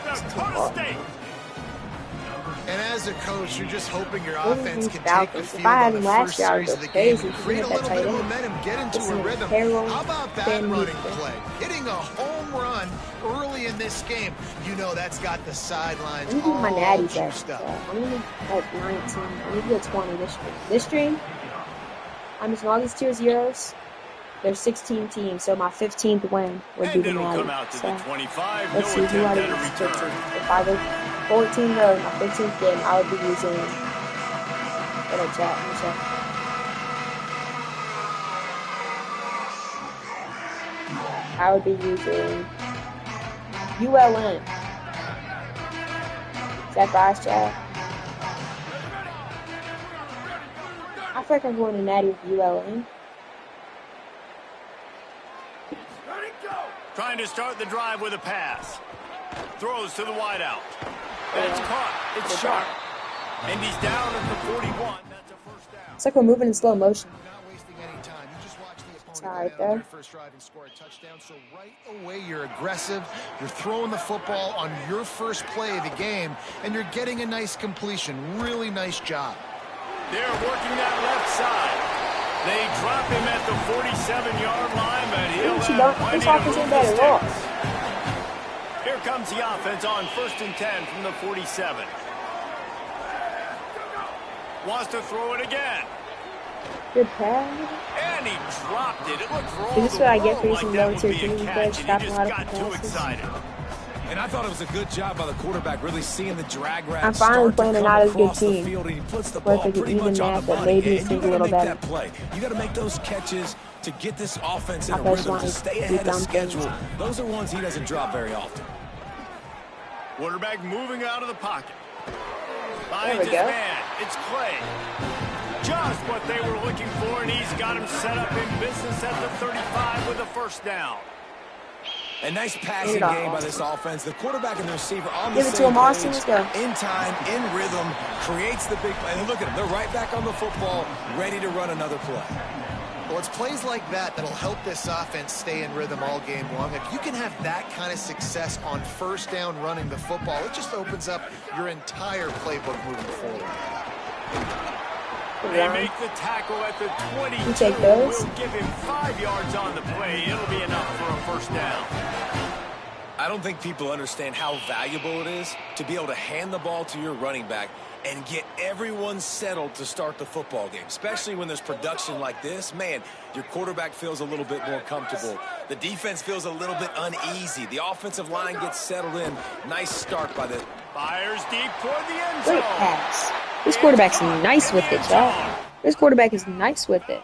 [SPEAKER 3] And as a coach, you're just hoping your
[SPEAKER 6] What
[SPEAKER 3] offense
[SPEAKER 6] is
[SPEAKER 3] can
[SPEAKER 6] these
[SPEAKER 3] take the
[SPEAKER 6] Falcons? If
[SPEAKER 3] field
[SPEAKER 6] I had
[SPEAKER 3] on
[SPEAKER 6] them
[SPEAKER 3] the
[SPEAKER 6] last
[SPEAKER 3] first
[SPEAKER 6] year, I'd
[SPEAKER 3] series
[SPEAKER 6] go
[SPEAKER 3] of the game
[SPEAKER 6] crazy
[SPEAKER 3] and
[SPEAKER 6] if
[SPEAKER 3] create
[SPEAKER 6] we
[SPEAKER 3] a
[SPEAKER 6] had that
[SPEAKER 3] little bit of
[SPEAKER 6] tight end.
[SPEAKER 3] momentum, get into
[SPEAKER 6] Listen
[SPEAKER 3] a
[SPEAKER 6] to
[SPEAKER 3] rhythm.
[SPEAKER 6] Harold
[SPEAKER 3] How about that
[SPEAKER 6] Van
[SPEAKER 3] running
[SPEAKER 6] Newton.
[SPEAKER 3] play? Hitting a home run early in this game. You know that's got the sidelines
[SPEAKER 6] I need to get my
[SPEAKER 3] all
[SPEAKER 6] natties up.
[SPEAKER 3] juiced up.
[SPEAKER 6] I'm gonna like 19. I need to get 20 this stream. This stream, I'm missing all these tier zeros. There's 16 teams, so my 15th win would be
[SPEAKER 1] And
[SPEAKER 6] the
[SPEAKER 1] it'll
[SPEAKER 6] natty.
[SPEAKER 1] come out to
[SPEAKER 6] So
[SPEAKER 1] the 25.
[SPEAKER 6] let's
[SPEAKER 1] No
[SPEAKER 6] see who I
[SPEAKER 1] attempt
[SPEAKER 6] would
[SPEAKER 1] at a
[SPEAKER 6] use 15.
[SPEAKER 1] return.
[SPEAKER 6] If I go 14 row in my 15th game, I would be using. What a chat. Let me check. I would be using ULN. Is that right, chat? I feel like I'm going to natty with ULN.
[SPEAKER 1] Trying to start the drive with a pass. Throws to the wideout. That's caught. It's sharp. And he's down at the 41. That's a first down.
[SPEAKER 6] It's like we're moving in slow motion.
[SPEAKER 3] Not wasting any time. You just watch the opponent
[SPEAKER 6] Sorry,
[SPEAKER 3] go down on
[SPEAKER 6] though.
[SPEAKER 3] their first drive and score a touchdown. So right away, you're aggressive. You're throwing the football on your first play of the game, and you're getting a nice completion. Really nice job.
[SPEAKER 1] They're working that left side. They drop him at the 47-yard line, but he'll have plenty to move the sticks. Here comes the offense on 1st and 10 from the 47. Wants to throw it again.
[SPEAKER 6] Good pass.
[SPEAKER 1] And he dropped it. It looked for all
[SPEAKER 6] Is this
[SPEAKER 1] the
[SPEAKER 6] what I get for
[SPEAKER 1] world
[SPEAKER 6] using
[SPEAKER 1] like that
[SPEAKER 6] low
[SPEAKER 1] would
[SPEAKER 6] tier
[SPEAKER 1] be a
[SPEAKER 6] teams?
[SPEAKER 1] catch, and
[SPEAKER 6] Stop
[SPEAKER 1] he
[SPEAKER 6] a
[SPEAKER 1] just
[SPEAKER 6] lot of
[SPEAKER 1] got too
[SPEAKER 6] passes.
[SPEAKER 1] excited.
[SPEAKER 4] And I thought it was a good job by the quarterback, really seeing the drag route.
[SPEAKER 6] I'm finally playing a not as good team.
[SPEAKER 4] Field, and he puts the
[SPEAKER 6] Where
[SPEAKER 4] ball
[SPEAKER 6] it's like
[SPEAKER 4] pretty
[SPEAKER 6] an even
[SPEAKER 4] much on the
[SPEAKER 6] match, but
[SPEAKER 4] money.
[SPEAKER 6] maybe
[SPEAKER 4] And
[SPEAKER 6] it's
[SPEAKER 4] you
[SPEAKER 6] a
[SPEAKER 4] got to
[SPEAKER 6] little
[SPEAKER 4] make
[SPEAKER 6] better.
[SPEAKER 4] that play. You got to make those catches to get this offense in a
[SPEAKER 6] I just
[SPEAKER 4] rhythm,
[SPEAKER 6] want
[SPEAKER 4] to
[SPEAKER 6] to
[SPEAKER 4] stay
[SPEAKER 6] do
[SPEAKER 4] ahead of
[SPEAKER 6] dumb
[SPEAKER 4] schedule.
[SPEAKER 6] things.
[SPEAKER 4] Those are ones he doesn't drop very often.
[SPEAKER 1] Quarterback moving out of the pocket.
[SPEAKER 6] There
[SPEAKER 1] Finds
[SPEAKER 6] we
[SPEAKER 1] his
[SPEAKER 6] go.
[SPEAKER 1] man. It's Clay. Just what they were looking for, and he's got him set up in business at the 35 with a first down.
[SPEAKER 4] A nice passing game by this offense. The quarterback and the receiver on the
[SPEAKER 6] Give it to
[SPEAKER 4] same
[SPEAKER 6] him, Austin.
[SPEAKER 4] page,
[SPEAKER 6] Let's go.
[SPEAKER 4] in time, in rhythm, creates the big play. And look at them. They're right back on the football, ready to run another play.
[SPEAKER 3] Well, it's plays like that that'll help this offense stay in rhythm all game long. If you can have that kind of success on first down running the football, it just opens up your entire playbook moving forward.
[SPEAKER 1] They make the tackle at the 22.
[SPEAKER 6] You take those?
[SPEAKER 1] We'll give him 5 yards on the play. It'll be enough for a first down.
[SPEAKER 4] I don't think people understand how valuable it is to be able to hand the ball to your running back and get everyone settled to start the football game, especially when there's production like this. Man, your quarterback feels a little bit more comfortable. The defense feels a little bit uneasy. The offensive line gets settled in. Nice start by the...
[SPEAKER 1] Fires deep toward the end zone.
[SPEAKER 6] Great pass. This quarterback's nice with it, y'all. This quarterback is nice with it.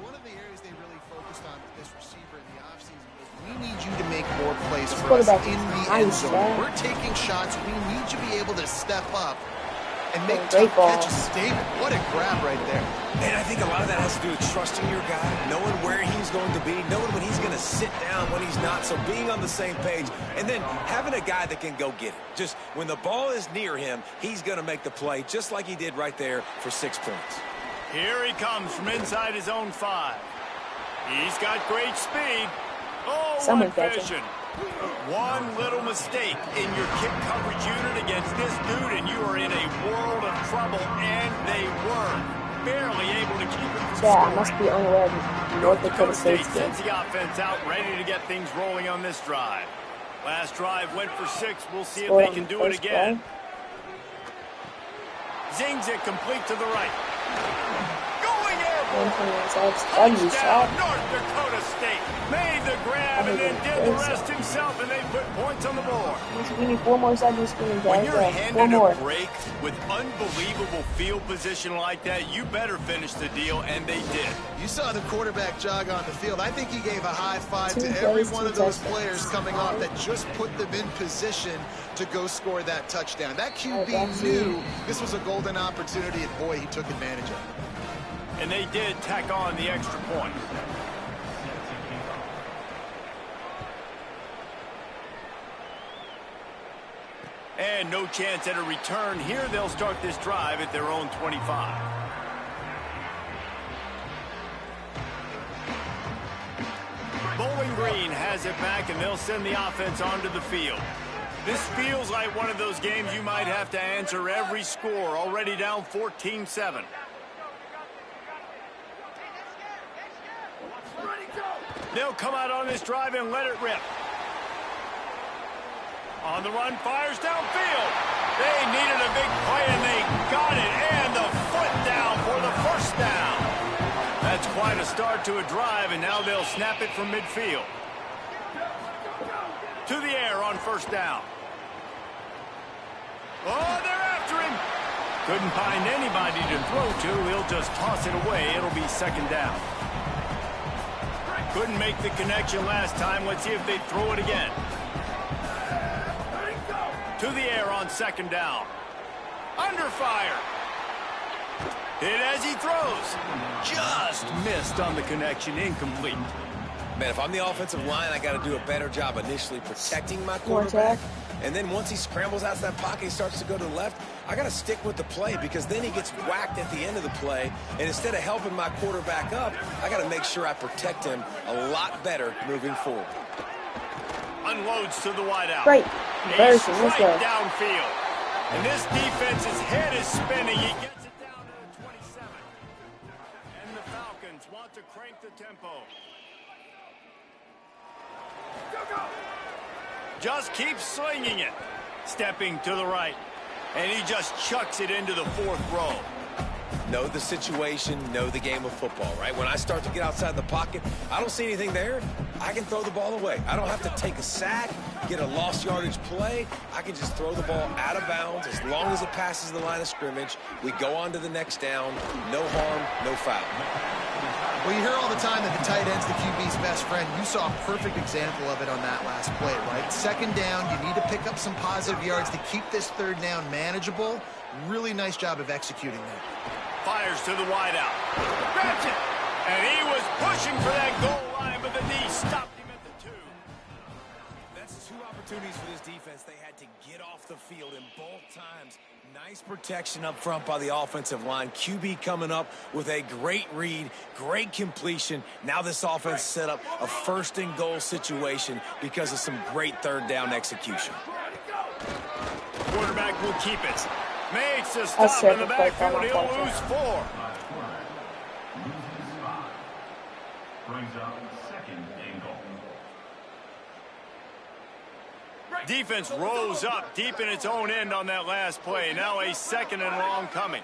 [SPEAKER 3] One of the areas they really focused on with this receiver in the offseason was we need you to make more plays
[SPEAKER 6] This
[SPEAKER 3] for us
[SPEAKER 6] quarterback
[SPEAKER 3] in
[SPEAKER 6] is
[SPEAKER 3] the
[SPEAKER 6] nice,
[SPEAKER 3] end zone.
[SPEAKER 6] man.
[SPEAKER 3] We're taking shots. We need you to be able to step up and make
[SPEAKER 6] Great
[SPEAKER 3] tough
[SPEAKER 6] ball.
[SPEAKER 3] catches. David, what a grab right there.
[SPEAKER 4] And I think a lot of that has to do with trusting your guy, knowing where he's going to be, knowing when he's going to sit down, when he's not. So being on the same page, and then having a guy that can go get it. Just when the ball is near him, he's going to make the play, just like he did right there for 6 points.
[SPEAKER 1] Here he comes from inside his own 5. He's got great speed. Oh,
[SPEAKER 6] Someone
[SPEAKER 1] what
[SPEAKER 6] catch him.
[SPEAKER 1] vision. One little mistake in your kick coverage unit against this dude, and you are in a world of trouble, and they were barely able to keep him from
[SPEAKER 6] Yeah, I
[SPEAKER 1] scoring.
[SPEAKER 6] must be unaware of North Dakota
[SPEAKER 1] State
[SPEAKER 6] State's game.
[SPEAKER 1] sends the offense out, ready to get things rolling on this drive. Last drive went for 6. We'll see if they can do it again. Zings it complete to the right. Going airborne.
[SPEAKER 6] 121
[SPEAKER 1] Touchdown, North Dakota State. Made the grab and then did the rest himself, and they put points on the board.
[SPEAKER 6] We need 4 more seconds screen,
[SPEAKER 1] When
[SPEAKER 6] guys.
[SPEAKER 1] you're
[SPEAKER 6] 4
[SPEAKER 1] handed
[SPEAKER 6] more.
[SPEAKER 1] a break with unbelievable field position like that, you better finish the deal, and they did.
[SPEAKER 3] You saw the quarterback jog on the field. I think he gave a high five
[SPEAKER 6] 2
[SPEAKER 3] to every
[SPEAKER 6] plays,
[SPEAKER 3] one
[SPEAKER 6] 2
[SPEAKER 3] of those
[SPEAKER 6] touchdowns.
[SPEAKER 3] players coming off that just put them in position to go score that touchdown. That QB
[SPEAKER 6] that's
[SPEAKER 3] knew this was a golden opportunity, and boy, he took advantage of it.
[SPEAKER 1] And they did tack on the extra point. And no chance at a return. Here they'll start this drive at their own 25. Bowling Green has it back, and they'll send the offense onto the field. This feels like one of those games you might have to answer every score. Already down 14-7. They'll come out on this drive and let it rip. On the run, fires downfield. They needed a big play, and they got it. And the foot down for the first down. That's quite a start to a drive, and now they'll snap it from midfield. To the air on first down. Oh, they're after him. Couldn't find anybody to throw to. He'll just toss it away. It'll be second down. Couldn't make the connection last time. Let's see if they throw it again. To the air on second down. Under fire. Hit as he throws. Just missed on the connection. Incomplete.
[SPEAKER 4] Man, if I'm the offensive line, I got to do a better job initially protecting my quarterback. And then once he scrambles out of that pocket, he starts to go to the left, I got to stick with the play because then he gets whacked at the end of the play. And instead of helping my quarterback up, I got to make sure I protect him a lot better moving forward.
[SPEAKER 1] Unloads to the wideout.
[SPEAKER 6] Great.
[SPEAKER 1] He's right downfield. And this defense's head is spinning. He gets it down to the 27. And the Falcons want to crank the tempo. Just keeps slinging it. Stepping to the right. And he just chucks it into the 4th row.
[SPEAKER 4] Know the situation, know the game of football, right? When I start to get outside the pocket, I don't see anything there, I can throw the ball away. I don't have to take a sack, get a lost yardage play. I can just throw the ball out of bounds as long as it passes the line of scrimmage. We go on to the next down. No harm, no foul.
[SPEAKER 3] Well, you hear all the time that the tight end's the QB's best friend. You saw a perfect example of it on that last play, right? Second down, you need to pick up some positive yards to keep this third down manageable. Really nice job of executing that.
[SPEAKER 1] Fires to the wideout. Grabs it. And he was pushing for that goal line, but the knee stopped him at the 2.
[SPEAKER 4] That's 2 opportunities for this defense. They had to get off the field in both times. Nice protection up front by the offensive line. QB coming up with a great read, great completion. Now this offense set up a 1st and goal situation because of some great third down execution.
[SPEAKER 1] Quarterback will keep it. Makes a stop in the backfield. He'll lose 4.
[SPEAKER 5] Brings up 2nd and goal.
[SPEAKER 1] Defense rose up deep in its own end on that last play. Now a 2nd and long coming.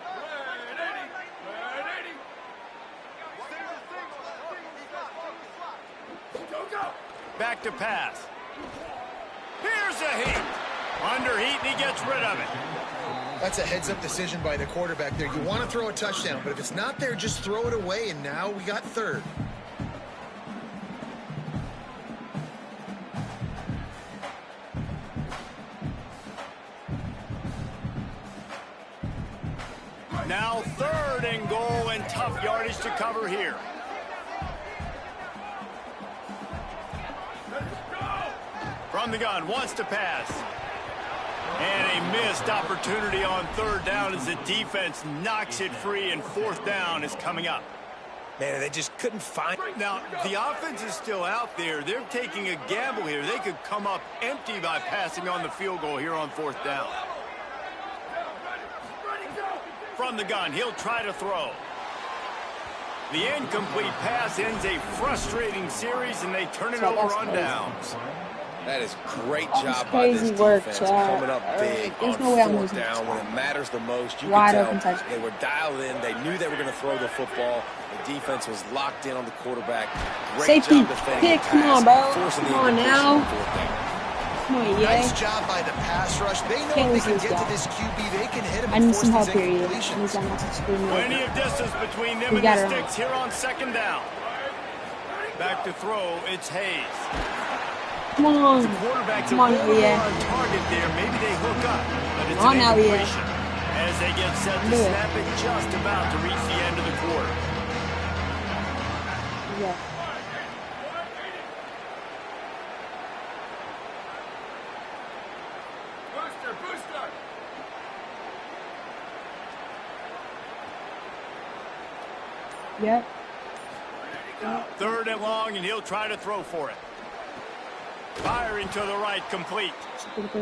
[SPEAKER 1] Back to pass. Here's a heat. Under heat, and he gets rid of it.
[SPEAKER 3] That's a heads-up decision by the quarterback there. You want to throw a touchdown, but if it's not there, just throw it away, and now we got 3rd.
[SPEAKER 1] Now 3rd and goal, and tough yardage to cover here. From the gun, wants to pass. And a missed opportunity on 3rd down as the defense knocks it free, and 4th down is coming up.
[SPEAKER 4] Man, they just couldn't find...
[SPEAKER 1] Now, the offense is still out there. They're taking a gamble here. They could come up empty by passing on the field goal here on 4th down. From the gun, he'll try to throw. The incomplete pass ends a frustrating series, and they turn it over on downs.
[SPEAKER 4] That is great job by this defense, coming up big on 4th down when it matters the most. You can tell they were dialed in. They knew they were going to throw the football. The defense was locked in on the quarterback. Great
[SPEAKER 6] Safety
[SPEAKER 4] job defending the pass,
[SPEAKER 6] come on, bro.
[SPEAKER 4] forcing
[SPEAKER 6] Come on now. Come on, yeah.
[SPEAKER 3] Nice job by the pass rush. They know if they can get to this QB, they can hit him.
[SPEAKER 6] I need some help here.
[SPEAKER 1] Plenty of distance between them and the sticks here on 2nd down. Back to throw, it's Hayes.
[SPEAKER 6] Come on.
[SPEAKER 1] The quarterback's
[SPEAKER 6] Come on, yeah.
[SPEAKER 1] on target there. Maybe they hook up, but it's
[SPEAKER 6] an
[SPEAKER 1] incompletion. As they get set to snap it, just about to reach the end of the quarter.
[SPEAKER 6] Yeah.
[SPEAKER 7] Booster.
[SPEAKER 6] Yep.
[SPEAKER 1] 3rd and long, and he'll try to throw for it. Firing to the right, complete.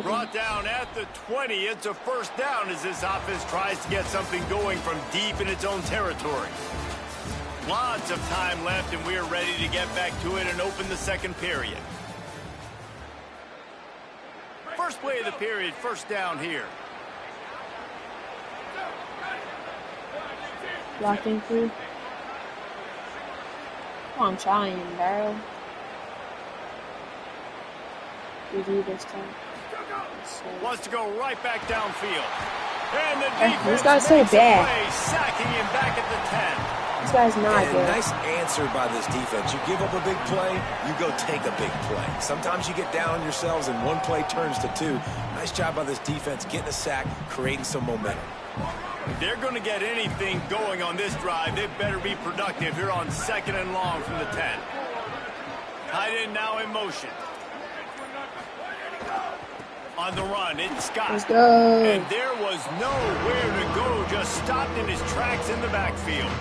[SPEAKER 1] Brought down at the 20. It's a 1st down as this offense tries to get something going from deep in its own territory. Lots of time left, and we're ready to get back to it and open the 2nd period. First play of the period, 1st down here.
[SPEAKER 6] Blocking through. Come on, trying, bro. GG this time.
[SPEAKER 1] Wants to go right back downfield. And the defense
[SPEAKER 6] this guy's so bad.
[SPEAKER 1] Play, sacking him back at the 10.
[SPEAKER 6] This guy's not good.
[SPEAKER 4] Nice answer by this defense. You give up a big play, you go take a big play. Sometimes you get down on yourselves and one play turns to 2. Nice job by this defense, getting a sack, creating some momentum.
[SPEAKER 1] If they're going to get anything going on this drive, they better be productive here on 2nd and long from the 10. Tight end now in motion. On the run, it's Scott.
[SPEAKER 6] Let's go.
[SPEAKER 1] And there was nowhere to go, just stopped in his tracks in the backfield.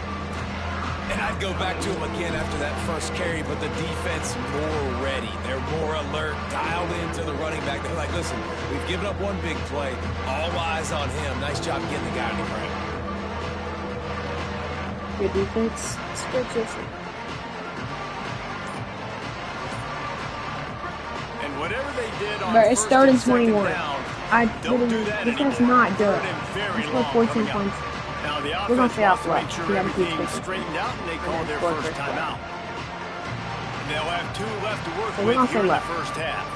[SPEAKER 4] And I'd go back to him again after that first carry, but the defense more ready. They're more alert, dialed into the running back. They're like, listen, we've given up one big play. All eyes on him. Nice job getting the guy in the ground.
[SPEAKER 6] Good defense. It's good defense.
[SPEAKER 1] And whatever they did on
[SPEAKER 6] But it's 3rd and 21.
[SPEAKER 1] Down,
[SPEAKER 6] This guy's not good. He scored 14 points.
[SPEAKER 1] Now Now the
[SPEAKER 6] We're gonna
[SPEAKER 1] offense
[SPEAKER 6] stay off
[SPEAKER 1] wants to make
[SPEAKER 6] left.
[SPEAKER 1] sure
[SPEAKER 6] We gotta keep
[SPEAKER 1] everything's
[SPEAKER 6] pushing.
[SPEAKER 1] straightened out, and they call their
[SPEAKER 6] Score
[SPEAKER 1] first timeout. They'll have 2 left to work
[SPEAKER 6] So we're
[SPEAKER 1] with
[SPEAKER 6] gonna
[SPEAKER 1] here
[SPEAKER 6] stay
[SPEAKER 1] in the
[SPEAKER 6] left.
[SPEAKER 1] first half.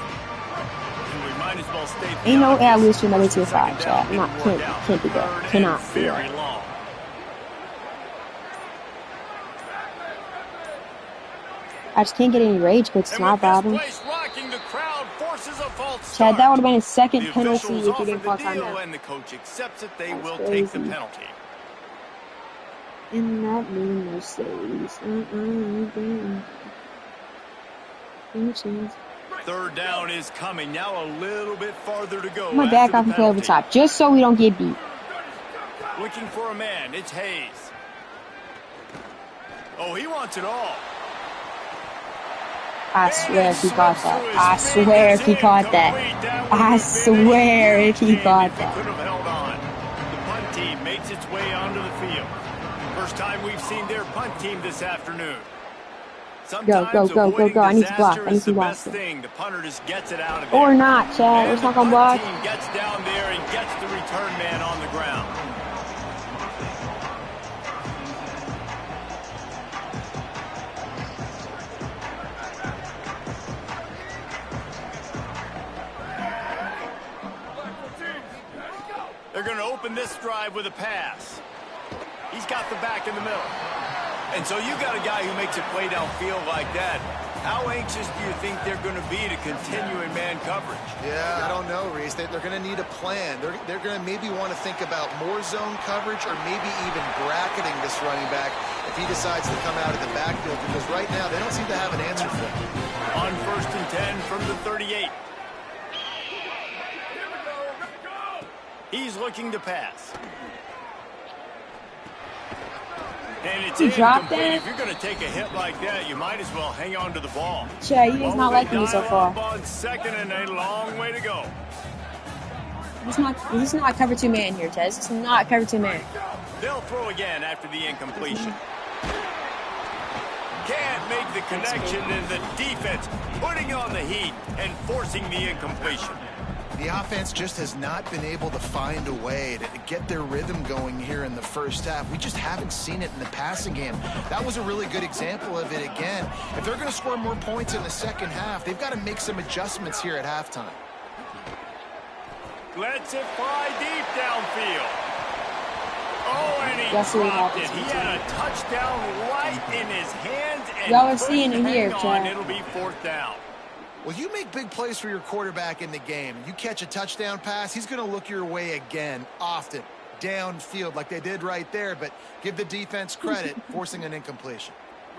[SPEAKER 1] And we might as well state the
[SPEAKER 6] Ain't no way I
[SPEAKER 1] obvious.
[SPEAKER 6] lose to another
[SPEAKER 1] First and
[SPEAKER 6] tier 5,
[SPEAKER 1] second
[SPEAKER 6] chat.
[SPEAKER 1] down didn't work out.
[SPEAKER 6] Can't be
[SPEAKER 1] Third
[SPEAKER 6] that.
[SPEAKER 1] and
[SPEAKER 6] Cannot be
[SPEAKER 1] very
[SPEAKER 6] that.
[SPEAKER 1] long.
[SPEAKER 6] I just can't get any rage, but it's
[SPEAKER 1] And
[SPEAKER 6] not a
[SPEAKER 1] with this
[SPEAKER 6] problem.
[SPEAKER 1] place rocking, the crowd forces a false
[SPEAKER 6] Chad,
[SPEAKER 1] start.
[SPEAKER 6] that would have been his second
[SPEAKER 1] The
[SPEAKER 6] penalty
[SPEAKER 1] officials
[SPEAKER 6] if he
[SPEAKER 1] offer
[SPEAKER 6] didn't
[SPEAKER 1] the
[SPEAKER 6] call
[SPEAKER 1] deal,
[SPEAKER 6] timeout.
[SPEAKER 1] and the coach accepts it. They
[SPEAKER 6] That's
[SPEAKER 1] will
[SPEAKER 6] crazy.
[SPEAKER 1] take the penalty.
[SPEAKER 6] In that new Mercedes.
[SPEAKER 1] Third down is coming. Now a little bit farther to go.
[SPEAKER 6] I'm gonna back off and play over top, just so we don't get beat.
[SPEAKER 1] Looking for a man. It's Hayes. Oh, he wants it all.
[SPEAKER 6] I swear if he caught that. I swear if he caught that. I swear if he caught that.
[SPEAKER 1] Could have held on. The punt team makes its way onto the field. First time we've seen their punt team this afternoon.
[SPEAKER 6] Go, go, go, go, go. I need to block. I need to block.
[SPEAKER 1] The punter just gets it out of there.
[SPEAKER 6] Or not, Chad. It's not gonna block.
[SPEAKER 1] The team gets down there and gets the return man on the ground. They're going to open this drive with a pass. He's got the back in the middle. And so you got a guy who makes a play downfield like that. How anxious do you think they're going to be to continue in man coverage?
[SPEAKER 3] Yeah, I don't know, Reese. They're going to need a plan. They're going to maybe want to think about more zone coverage or maybe even bracketing this running back if he decides to come out of the backfield, because right now they don't seem to have an answer for him.
[SPEAKER 1] On 1st and 10 from the 38. He's looking to pass. And it's incomplete. If you're going to take a hit like that, you might as well hang on to the ball.
[SPEAKER 6] Chad, he is not liking me so far.
[SPEAKER 1] On second and a long way to go.
[SPEAKER 6] This is not cover 2 man here, Chad. This is not cover 2 man.
[SPEAKER 1] They'll throw again after the incompletion. Can't make the connection, and the defense putting on the heat and forcing the incompletion.
[SPEAKER 3] The offense just has not been able to find a way to get their rhythm going here in the first half. We just haven't seen it in the passing game. That was a really good example of it again. If they're going to score more points in the second half, they've got to make some adjustments here at halftime.
[SPEAKER 1] Lets it fly deep downfield. Oh, and he
[SPEAKER 6] That's
[SPEAKER 1] dropped it. He had a touchdown right in his hands. And
[SPEAKER 6] y'all are seeing it here, Chad.
[SPEAKER 1] It'll be 4th down.
[SPEAKER 3] Well, you make big plays for your quarterback in the game. You catch a touchdown pass, he's going to look your way again, often, downfield like they did right there, but give the defense credit, forcing an incompletion.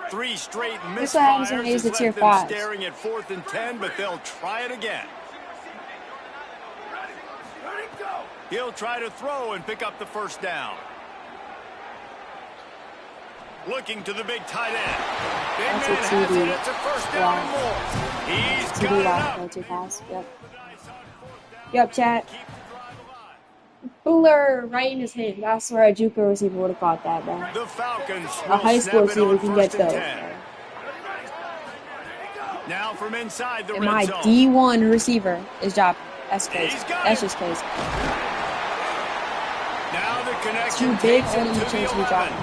[SPEAKER 1] 3 straight misfires.
[SPEAKER 6] This happens when he's the tier 5.
[SPEAKER 1] Staring at 4th and 10, but they'll try it again. He'll try to throw and pick up the 1st down. Looking to the big tight end. Big man has it. It's a 1st down and more. He's got it up.
[SPEAKER 6] Yep, chat. Buller right in his hand. I swear a JUCO receiver would have caught that, bro.
[SPEAKER 1] The Falcons
[SPEAKER 6] A high school receiver can get those.
[SPEAKER 1] Now from inside the
[SPEAKER 6] and
[SPEAKER 1] red
[SPEAKER 6] my
[SPEAKER 1] zone.
[SPEAKER 6] D1 receiver is dropping. That's crazy. That's just crazy.
[SPEAKER 1] Now the connection.
[SPEAKER 6] Too big for him to change to be dropping.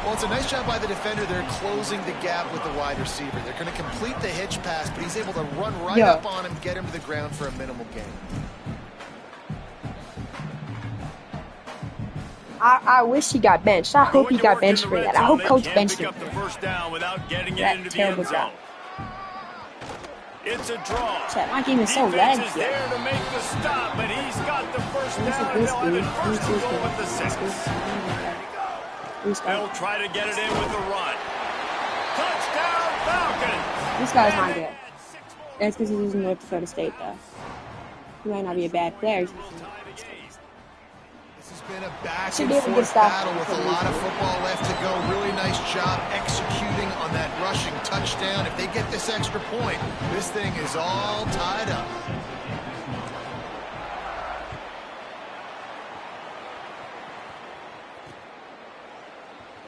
[SPEAKER 3] Well, it's a nice job by the defender. They're closing the gap with the wide receiver. They're going to complete the hitch pass, but he's able to run right up on him, get him to the ground for a minimal gain.
[SPEAKER 6] I wish he got benched. I hope he got benched for that. I hope Coach benched him.
[SPEAKER 1] That
[SPEAKER 6] terrible job.
[SPEAKER 1] It's a draw.
[SPEAKER 6] Chat, my game is so laggy.
[SPEAKER 1] Is there to make the stop, but he's got the 1st down, and they'll have it 1st and goal with the 6. They'll try to get it in with the run. Touchdown, Falcons!
[SPEAKER 6] This guy's not good. That's because he's using North Dakota State, though. He might not be a bad player.
[SPEAKER 3] This has been a back and forth battle with a lot of football left to go. Really nice job executing on that rushing touchdown. If they get this extra point, this thing is all tied up.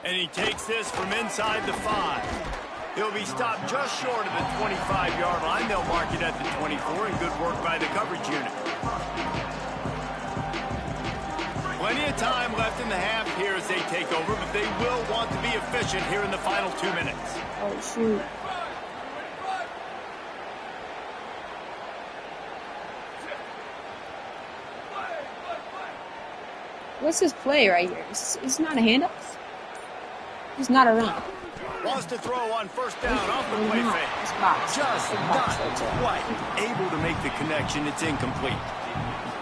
[SPEAKER 1] And he takes this from inside the 5. He'll be stopped just short of the 25-yard line. They'll mark it at the 24, and good work by the coverage unit. Plenty of time left in the half here as they take over, but they will want to be efficient here in the final 2 minutes.
[SPEAKER 6] Oh, shoot. What's this play right here? It's not a handoff. It's not a run.
[SPEAKER 1] Wants to throw on first down off the play fake. Just not quite able to make the connection. It's incomplete.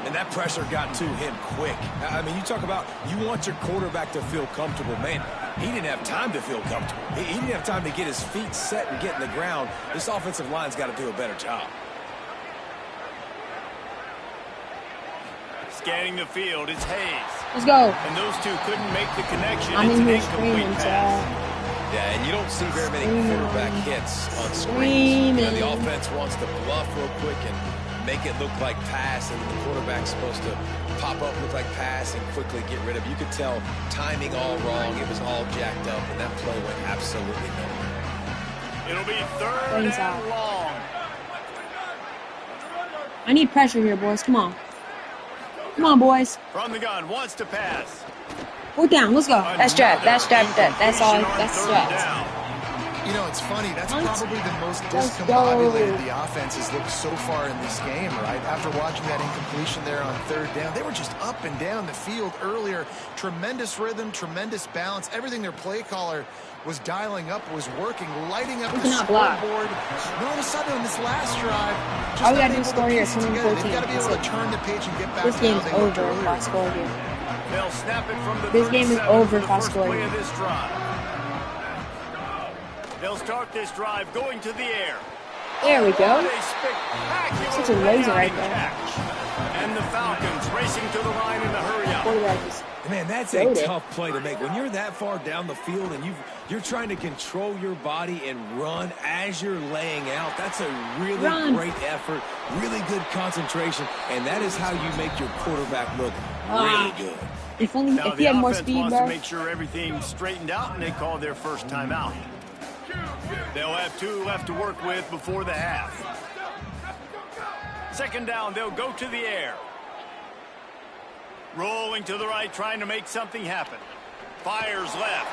[SPEAKER 4] And that pressure got to him quick. I mean, you talk about you want your quarterback to feel comfortable. Man, he didn't have time to feel comfortable. He didn't have time to get his feet set and get in the ground. This offensive line's got to do a better job.
[SPEAKER 1] Scanning the field, it's Hayes.
[SPEAKER 6] Let's go.
[SPEAKER 1] And those two couldn't make the connection.
[SPEAKER 6] I'm
[SPEAKER 1] It's
[SPEAKER 6] in
[SPEAKER 1] an
[SPEAKER 6] here
[SPEAKER 1] incomplete
[SPEAKER 6] screaming,
[SPEAKER 1] pass.
[SPEAKER 6] Chad.
[SPEAKER 4] Yeah, and you don't see very many quarterback hits on screens. You know, the
[SPEAKER 6] Screaming.
[SPEAKER 4] offense wants to bluff real quick and make it look like pass, and the quarterback's supposed to pop up, look like pass, and quickly get rid of it. You could tell timing all wrong. It was all jacked up, and that play went absolutely nowhere.
[SPEAKER 1] It'll be third
[SPEAKER 6] Thanks,
[SPEAKER 1] and
[SPEAKER 6] Al.
[SPEAKER 1] long.
[SPEAKER 6] I need pressure here, boys. Come on. Come on, boys.
[SPEAKER 1] From the gun, wants to pass.
[SPEAKER 6] Fourth down. Let's go. That's Chad. That's Chad. That's all.
[SPEAKER 1] Incompletion on
[SPEAKER 6] That's
[SPEAKER 1] third
[SPEAKER 6] Chad.
[SPEAKER 1] down.
[SPEAKER 3] You know, it's funny. That's
[SPEAKER 6] Punt.
[SPEAKER 3] probably the most
[SPEAKER 6] Let's
[SPEAKER 3] discombobulated
[SPEAKER 6] go.
[SPEAKER 3] the offense has looked so far in this game, right? After watching that incompletion there on third down, they were just up and down the field earlier. Tremendous rhythm, tremendous balance. Everything their play caller was dialing up was working, lighting up
[SPEAKER 6] We
[SPEAKER 3] the
[SPEAKER 6] cannot block.
[SPEAKER 3] scoreboard. And all of a sudden, on this last drive, just
[SPEAKER 6] All we
[SPEAKER 3] not
[SPEAKER 6] gotta do is
[SPEAKER 3] able
[SPEAKER 6] score
[SPEAKER 3] to
[SPEAKER 6] here,
[SPEAKER 3] piece it
[SPEAKER 6] 21-14.
[SPEAKER 3] together. They've got to be able to
[SPEAKER 6] That's it.
[SPEAKER 3] turn the page and get back
[SPEAKER 6] This
[SPEAKER 3] to
[SPEAKER 6] game's
[SPEAKER 3] how they looked
[SPEAKER 6] over if
[SPEAKER 3] earlier
[SPEAKER 6] I
[SPEAKER 3] in the
[SPEAKER 6] score
[SPEAKER 3] game.
[SPEAKER 6] here.
[SPEAKER 1] They'll snap it from the
[SPEAKER 6] This game is
[SPEAKER 1] 37
[SPEAKER 6] over
[SPEAKER 1] for
[SPEAKER 6] if
[SPEAKER 1] the
[SPEAKER 6] I
[SPEAKER 1] first
[SPEAKER 6] score
[SPEAKER 1] play
[SPEAKER 6] here.
[SPEAKER 1] of this drive. They'll start this drive going to the air.
[SPEAKER 6] There we go.
[SPEAKER 1] What a spectacular
[SPEAKER 6] Such a laser right
[SPEAKER 1] rebounding
[SPEAKER 6] there.
[SPEAKER 1] catch. And the Falcons racing to the line in the hurry up.
[SPEAKER 6] Quarterback is
[SPEAKER 4] Man, that's a
[SPEAKER 6] Loaded.
[SPEAKER 4] tough play to make. When you're that far down the field and you're trying to control your body and run as you're laying out, that's a really
[SPEAKER 6] Run.
[SPEAKER 4] great effort, really good concentration, and that is how you make your quarterback look really good.
[SPEAKER 6] If only
[SPEAKER 1] Now
[SPEAKER 6] if
[SPEAKER 1] the
[SPEAKER 6] he had more
[SPEAKER 1] offense
[SPEAKER 6] speed,
[SPEAKER 1] wants
[SPEAKER 6] bro.
[SPEAKER 1] to make sure everything's straightened out, and they call their first timeout. They'll have 2 left to work with before the half. Second down, they'll go to the air. Rolling to the right, trying to make something happen. Fires left.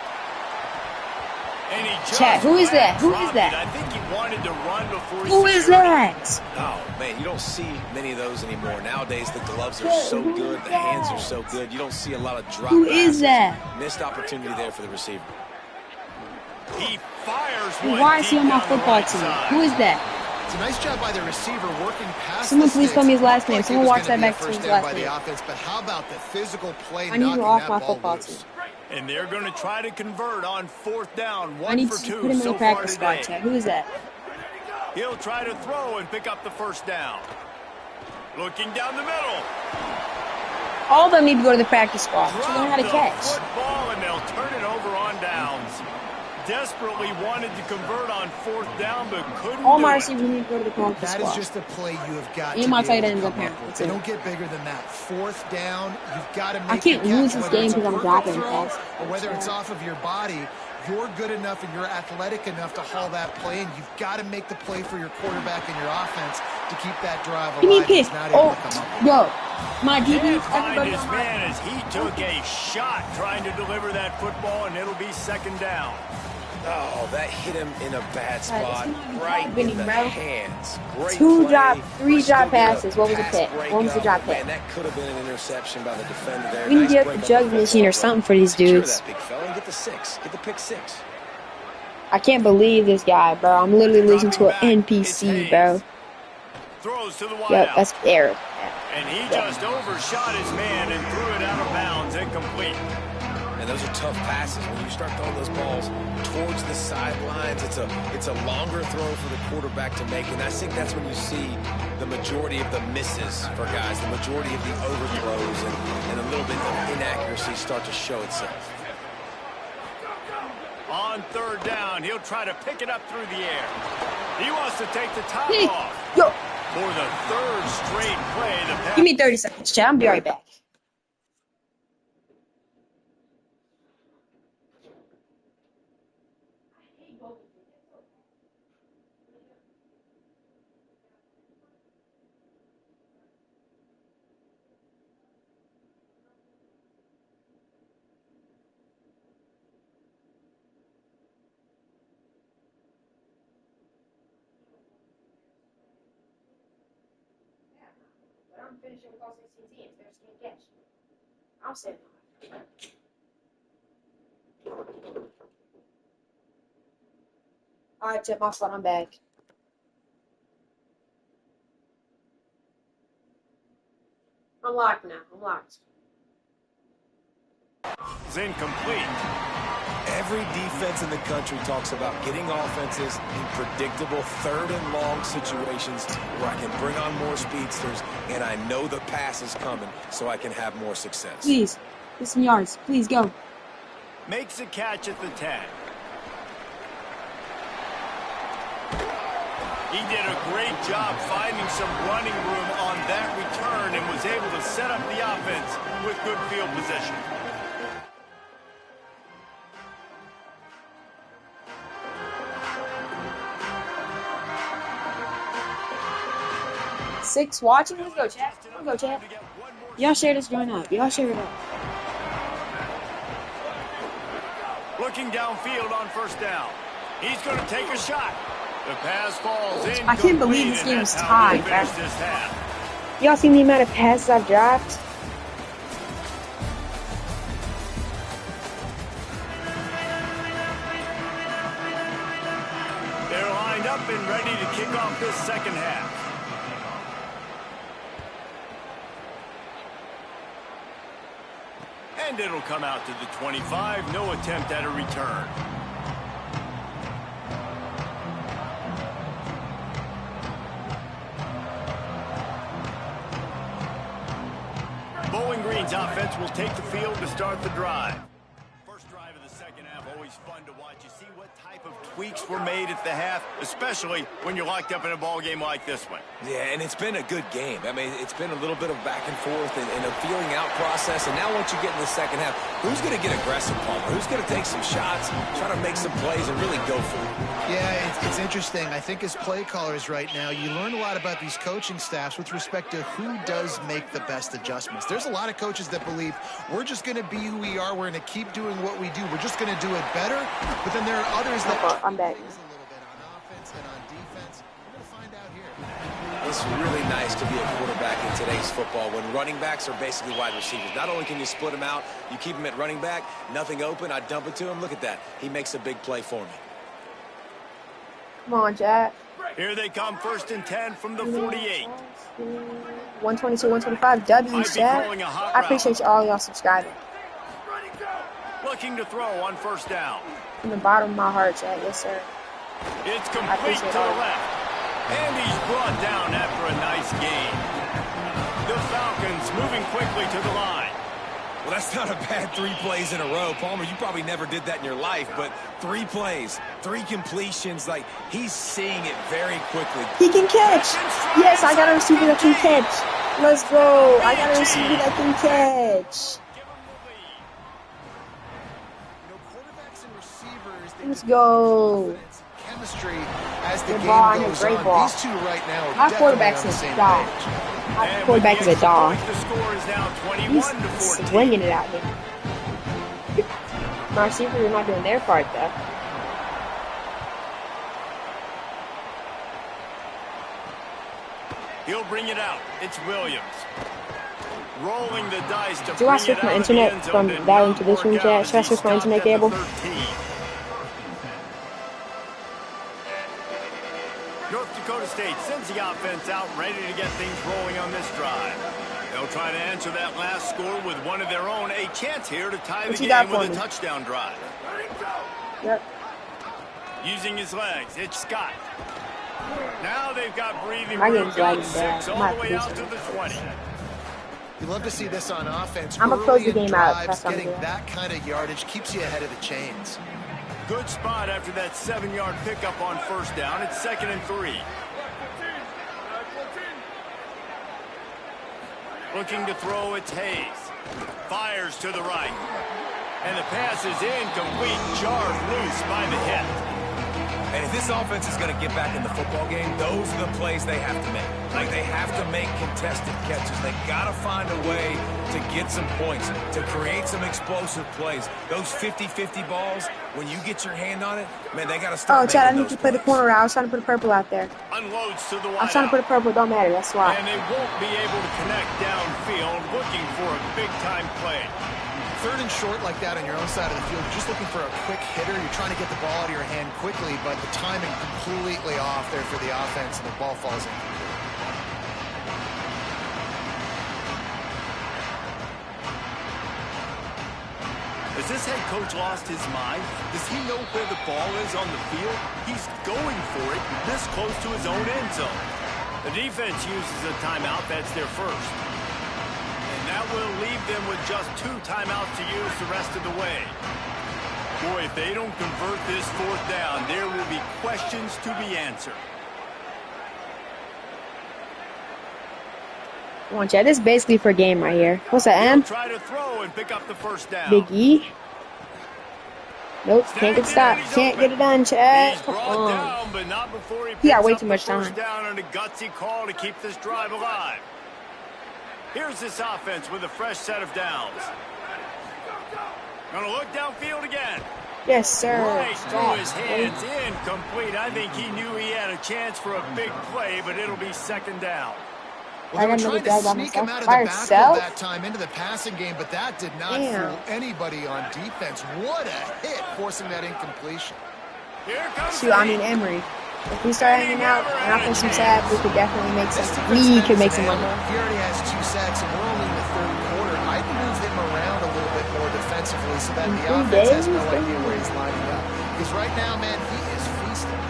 [SPEAKER 1] And he just
[SPEAKER 6] Chad, who is that? Who is
[SPEAKER 1] dropped
[SPEAKER 6] that?
[SPEAKER 1] it. I think he wanted to run before he
[SPEAKER 6] Who is
[SPEAKER 1] secured it.
[SPEAKER 6] that?
[SPEAKER 4] Oh, man, you don't see many of those anymore. Nowadays, the gloves are so good, the hands are so good. You don't see a lot of drop
[SPEAKER 6] Who
[SPEAKER 4] passes.
[SPEAKER 6] is that?
[SPEAKER 4] Missed opportunity there for the receiver.
[SPEAKER 1] He fires one
[SPEAKER 6] Why is he
[SPEAKER 1] deep
[SPEAKER 6] on my
[SPEAKER 1] down the
[SPEAKER 6] football
[SPEAKER 1] right
[SPEAKER 6] team?
[SPEAKER 1] side.
[SPEAKER 6] Who is that?
[SPEAKER 3] It's a nice job by the receiver working past
[SPEAKER 6] Someone
[SPEAKER 3] the
[SPEAKER 6] please tell me his
[SPEAKER 3] sticks.
[SPEAKER 6] last name.
[SPEAKER 3] Looked like
[SPEAKER 6] Someone
[SPEAKER 3] it was
[SPEAKER 6] watch
[SPEAKER 3] gonna
[SPEAKER 6] that
[SPEAKER 3] be a
[SPEAKER 6] back to
[SPEAKER 3] first
[SPEAKER 6] his
[SPEAKER 3] down
[SPEAKER 6] last
[SPEAKER 3] by the
[SPEAKER 6] name.
[SPEAKER 3] offense, but how about the physical play
[SPEAKER 6] I need
[SPEAKER 3] knocking
[SPEAKER 6] her off
[SPEAKER 3] that
[SPEAKER 6] my
[SPEAKER 3] ball
[SPEAKER 6] football
[SPEAKER 3] loose?
[SPEAKER 6] team.
[SPEAKER 1] And they're going to try to convert on fourth down.
[SPEAKER 6] I
[SPEAKER 1] 1
[SPEAKER 6] need
[SPEAKER 1] for
[SPEAKER 6] to
[SPEAKER 1] 2
[SPEAKER 6] put him in
[SPEAKER 1] so
[SPEAKER 6] the
[SPEAKER 1] far
[SPEAKER 6] practice squad,
[SPEAKER 1] today.
[SPEAKER 6] Chad. Who is that?
[SPEAKER 1] He'll try to throw and pick up the first down. Looking down the middle.
[SPEAKER 6] All of them need to go to the practice squad to learn how to
[SPEAKER 1] Dropped the
[SPEAKER 6] catch.
[SPEAKER 1] football, and they'll turn it over on downs. Desperately wanted to convert on fourth down, but couldn't
[SPEAKER 6] All
[SPEAKER 1] do
[SPEAKER 6] my
[SPEAKER 1] it.
[SPEAKER 6] receivers need to go to the practice
[SPEAKER 3] That is
[SPEAKER 6] squad.
[SPEAKER 3] just a play you have got
[SPEAKER 6] And
[SPEAKER 3] to
[SPEAKER 6] my
[SPEAKER 3] be
[SPEAKER 6] tight
[SPEAKER 3] able
[SPEAKER 6] ends
[SPEAKER 3] to
[SPEAKER 6] up
[SPEAKER 3] come
[SPEAKER 6] here.
[SPEAKER 3] up with.
[SPEAKER 6] That's
[SPEAKER 3] They
[SPEAKER 6] it.
[SPEAKER 3] don't get bigger than that. Fourth down, you've got to make
[SPEAKER 6] I can't
[SPEAKER 3] the catch,
[SPEAKER 6] lose this
[SPEAKER 3] whether
[SPEAKER 6] game
[SPEAKER 3] it's a
[SPEAKER 6] because I'm
[SPEAKER 3] vertical
[SPEAKER 6] dropping
[SPEAKER 3] throw
[SPEAKER 6] passes.
[SPEAKER 3] or whether it's off of your body. You're good enough and you're athletic enough to haul that play, and you've got to make the play for your quarterback and your offense to keep that drive
[SPEAKER 6] Give me a
[SPEAKER 3] alive.
[SPEAKER 6] pick.
[SPEAKER 3] He's not able
[SPEAKER 6] Oh,
[SPEAKER 3] to come up with it.
[SPEAKER 6] yo. My DB,
[SPEAKER 1] Can't find
[SPEAKER 6] everybody
[SPEAKER 1] his
[SPEAKER 6] on my...
[SPEAKER 1] man as he took a shot trying to deliver that football, and it'll be second down.
[SPEAKER 4] Oh, that hit him in a bad
[SPEAKER 6] it's
[SPEAKER 4] spot,
[SPEAKER 6] not
[SPEAKER 4] right
[SPEAKER 6] happening,
[SPEAKER 4] in the
[SPEAKER 6] bro.
[SPEAKER 4] hands. Great
[SPEAKER 6] Two
[SPEAKER 4] play.
[SPEAKER 6] drop- three
[SPEAKER 4] Still
[SPEAKER 6] drop
[SPEAKER 4] get a
[SPEAKER 6] passes. What was the
[SPEAKER 4] pass
[SPEAKER 6] pick?
[SPEAKER 4] break
[SPEAKER 6] What was the
[SPEAKER 4] up.
[SPEAKER 6] drop pick?
[SPEAKER 4] Man, that could have been an interception by the defender there.
[SPEAKER 6] We need
[SPEAKER 4] Nice
[SPEAKER 6] to get
[SPEAKER 4] break
[SPEAKER 6] the
[SPEAKER 4] up
[SPEAKER 6] jug
[SPEAKER 4] the
[SPEAKER 6] machine or
[SPEAKER 4] football,
[SPEAKER 6] something
[SPEAKER 4] but
[SPEAKER 6] for these
[SPEAKER 4] secure
[SPEAKER 6] dudes.
[SPEAKER 4] that big fella and get the 6. Get the pick 6.
[SPEAKER 6] I can't believe this guy, bro. I'm literally losing to an NPC, bro.
[SPEAKER 1] Throws to the wide
[SPEAKER 6] Yep,
[SPEAKER 1] out.
[SPEAKER 6] that's Eric.
[SPEAKER 1] And he just overshot his man and threw it out of bounds, incomplete.
[SPEAKER 4] And those are tough passes. When you start throwing those balls towards the sidelines, it's a longer throw for the quarterback to make. And I think that's when you see the majority of the misses for guys, the majority of the overthrows and a little bit of inaccuracy start to show itself.
[SPEAKER 1] On third down, he'll try to pick it up through the air. He wants to take the top
[SPEAKER 6] Hey,
[SPEAKER 1] off.
[SPEAKER 6] yo,
[SPEAKER 1] For the third straight play, the pass.
[SPEAKER 6] give me 30 seconds, Chad. I'll be right back. finishing with all 16 teams. They're just going to catch. I'm sitting on it. Alright, Chip, my fault. I'm back. I'm locked now. I'm locked.
[SPEAKER 1] It's incomplete.
[SPEAKER 4] Every defense in the country talks about getting offenses in predictable third and long situations where I can bring on more speedsters and I know the pass is coming so I can have more success.
[SPEAKER 6] Please, get some yards. Please go.
[SPEAKER 1] Makes a catch at the 10. He did a great job finding some running room on that return and was able to set up the offense with good field position.
[SPEAKER 6] Six watching. Let's go, chat. Let's go, chat. Y'all share this joint up. Y'all share it up.
[SPEAKER 1] Looking downfield on first down. He's going to take a shot. The pass falls in.
[SPEAKER 6] I can't believe this game is tied. Y'all seen the amount of passes I've dropped?
[SPEAKER 1] They're lined up and ready to kick off this second half. And it'll come out to the 25. No attempt at a return. Bowling Green's offense will take the field to start the drive. First drive of the second half, always fun to watch. You see what type of tweaks were made at the half, especially when you're locked up in a ball game like this one.
[SPEAKER 4] Yeah, and it's been a good game. I mean, it's been a little bit of back and forth and a feeling out process. And now once you get in the second half, who's going to get aggressive, Palmer? Who's going to take some shots, try to make some plays, and really go for it?
[SPEAKER 3] Yeah, it's interesting. I think as play callers right now, you learn a lot about these coaching staffs with respect to who does make the best adjustments. There's a lot of coaches that believe we're just going to be who we are. We're going to keep doing what we do. We're just going to do it better. But then there are others that
[SPEAKER 6] I'm back.
[SPEAKER 3] a little bit on offense and on defense. We're going to find out here.
[SPEAKER 4] It's really nice to be a quarterback in today's football when running backs are basically wide receivers. Not only can you split them out, you keep them at running back, nothing open, I dump it to him. Look at that. He makes a big play for me.
[SPEAKER 6] Come on, Jack.
[SPEAKER 1] Here they come, first and 10 from the 48.
[SPEAKER 6] 122, 125, W, chat. I appreciate all y'all subscribing.
[SPEAKER 1] Looking to throw on first down.
[SPEAKER 6] From the bottom of my heart, chat. Yes, sir.
[SPEAKER 1] It's complete to the left. And he's brought down after a nice gain. The Falcons moving quickly to the line.
[SPEAKER 4] Well, that's not a bad 3 plays in a row. Palmer, you probably never did that in your life, but 3 plays, 3 completions, like he's seeing it very quickly.
[SPEAKER 6] He can catch. Yes, I got a receiver that can catch. Let's go. I got a receiver that can catch. Let's go.
[SPEAKER 3] Chemistry as the game
[SPEAKER 6] ball
[SPEAKER 3] goes
[SPEAKER 6] great
[SPEAKER 3] on.
[SPEAKER 6] Ball.
[SPEAKER 3] These two right now are
[SPEAKER 6] My
[SPEAKER 3] definitely
[SPEAKER 6] quarterback's
[SPEAKER 3] on the
[SPEAKER 6] a
[SPEAKER 3] same
[SPEAKER 6] dog.
[SPEAKER 3] page.
[SPEAKER 6] My quarterback is a dog.
[SPEAKER 1] The score is now 21
[SPEAKER 6] He's
[SPEAKER 1] to 14.
[SPEAKER 6] swinging it out here. My receivers are not doing their part, though.
[SPEAKER 1] He'll bring it out. It's Williams. Rolling the dice to
[SPEAKER 6] Do I switch my internet from that one to this one, Jack? Should I switch my internet cable?
[SPEAKER 1] North Dakota State sends the offense out, ready to get things rolling on this drive. They'll try to answer that last score with one of their own. A chance here to tie the game with a touchdown drive.
[SPEAKER 6] Yep.
[SPEAKER 1] Using his legs, it's Scott. Now they've got breathing
[SPEAKER 6] My
[SPEAKER 1] room.
[SPEAKER 6] game's lagging
[SPEAKER 1] 6
[SPEAKER 6] bad.
[SPEAKER 1] all the way out to the 20.
[SPEAKER 3] You love to see this on offense.
[SPEAKER 6] I'm gonna close the
[SPEAKER 3] Early in
[SPEAKER 6] game out.
[SPEAKER 3] drives,
[SPEAKER 6] That's what I'm
[SPEAKER 3] getting
[SPEAKER 6] doing.
[SPEAKER 3] that kind of yardage keeps you ahead of the chains.
[SPEAKER 1] Good spot after that 7-yard pickup on first down. It's 2nd and 3. Looking to throw, it's Hayes. Fires to the right. And the pass is incomplete. Jarred loose by the hit.
[SPEAKER 4] And if this offense is going to get back in the football game, those are the plays they have to make. Like, they have to make contested catches. They got to find a way to get some points, to create some explosive plays. Those 50-50 balls, when you get your hand on it, man, they got to start
[SPEAKER 6] Chad, I
[SPEAKER 4] making
[SPEAKER 6] need to play the corner out. I was trying to put a purple out there.
[SPEAKER 1] Unloads to the
[SPEAKER 6] I was trying to put a purple. Don't matter. That's why.
[SPEAKER 1] And they won't be able to connect downfield, looking for a big-time play.
[SPEAKER 3] Third and short like that on your own side of the field, you're just looking for a quick hitter. You're trying to get the ball out of your hand quickly, but the timing completely off there for the offense, and the ball falls in.
[SPEAKER 1] Has this head coach lost his mind? Does he know where the ball is on the field? He's going for it this close to his own end zone. The defense uses a timeout. That's their first. That will leave them with just 2 timeouts to use the rest of the way. Boy, if they don't convert this 4th down, there will be questions to be answered.
[SPEAKER 6] Come on, Chad. This is basically for a game right here. What's that, M?
[SPEAKER 1] Try to throw and pick up the first down.
[SPEAKER 6] Big E. Nope, can't get stopped. Can't get it done, Chad.
[SPEAKER 1] He's
[SPEAKER 6] Come
[SPEAKER 1] brought
[SPEAKER 6] on.
[SPEAKER 1] down, but not before he
[SPEAKER 6] He got
[SPEAKER 1] picks
[SPEAKER 6] way
[SPEAKER 1] up
[SPEAKER 6] too
[SPEAKER 1] the
[SPEAKER 6] much
[SPEAKER 1] first
[SPEAKER 6] time.
[SPEAKER 1] down on a gutsy call to keep this drive alive. Here's this offense with a fresh set of downs. Gonna look downfield again.
[SPEAKER 6] Yes, sir.
[SPEAKER 1] Right through his hands, incomplete. I think he knew he had a chance for a big play, but it'll be 2nd down.
[SPEAKER 3] Well, they were trying to sneak him out of the backfield that time into the passing game, but that did not fool anybody on defense. What a hit, forcing that incompletion.
[SPEAKER 1] Here comes
[SPEAKER 6] Emory. If we start hanging out and I play some sab, we could definitely make some. We could make some money.
[SPEAKER 3] He already has 2 sacks, and we're only in the 3rd quarter. I'd move him around a little bit more defensively so that the offense has no idea where he's lining up. Because right now, man, he is feasting.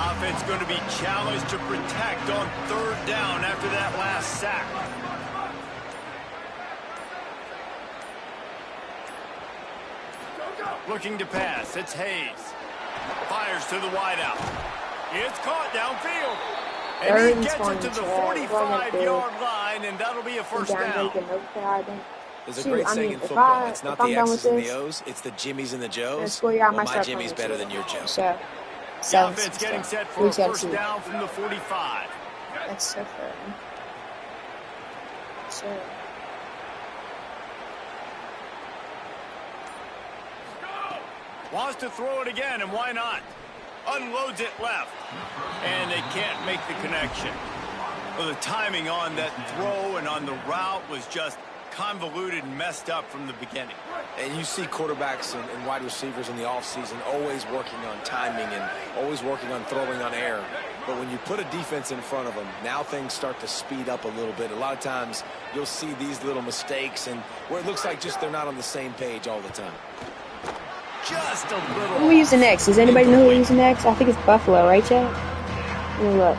[SPEAKER 1] Offense going to be challenged to protect on 3rd down after that last sack. Looking to pass. It's Hayes. Fires to the wideout. It's caught downfield. And he gets it to the 45-yard line, and that'll be a first down.
[SPEAKER 4] There's a great saying in football. It's not the X's and the O's, it's the Jimmies and the Joes. Well, my Jimmy's better than your Joe.
[SPEAKER 1] The offense getting set for a first down from the 45.
[SPEAKER 6] That's so fair. Sure.
[SPEAKER 1] Wants to throw it again, and why not? Unloads it left, and they can't make the connection. Well, the timing on that throw and on the route was just convoluted and messed up from the beginning.
[SPEAKER 4] And you see quarterbacks and wide receivers in the offseason always working on timing and always working on throwing on air. But when you put a defense in front of them, now things start to speed up a little bit. A lot of times you'll see these little mistakes and where it looks like just they're not on the same page all the time.
[SPEAKER 1] Just a little.
[SPEAKER 6] Who are we using next? Does anybody know who we're using next? I think it's Buffalo, right, Chad? Let me look.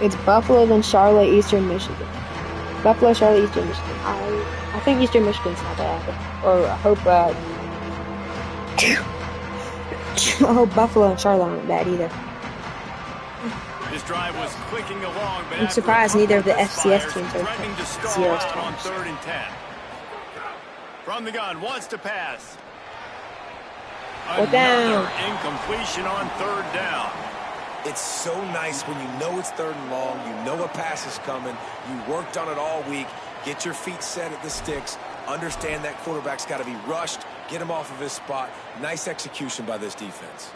[SPEAKER 6] It's Buffalo, then Charlotte, Eastern Michigan. Buffalo, Charlotte, Eastern Michigan. I think Eastern Michigan's not bad. Or I hope I hope Buffalo and Charlotte aren't bad either.
[SPEAKER 1] This drive was clicking along, but
[SPEAKER 6] I'm surprised neither of the FCS teams are
[SPEAKER 1] threatening to stall
[SPEAKER 6] 0
[SPEAKER 1] out on
[SPEAKER 6] times.
[SPEAKER 1] 3rd and 10. From the gun, wants to pass.
[SPEAKER 6] Down.
[SPEAKER 1] Incompletion on 3rd down.
[SPEAKER 4] It's so nice when you know it's 3rd and long, you know a pass is coming, you worked on it all week, get your feet set at the sticks, understand that quarterback's got to be rushed, get him off of his spot. Nice execution by this defense.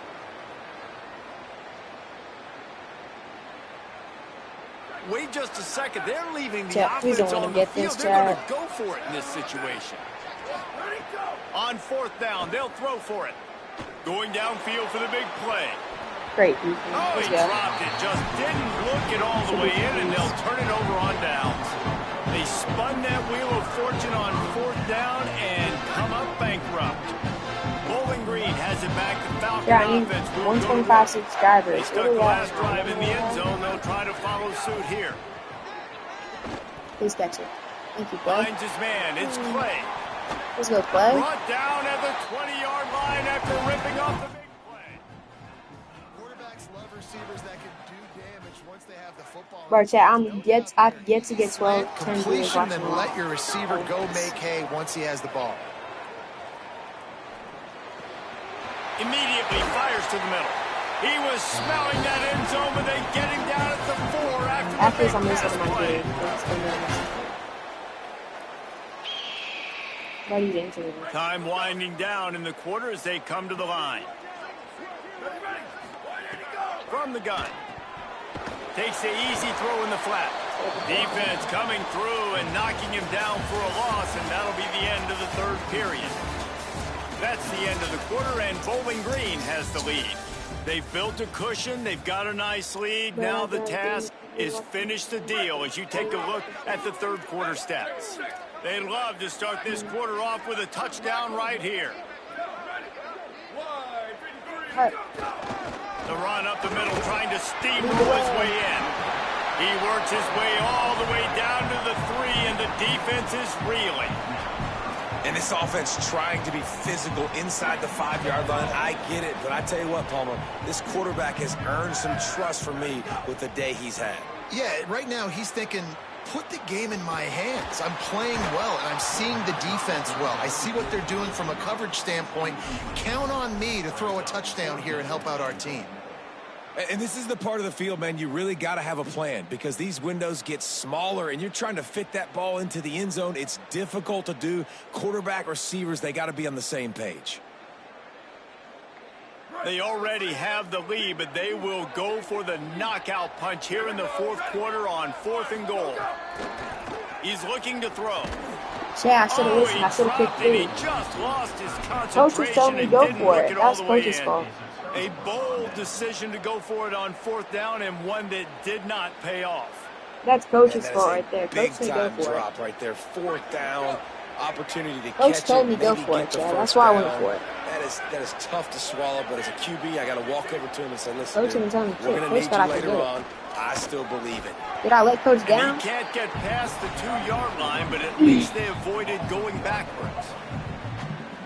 [SPEAKER 1] Wait just a second. They're leaving the
[SPEAKER 6] Yeah, please
[SPEAKER 1] offense
[SPEAKER 6] don't
[SPEAKER 1] on
[SPEAKER 6] let
[SPEAKER 1] the
[SPEAKER 6] him get
[SPEAKER 1] field.
[SPEAKER 6] this,
[SPEAKER 1] They're going
[SPEAKER 6] Chad.
[SPEAKER 1] to go for it in this situation. On 4th down, they'll throw for it. Going downfield for the big play.
[SPEAKER 6] Great defense.
[SPEAKER 1] Oh,
[SPEAKER 6] Let's
[SPEAKER 1] he
[SPEAKER 6] go.
[SPEAKER 1] dropped it. Just didn't look it all the way in, and they'll turn it over on downs. They spun that wheel of fortune on 4th down and come up bankrupt. Bowling Green has it back to Falcon
[SPEAKER 6] Yeah, I need
[SPEAKER 1] offense.
[SPEAKER 6] 125 subscribers.
[SPEAKER 1] They stuck the last drive in the end zone. They'll try to follow suit here.
[SPEAKER 6] Please catch it. Thank you, Clay.
[SPEAKER 1] Finds his man. It's Clay.
[SPEAKER 6] Let's go, Clay.
[SPEAKER 1] Brought down at the 20-yard line after ripping off the big play.
[SPEAKER 3] Quarterbacks love receivers that can do damage once
[SPEAKER 6] Bro, chat, I've yet to get 12, 10 viewers
[SPEAKER 3] completion,
[SPEAKER 6] watching
[SPEAKER 3] then let your receiver go make hay once he has the ball.
[SPEAKER 1] Immediately fires to the middle. He was smelling that end zone, but they get him down at the 4 after the big pass play. Time winding down in the quarter as they come to the line. From the gun. Takes the easy throw in the flat. Defense coming through and knocking him down for a loss, and that'll be the end of the third period. That's the end of the quarter, and Bowling Green has the lead. They've built a cushion. They've got a nice lead. Now the task is finish the deal as you take a look at the third quarter stats. They'd love to start this quarter off with a touchdown right here. The run up the middle, trying to steamroll his way in. He works his way all the way down to the 3, and the defense is reeling.
[SPEAKER 4] And this offense trying to be physical inside the 5-yard line. I get it, but I tell you what, Palmer, this quarterback has earned some trust from me with the day he's had.
[SPEAKER 3] Yeah, right now he's thinking, put the game in my hands. I'm playing well, and I'm seeing the defense well. I see what they're doing from a coverage standpoint. Count on me to throw a touchdown here and help out our team.
[SPEAKER 4] And this is the part of the field, man, you really got to have a plan because these windows get smaller and you're trying to fit that ball into the end zone. It's difficult to do. Quarterback, receivers, they got to be on the same page.
[SPEAKER 1] They already have the lead, but they will go for the knockout punch here in the fourth quarter on 4th and goal. He's looking to throw.
[SPEAKER 6] Yeah, I should have listened. I should have picked
[SPEAKER 1] He
[SPEAKER 6] three.
[SPEAKER 1] just lost his concentration.
[SPEAKER 6] Coach told me
[SPEAKER 1] and
[SPEAKER 6] go
[SPEAKER 1] didn't
[SPEAKER 6] for
[SPEAKER 1] look
[SPEAKER 6] it.
[SPEAKER 1] it
[SPEAKER 6] That
[SPEAKER 1] all
[SPEAKER 6] was
[SPEAKER 1] the way
[SPEAKER 6] Coach's
[SPEAKER 1] in.
[SPEAKER 6] fault.
[SPEAKER 1] A bold decision to go for it on 4th down, and one that did not pay off.
[SPEAKER 6] That's Coach's fault right there. Coach said go
[SPEAKER 4] Big-time
[SPEAKER 6] for it.
[SPEAKER 4] drop right there. 4th down, opportunity to
[SPEAKER 6] Coach
[SPEAKER 4] catch it.
[SPEAKER 6] told me go
[SPEAKER 4] maybe
[SPEAKER 6] for
[SPEAKER 4] get
[SPEAKER 6] it,
[SPEAKER 4] the
[SPEAKER 6] yeah.
[SPEAKER 4] first
[SPEAKER 6] That's why I went
[SPEAKER 4] down.
[SPEAKER 6] for it.
[SPEAKER 4] That is tough to swallow, but as a QB, I got to walk over to him and say, listen,
[SPEAKER 6] Coach
[SPEAKER 4] dude,
[SPEAKER 6] didn't tell me
[SPEAKER 4] we're
[SPEAKER 6] to.
[SPEAKER 4] going to
[SPEAKER 6] Coach
[SPEAKER 4] need
[SPEAKER 6] thought I
[SPEAKER 4] you
[SPEAKER 6] could
[SPEAKER 4] later
[SPEAKER 6] do it.
[SPEAKER 4] on. I still believe it.
[SPEAKER 6] Did I let Coach down?
[SPEAKER 1] And he can't get past the 2-yard line, but at least they avoided going backwards.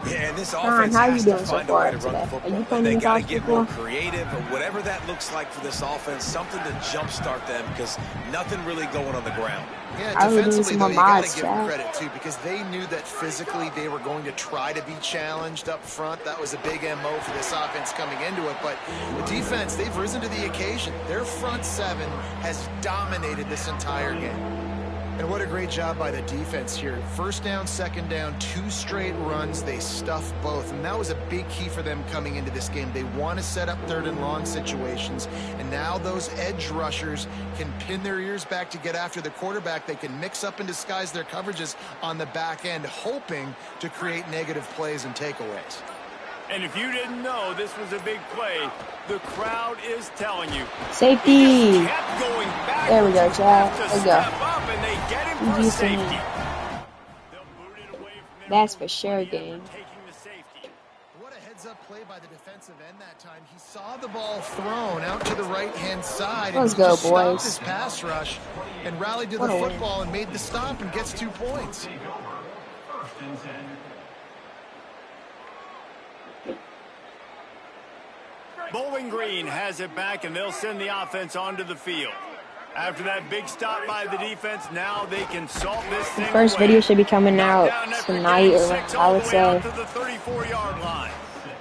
[SPEAKER 4] Yeah, and this
[SPEAKER 6] Ron,
[SPEAKER 4] offense
[SPEAKER 6] how you
[SPEAKER 4] has to
[SPEAKER 6] doing so
[SPEAKER 4] find a way
[SPEAKER 6] far
[SPEAKER 4] to run
[SPEAKER 6] today?
[SPEAKER 4] the
[SPEAKER 6] Are
[SPEAKER 4] football.
[SPEAKER 6] you playing
[SPEAKER 4] They
[SPEAKER 6] any
[SPEAKER 4] got to
[SPEAKER 6] college
[SPEAKER 4] get more
[SPEAKER 6] football?
[SPEAKER 4] creative, or whatever that looks like for this offense, something to jumpstart them because nothing really going on the ground.
[SPEAKER 3] Yeah,
[SPEAKER 6] I would
[SPEAKER 3] defensively,
[SPEAKER 6] need
[SPEAKER 3] though,
[SPEAKER 6] some
[SPEAKER 3] you
[SPEAKER 6] more
[SPEAKER 3] got to
[SPEAKER 6] mods,
[SPEAKER 3] give them
[SPEAKER 6] Chad.
[SPEAKER 3] credit, too, because they knew that physically they were going to try to be challenged up front. That was a big MO for this offense coming into it. But the defense, they've risen to the occasion. Their front 7 has dominated this entire game. And what a great job by the defense here. 1st down, 2nd down, 2 straight runs. They stuffed both. And that was a big key for them coming into this game. They want to set up 3rd and long situations. And now those edge rushers can pin their ears back to get after the quarterback. They can mix up and disguise their coverages on the back end, hoping to create negative plays and takeaways.
[SPEAKER 1] And if you didn't know this was a big play, the crowd is telling you.
[SPEAKER 6] Safety.
[SPEAKER 1] He just kept going back.
[SPEAKER 6] There we go, Chad.
[SPEAKER 1] To
[SPEAKER 6] There we
[SPEAKER 1] step
[SPEAKER 6] go.
[SPEAKER 1] up, and they get him for
[SPEAKER 6] Easy
[SPEAKER 1] safety.
[SPEAKER 6] safety.
[SPEAKER 1] They'll boot it away from
[SPEAKER 6] That's for sure, game.
[SPEAKER 1] taking the safety.
[SPEAKER 3] What a heads-up play by the defensive end that time. He saw the ball thrown out to the right-hand side.
[SPEAKER 6] Let's
[SPEAKER 3] and
[SPEAKER 6] go,
[SPEAKER 3] he just stopped
[SPEAKER 6] boys.
[SPEAKER 3] his pass rush and rallied to the
[SPEAKER 6] What a win.
[SPEAKER 3] football and made the stop and gets 2 points.
[SPEAKER 5] Take over. 1st and 10.
[SPEAKER 1] Bowling Green has it back, and they'll send the offense onto the field. After that big stop by the defense, now they can salt this thing
[SPEAKER 6] The first
[SPEAKER 1] away.
[SPEAKER 6] video should be coming out
[SPEAKER 1] Knockdown after
[SPEAKER 6] tonight,
[SPEAKER 1] getting
[SPEAKER 6] or
[SPEAKER 1] 6
[SPEAKER 6] I
[SPEAKER 1] all
[SPEAKER 6] would
[SPEAKER 1] the way out
[SPEAKER 6] say
[SPEAKER 1] to the 34-yard line.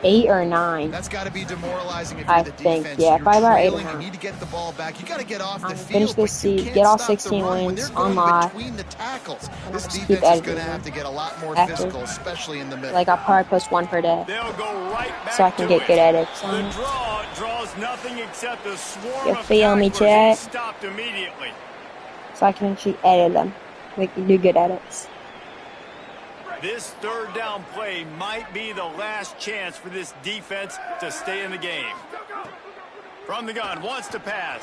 [SPEAKER 6] 8 or 9.
[SPEAKER 3] That's got to be demoralizing if
[SPEAKER 6] I
[SPEAKER 3] you're the
[SPEAKER 6] think,
[SPEAKER 3] defense.
[SPEAKER 6] yeah,
[SPEAKER 3] You're
[SPEAKER 6] probably about 8 or
[SPEAKER 3] trailing, you
[SPEAKER 6] 9.
[SPEAKER 3] need to get the ball back. You got to get off the field.
[SPEAKER 6] Finish this
[SPEAKER 3] but you
[SPEAKER 6] season,
[SPEAKER 3] can't
[SPEAKER 6] get all
[SPEAKER 3] stop the
[SPEAKER 6] 16
[SPEAKER 3] run when
[SPEAKER 6] wins
[SPEAKER 3] they're going
[SPEAKER 6] on live.
[SPEAKER 3] between the tackles. This
[SPEAKER 6] just keep
[SPEAKER 3] defense is
[SPEAKER 6] editing
[SPEAKER 3] going to
[SPEAKER 6] them
[SPEAKER 3] have to get a lot more
[SPEAKER 6] after.
[SPEAKER 3] physical, especially in the middle.
[SPEAKER 6] Like, I'll probably post 1 per day.
[SPEAKER 1] They'll go right back
[SPEAKER 6] So I can
[SPEAKER 1] to
[SPEAKER 6] get
[SPEAKER 1] it.
[SPEAKER 6] good edits on
[SPEAKER 1] The
[SPEAKER 6] it.
[SPEAKER 1] draw draws nothing except a swarm
[SPEAKER 6] You
[SPEAKER 1] of
[SPEAKER 6] feel me,
[SPEAKER 1] tacklers and
[SPEAKER 6] Chad?
[SPEAKER 1] stopped immediately.
[SPEAKER 6] So I can actually edit them. We can do good edits.
[SPEAKER 1] This 3rd down play might be the last chance for this defense to stay in the game. From the gun, wants to pass.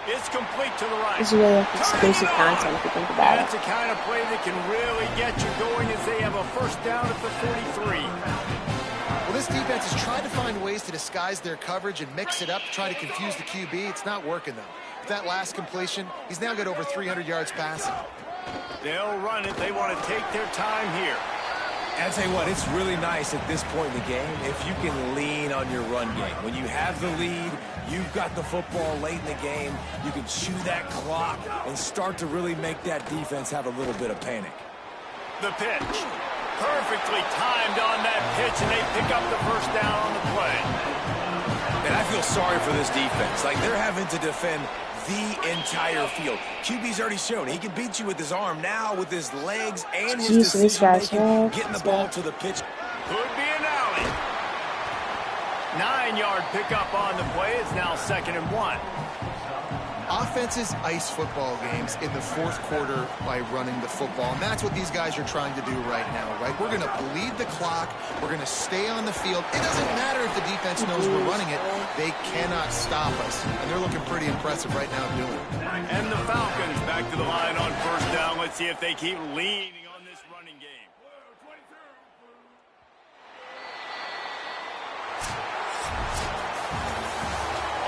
[SPEAKER 1] It's complete to the right.
[SPEAKER 6] This is really like exclusive content if you think about
[SPEAKER 1] That's
[SPEAKER 6] it.
[SPEAKER 1] the kind of play that can really get you going as they have a 1st down at the 43.
[SPEAKER 3] Well, this defense has tried to find ways to disguise their coverage and mix it up to try to confuse the QB. It's not working, though. With that last completion, he's now got over 300 yards passing.
[SPEAKER 1] They'll run it. They want to take their time here.
[SPEAKER 4] I'll tell you what, it's really nice at this point in the game if you can lean on your run game. When you have the lead, you've got the football late in the game, you can chew that clock and start to really make that defense have a little bit of panic.
[SPEAKER 1] The pitch. Perfectly timed on that pitch, and they pick up the first down on the play.
[SPEAKER 4] And I feel sorry for this defense. Like, they're having to defend the entire field. QB's already shown he can beat you with his arm. Now with his legs and his decision-making, getting the ball to the pitch.
[SPEAKER 1] Could be an alley. 9-yard pickup on the play. It's now 2nd and 1.
[SPEAKER 3] Offenses ice football games in the fourth quarter by running the football, and that's what these guys are trying to do right now, right? We're going to bleed the clock. We're going to stay on the field. It doesn't matter if the defense knows we're running it. They cannot stop us, and they're looking pretty impressive right now doing it.
[SPEAKER 1] And the Falcons back to the line on first down. Let's see if they keep leaning on this running game.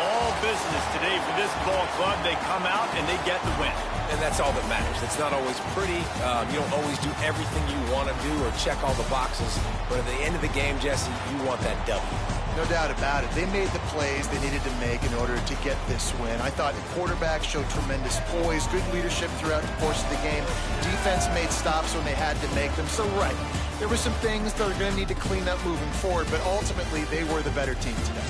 [SPEAKER 1] All business today for this ball club. They come out and they get the win.
[SPEAKER 4] And that's all that matters. It's not always pretty. You don't always do everything you want to do or check all the boxes. But at the end of the game, Jesse, you want that W.
[SPEAKER 3] No doubt about it. They made the plays they needed to make in order to get this win. I thought the quarterback showed tremendous poise, good leadership throughout the course of the game. Defense made stops when they had to make them. So, right, there were some things that are going to need to clean up moving forward, but ultimately they were the better team today.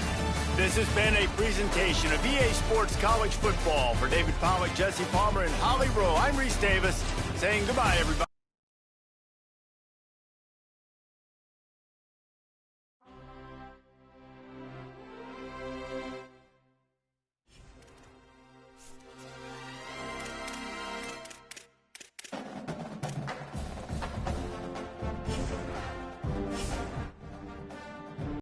[SPEAKER 1] This has been a presentation of EA Sports College Football. For David Pollack, Jesse Palmer, and Holly Rowe, I'm Reese Davis saying goodbye, everybody.